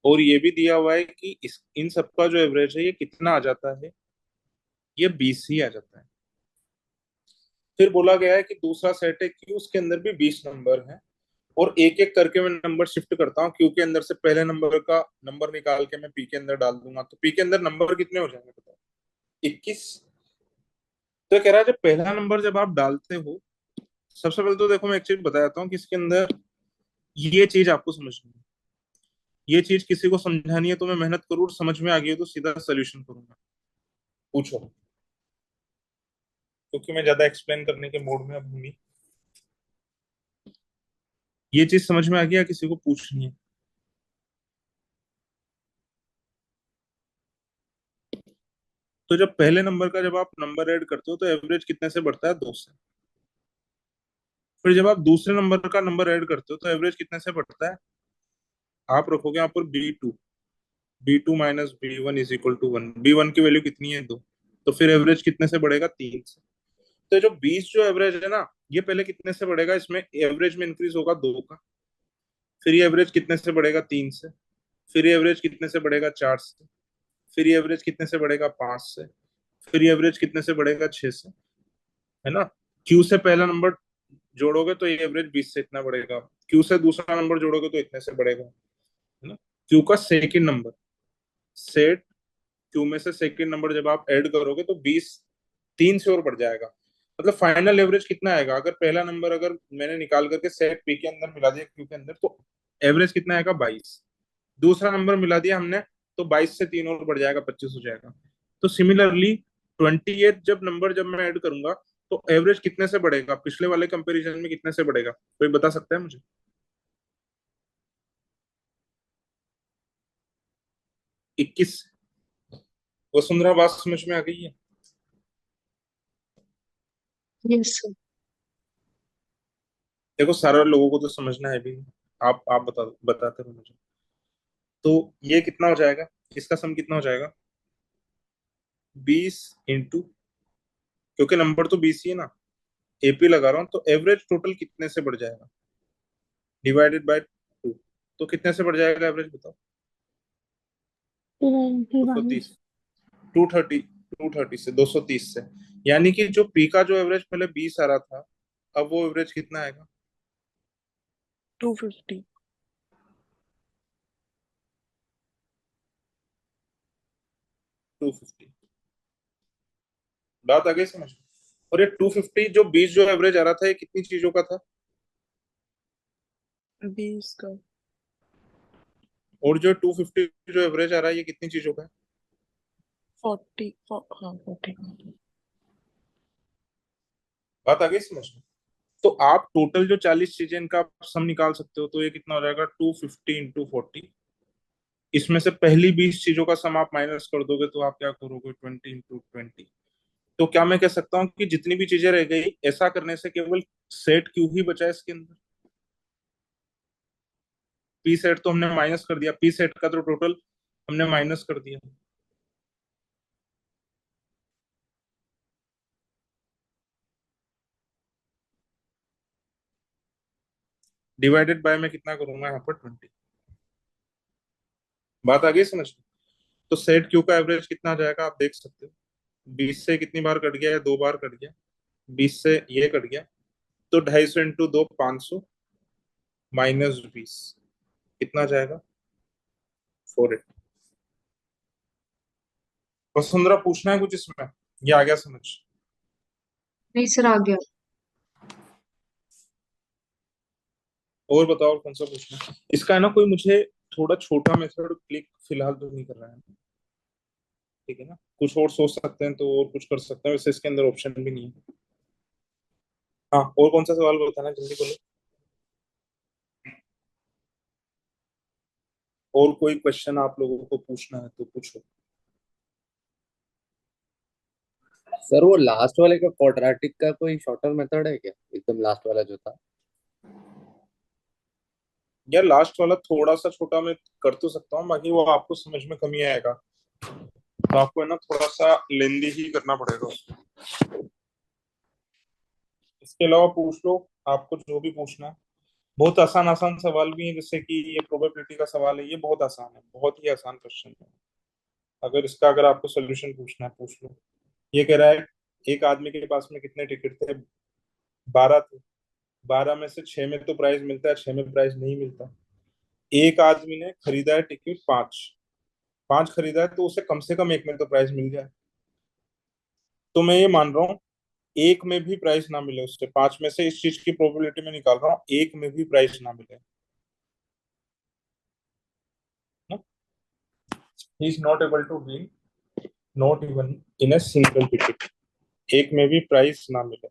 और ये भी दिया हुआ है कि इन सबका जो एवरेज है, ये कितना आ जाता है? ये 20 ही आ जाता है। फिर बोला गया है कि दूसरा सेट है क्यू, उसके अंदर भी 20 नंबर हैं। और एक एक करके मैं नंबर शिफ्ट करता हूँ, क्यू के अंदर से पहले नंबर का नंबर निकाल के मैं पी के अंदर डाल दूंगा, तो पी के अंदर नंबर कितने हो जाएंगे बताओ? 21। तो कह रहा है जब पहला नंबर जब आप डालते हो, सबसे पहले तो देखो मैं एक चीज बताता हूँ कि इसके अंदर ये चीज आपको समझनी है। ये चीज किसी को समझानी है तो मैं मेहनत करूँ, और समझ में आ गई तो सीधा सोल्यूशन करूंगा। पूछो, क्योंकि मैं ज्यादा एक्सप्लेन करने के मूड में अब हूं नहीं। ये चीज समझ में आ गया, किसी को पूछनी है? तो जब पहले नंबर का जब आप नंबर ऐड करते हो, तो एवरेज कितने से बढ़ता है? 2 से। फिर जब आप दूसरे नंबर का नंबर ऐड करते हो, तो एवरेज कितने से बढ़ता है? आप रखोगे यहाँ पर B2, B2 minus B1 is equal to 1। B1 की वैल्यू कितनी है? 2। तो फिर एवरेज कितने से बढ़ेगा? 3 से। तो ये जो 20 जो एवरेज है ना, ये पहले कितने से बढ़ेगा? इसमें एवरेज में इंक्रीज होगा 2 का। फिर ये एवरेज कितने से बढ़ेगा? 3 से। फिर ये एवरेज कितने से बढ़ेगा? 4 से। फिर ये एवरेज कितने से बढ़ेगा? 5 से। फिर ये एवरेज कितने से बढ़ेगा? 6 से। है ना? क्यू से पहला नंबर जोड़ोगे तो ये एवरेज 20 से इतना बढ़ेगा। क्यू से दूसरा नंबर जोड़ोगे तो इतने से बढ़ेगा। है ना? क्यू का सेकंड नंबर, सेट क्यू में से सेकंड नंबर जब आप ऐड करोगे तो 20 3 से और बढ़ जाएगा। मतलब फाइनल एवरेज कितना आएगा? अगर पहला नंबर अगर मैंने निकाल करके सेट पी के अंदर मिला दिया क्यू के अंदर, तो एवरेज कितना आएगा? 22। दूसरा नंबर मिला दिया हमने तो 22 से 3 और बढ़ जाएगा, 25 हो जाएगा। तो सिमिलरली 28 जब मैं ऐड करूंगा तो एवरेज कितने से बढ़ेगा? पिछले वाले कंपैरिजन में कितने से बढ़ेगा? कोई बता सकता है मुझे? 21। वसुंधरा, बात समझ में आ गई है? Yes sir. देखो सारे लोगों को तो समझना है भी। आप बताते रहो मुझे। तो ये कितना हो जाएगा? इसका सम कितना हो जाएगा? 20 इंटू, क्योंकि नंबर तो 20 ही है ना, एपी लगा रहा हूँ, तो एवरेज टोटल कितने से बढ़ जाएगा? Divided by 2। तो कितने से बढ़ जाएगा एवरेज? बताओ। 230। 230 से 230 से, यानी कि जो पी का जो एवरेज पहले 20 आ रहा था, अब वो एवरेज कितना आएगा? 250। 250। बात आ गई समझ में? और ये 250 जो 20 जो एवरेज आ रहा था, ये कितनी चीजों का था? 20 का। और जो 250 जो एवरेज आ रहा है, ये कितनी चीजों का है? 40। हाँ 40। बात आ गई समझ में? तो आप टोटल जो 40 चीजें इनका आप सम निकाल सकते हो, तो ये कितना हो जाएगा? 250 इंटू 40। इसमें से पहली 20 चीजों का सम आप माइनस कर दोगे तो आप क्या करोगे? 20 इंटू 20। तो क्या मैं कह सकता हूँ कि जितनी भी चीजें रह गई, ऐसा करने से केवल सेट क्यू ही बचा है इसके अंदर? पी सेट तो हमने माइनस कर दिया, पी सेट का तो टोटल हमने माइनस कर दिया। डिवाइडेड बाय में कितना करूंगा यहाँ पर? 20। बात आ गई समझ में? तो सेट क्यू का एवरेज कितना आ जाएगा आप देख सकते हो। 20 से कितनी बार कट गया है? 2 बार कट गया। 20 से ये कट गया, तो 250 इंटू 2 500 माइनस 20 कितना जाएगा? 480। वसुंधरा, पूछना है कुछ इसमें? ये आ गया समझ? नहीं सर, आ गया। और बताओ और कौन सा पूछना है इसका? है ना, कोई मुझे थोड़ा छोटा मेथड क्लिक फिलहाल तो नहीं कर रहा है, ठीक है ना? कुछ और सोच सकते हैं तो और कुछ कर सकते हैं, वैसे इसके अंदर ऑप्शन भी नहीं है। हाँ, और कौन सा सवाल बताना, जल्दी बोलो। और कोई क्वेश्चन आप लोगों को पूछना है तो पूछो। सर वो लास्ट वाले का क्वाड्रेटिक का कोई शॉर्टर मेथड है क्या? एकदम लास्ट वाला जो था। यार लास्ट वाला थोड़ा सा छोटा मैं कर तो सकता हूँ, बाकी वो आपको समझ में कमी आएगा, तो आपको है ना थोड़ा सा लेंदी ही करना पड़ेगा उसको। इसके अलावा पूछ लो, आपको जो भी पूछना है। बहुत आसान आसान सवाल भी है, जैसे कि ये प्रोबेबिलिटी का सवाल है, ये बहुत आसान है, बहुत ही आसान क्वेश्चन है। अगर आपको सोल्यूशन पूछना है पूछ लो। ये कह रहा है एक आदमी के पास में कितने टिकट थे? 12 थे। 12 में से 6 में तो प्राइस मिलता है, 6 में प्राइस नहीं मिलता। एक आदमी ने खरीदा है टिकट 5, 5 खरीदा है, तो उसे कम से कम एक में तो प्राइस मिल जाए। तो मैं ये मान रहा हूँ एक में भी प्राइस ना मिले उससे, 5 में से इस चीज की प्रोबेबिलिटी में निकाल रहा हूँ, एक में भी प्राइस ना मिले। He is not able to win, not even in a single ticket. एक में भी प्राइस ना मिले।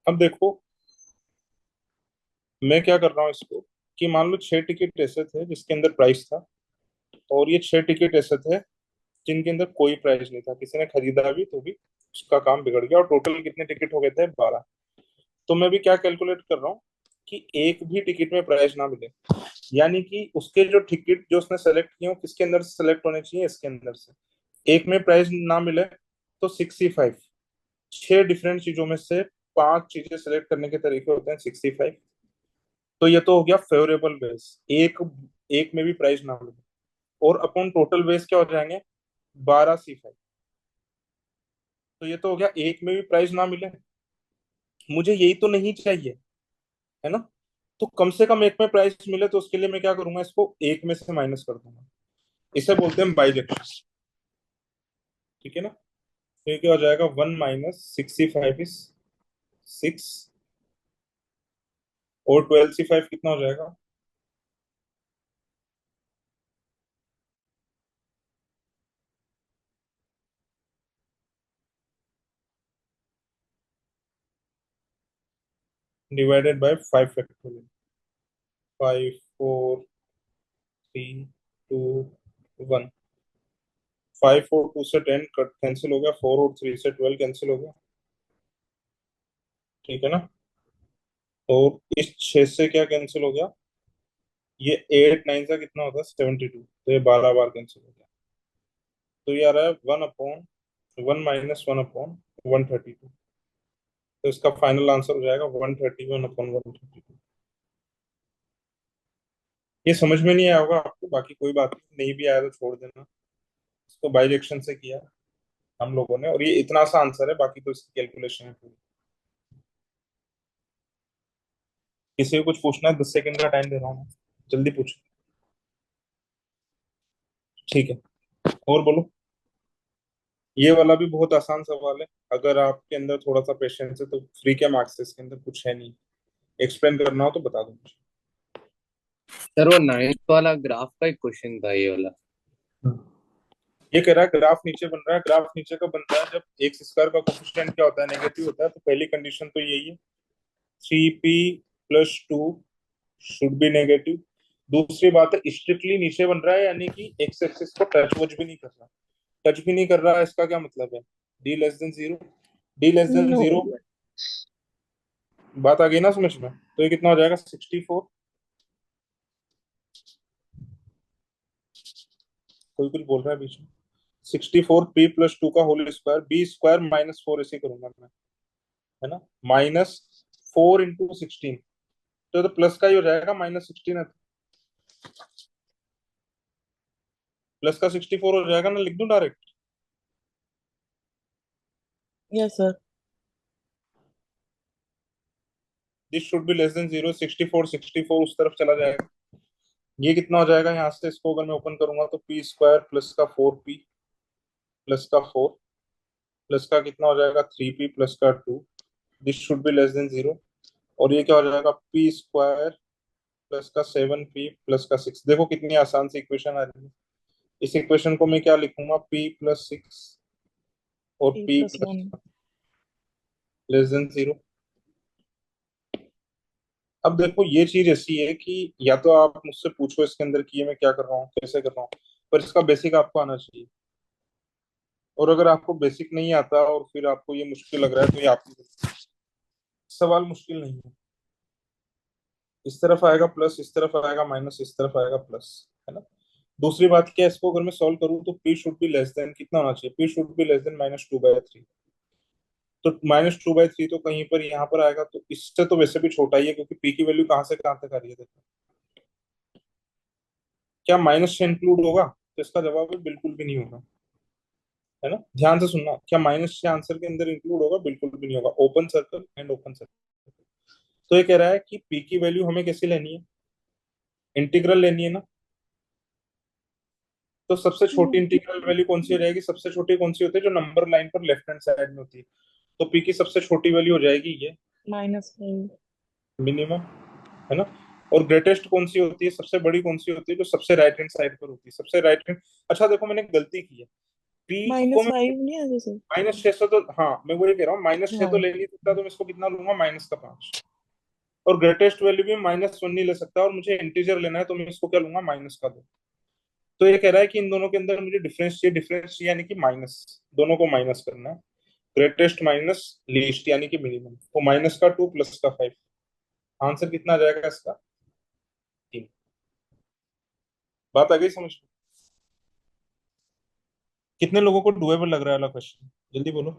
अब देखो मैं क्या कर रहा हूँ इसको, कि मान लो 6 टिकट ऐसे थे जिसके अंदर प्राइस था, और ये 6 टिकट ऐसे थे जिनके अंदर कोई प्राइस नहीं था, किसी ने खरीदा भी तो भी उसका काम बिगड़ गया, और टोटल कितने टिकट हो गए थे? 12। तो मैं भी क्या कैलकुलेट कर रहा हूँ कि एक भी टिकट में प्राइस ना मिले, यानी कि उसके जो टिकट जो उसने सेलेक्ट किए हो किसके अंदर से सेलेक्ट होने चाहिए, इसके अंदर से। एक में प्राइस ना मिले तो 65, 6 डिफरेंट चीजों में से 5 चीजें सेलेक्ट करने के तरीके होते हैं 65। तो ये तो हो गया फेवरेबल बेस, एक एक में भी प्राइस ना मिले। और अपॉन टोटल बेस क्या हो जाएंगे, 12C5। तो ये तो हो गया एक में भी प्राइस ना मिले, मुझे यही तो नहीं चाहिए, है ना। तो कम से कम एक में प्राइस मिले, तो उसके लिए मैं क्या करूंगा, इसको एक में से माइनस कर दूंगा। इसे बोलते हैं बाइजेक्शन, ठीक है ना। तो ये क्या हो जाएगा, 1 - 65 इज 6, और 12C5 कितना हो जाएगा, डिवाइडेड बाय 5 फैक्टोरियल। 5 4 3 2 1। 5 और 2 से 10 कट कैंसिल हो गया, 4 और 3 से 12 कैंसिल हो गया, ठीक है ना। और इस 6 से क्या कैंसिल हो गया, ये 8 9 से कितना होता है 72, तो ये 12 बार कैंसिल हो गया। तो ये आ रहा है 1/1 - 1/132। तो इसका फाइनल आंसर हो जाएगा 131/132। ये समझ में नहीं आया होगा आपको, बाकी कोई बात नहीं भी आया तो छोड़ देना। इसको बाइजेक्शन से किया हम लोगों ने, और ये इतना सा आंसर है, बाकी तो इसकी कैलकुलेशन है पूरी। किसी को कुछ पूछना है, 10 सेकंड का टाइम दे रहा हूँ मैं। जल्दी पूछो। ठीक है, और बोलो। ये वाला भी बहुत आसान सवाल है, अगर आपके अंदर थोड़ा सा पेशेंस है तो फ्री के मार्क्स है, इसके अंदर कुछ है नहीं। एक्सप्लेन करना हो तो बता दो मुझे। सर वो 9th वाला ग्राफ का एक क्वेश्चन था ये वाला। ये कह रहा है ग्राफ नीचे बन रहा है, ग्राफ नीचे का बन रहा है जब एक्स स्क्वायर का कोफिशिएंट क्या होता है, नेगेटिव होता है। तो पहली कंडीशन तो यही है, 3p + 2 शुड बी नेगेटिव। दूसरी बात है स्ट्रिक्टली नीचे बन रहा है, यानी कि एक्स एक्सिस को टच वच भी नहीं कर रहा। टच भी नहीं कर रहा है, इसका क्या मतलब है, d <0। d <0 no. बात आ गई ना समझ में। तो ये कितना हो जाएगा, 64। कोई कुछ बोल रहा है बीच में। 64p + 2 का होल स्क्वायर, b² -4 ऐसे करूंगा मैं, है ना। -4 × 16, तो प्लस का ही हो जाएगा, -16 है तो प्लस का 64 हो जाएगा ना, लिख दूं direct. Yes sir. This should be less than 0, 64 उस तरफ चला जाएगा। ये कितना हो जाएगा यहाँ से, इसको अगर मैं ओपन करूंगा तो p² + 4p + 4 प्लस का कितना हो जाएगा, 3p + 2। This should be less than 0। और ये क्या हो जाएगा, p² + 7p + 6। देखो कितनी आसान सी इक्वेशन आ रही है। इस इक्वेशन को मैं क्या लिखूंगा, p + 6 और ए p plus one less than 0। अब देखो ये चीज ऐसी है कि या तो आप मुझसे पूछो इसके अंदर कि ये मैं क्या कर रहा हूँ, कैसे कर रहा हूँ, पर इसका बेसिक आपको आना चाहिए। और अगर आपको बेसिक नहीं आता और फिर आपको ये मुश्किल लग रहा है, तो ये आपकी गलती है। सवाल मुश्किल नहीं है। इस तरफ आएगा प्लस, इस तरफ आएगा माइनस, इस तरफ आएगा प्लस, है ना। दूसरी बात क्या है, इसको अगर मैं सॉल्व करूँ तो p should be less than कितना होना चाहिए, p should be less than -2/3। तो -2/3 तो कहीं पर यहाँ पर आएगा, तो इससे तो वैसे भी छोटा ही है, क्योंकि p की वैल्यू कहाँ से कहाँ तक आ रही है देखो। क्या माइनस से इंक्लूड होगा, तो इसका जवाब है बिल्कुल भी नहीं होगा, है ना। ध्यान से सुनना, क्या माइनस से आंसर के अंदर इंक्लूड होगा, बिल्कुल भी नहीं होगा। Open circle and open circle. तो ये कह रहा है कि p की वैल्यू हमें कैसे लेनी है, इंटीग्रल लेनी है ना। तो सबसे छोटी इंटीग्रल वैल्यू कौन सी हो जाएगी, सबसे छोटी कौन सी होती है, जो नंबर लाइन पर लेफ्ट हैंड साइड में होती है। तो p की सबसे छोटी वैल्यू हो जाएगी ये -5। मिनिमम, है ना। और ग्रेटेस्ट कौन सी होती है, सबसे बड़ी कौन सी होती है, जो सबसे राइट हैंड साइड पर होती है, सबसे राइट हैंड। अच्छा देखो मैंने गलती की है, p को मैं -5 नहीं है सर। -6 से, तो हाँ मैं वही कह रहा हूँ, -6 तो हाँ। ले नहीं सकता, तो मैं इसको कितना लूंगा, -5। और ग्रेटेस्ट वैल्यू भी -1 नहीं ले सकता, और मुझे इंटीजर लेना है, तो मैं इसको क्या लूंगा, -2। तो ये कह रहा है कि इन दोनों के अंदर मुझे डिफरेंस चाहिए, डिफरेंस यानी कि माइनस, दोनों को माइनस करना है। ग्रेटेस्ट माइनस लीस्ट यानी कि मिनिमम, तो -2 + 5। आंसर कितना आ जाएगा इसका, 3। बात आ गई समझ में? कितने लोगों को डुएबल लग रहा है वाला क्वेश्चन, जल्दी बोलो।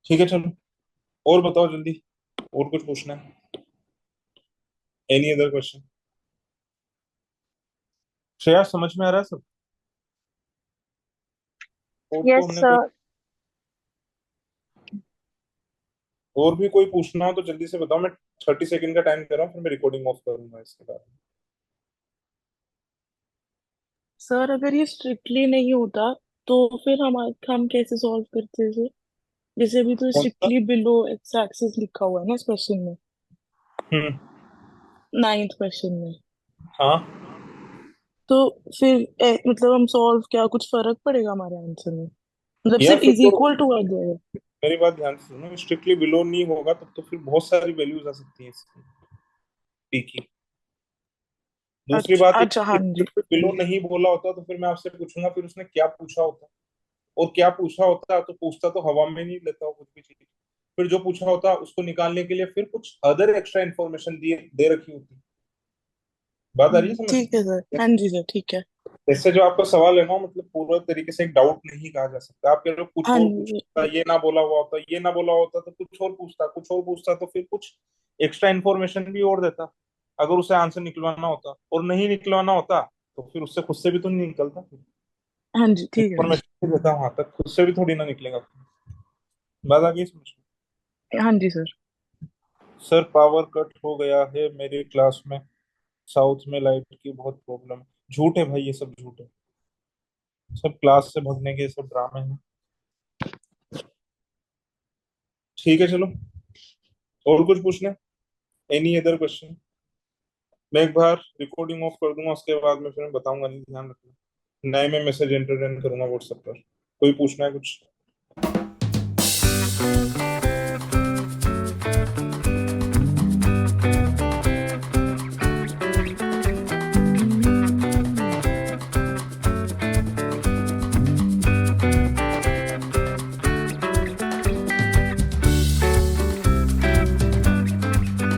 ठीक है चलो, और बताओ जल्दी, और कुछ पूछना है? Any other question? श्रेया समझ में आ रहा है सब? और तो यस हमने कोई, सर। और भी कोई पूछना हो तो जल्दी से बताओ। मैं 30 सेकंड का टाइम दे रहा हूँ, फिर मैं रिकॉर्डिंग ऑफ करूंगा इसके बाद। सर अगर ये स्ट्रिक्टली नहीं होता तो फिर हम कैसे सॉल्व करते थे? जैसे अभी तो कौन सा? स्ट्रिक्टली बिलो एक्स एक्सिस लिखा हुआ है ना इस क्वेश्चन में, हम्म। 9th क्वेश्चन में। हाँ, तो फिर मतलब हम सॉल्व, क्या कुछ फर्क पड़ेगा हमारे आंसर में? मतलब यार सिर्फ फिर इज तो इक्वल टू आ जाएगा? मेरी बात ध्यान से सुनो, स्ट्रिक्टली बिलो नहीं होगा तब तो फिर बहुत सारी वैल्यूज आ सकती हैं इसकी, पी की। दूसरी अच्छा बात, अच्छा, हाँ जी। बिलो नहीं बोला होता तो फिर मैं आपसे पूछूंगा फिर उसने क्या पूछा होता, और क्या पूछा होता तो पूछता तो हवा में नहीं लेता हो कुछ भी चीज। फिर जो पूछा होता उसको निकालने के लिए फिर कुछ अदर एक्स्ट्रा इन्फॉर्मेशन दिए दे रखी होती। बात आ रही है समझ ठीक है सर, में? हाँ जी सर, ठीक है। जैसे जो आपका सवाल है ना, मतलब पूरा तरीके से एक डाउट नहीं कहा जा सकता। आप कह रहे हो कुछ हाँ और जी। पूछता, ये ना बोला हुआ होता, ये ना बोला होता तो कुछ और पूछता, कुछ और पूछता तो फिर कुछ एक्स्ट्रा इन्फॉर्मेशन भी और देता, अगर उसे आंसर निकलवाना होता। और नहीं निकलवाना होता तो फिर उससे खुद से भी तो नहीं निकलता, हाँ जी, ठीक है। इन्फॉर्मेशन भी देता वहां तक, खुद से भी थोड़ी ना निकलेगा। बात आ गई समझ में? हाँ जी सर। सर पावर कट हो गया है मेरी क्लास में, साउथ में लाइट की बहुत प्रॉब्लम है। झूठ है भाई, ये सब झूठ है, सब क्लास से भगने के सब ड्रामे हैं। ठीक है चलो, और कुछ पूछना? Any other question? मैं एक बार रिकॉर्डिंग ऑफ कर दूंगा, उसके बाद में फिर मैं बताऊंगा, नहीं ध्यान रखना। नए में मैसेज एंटरटेन करूंगा व्हाट्सएप पर। कोई पूछना है कुछ?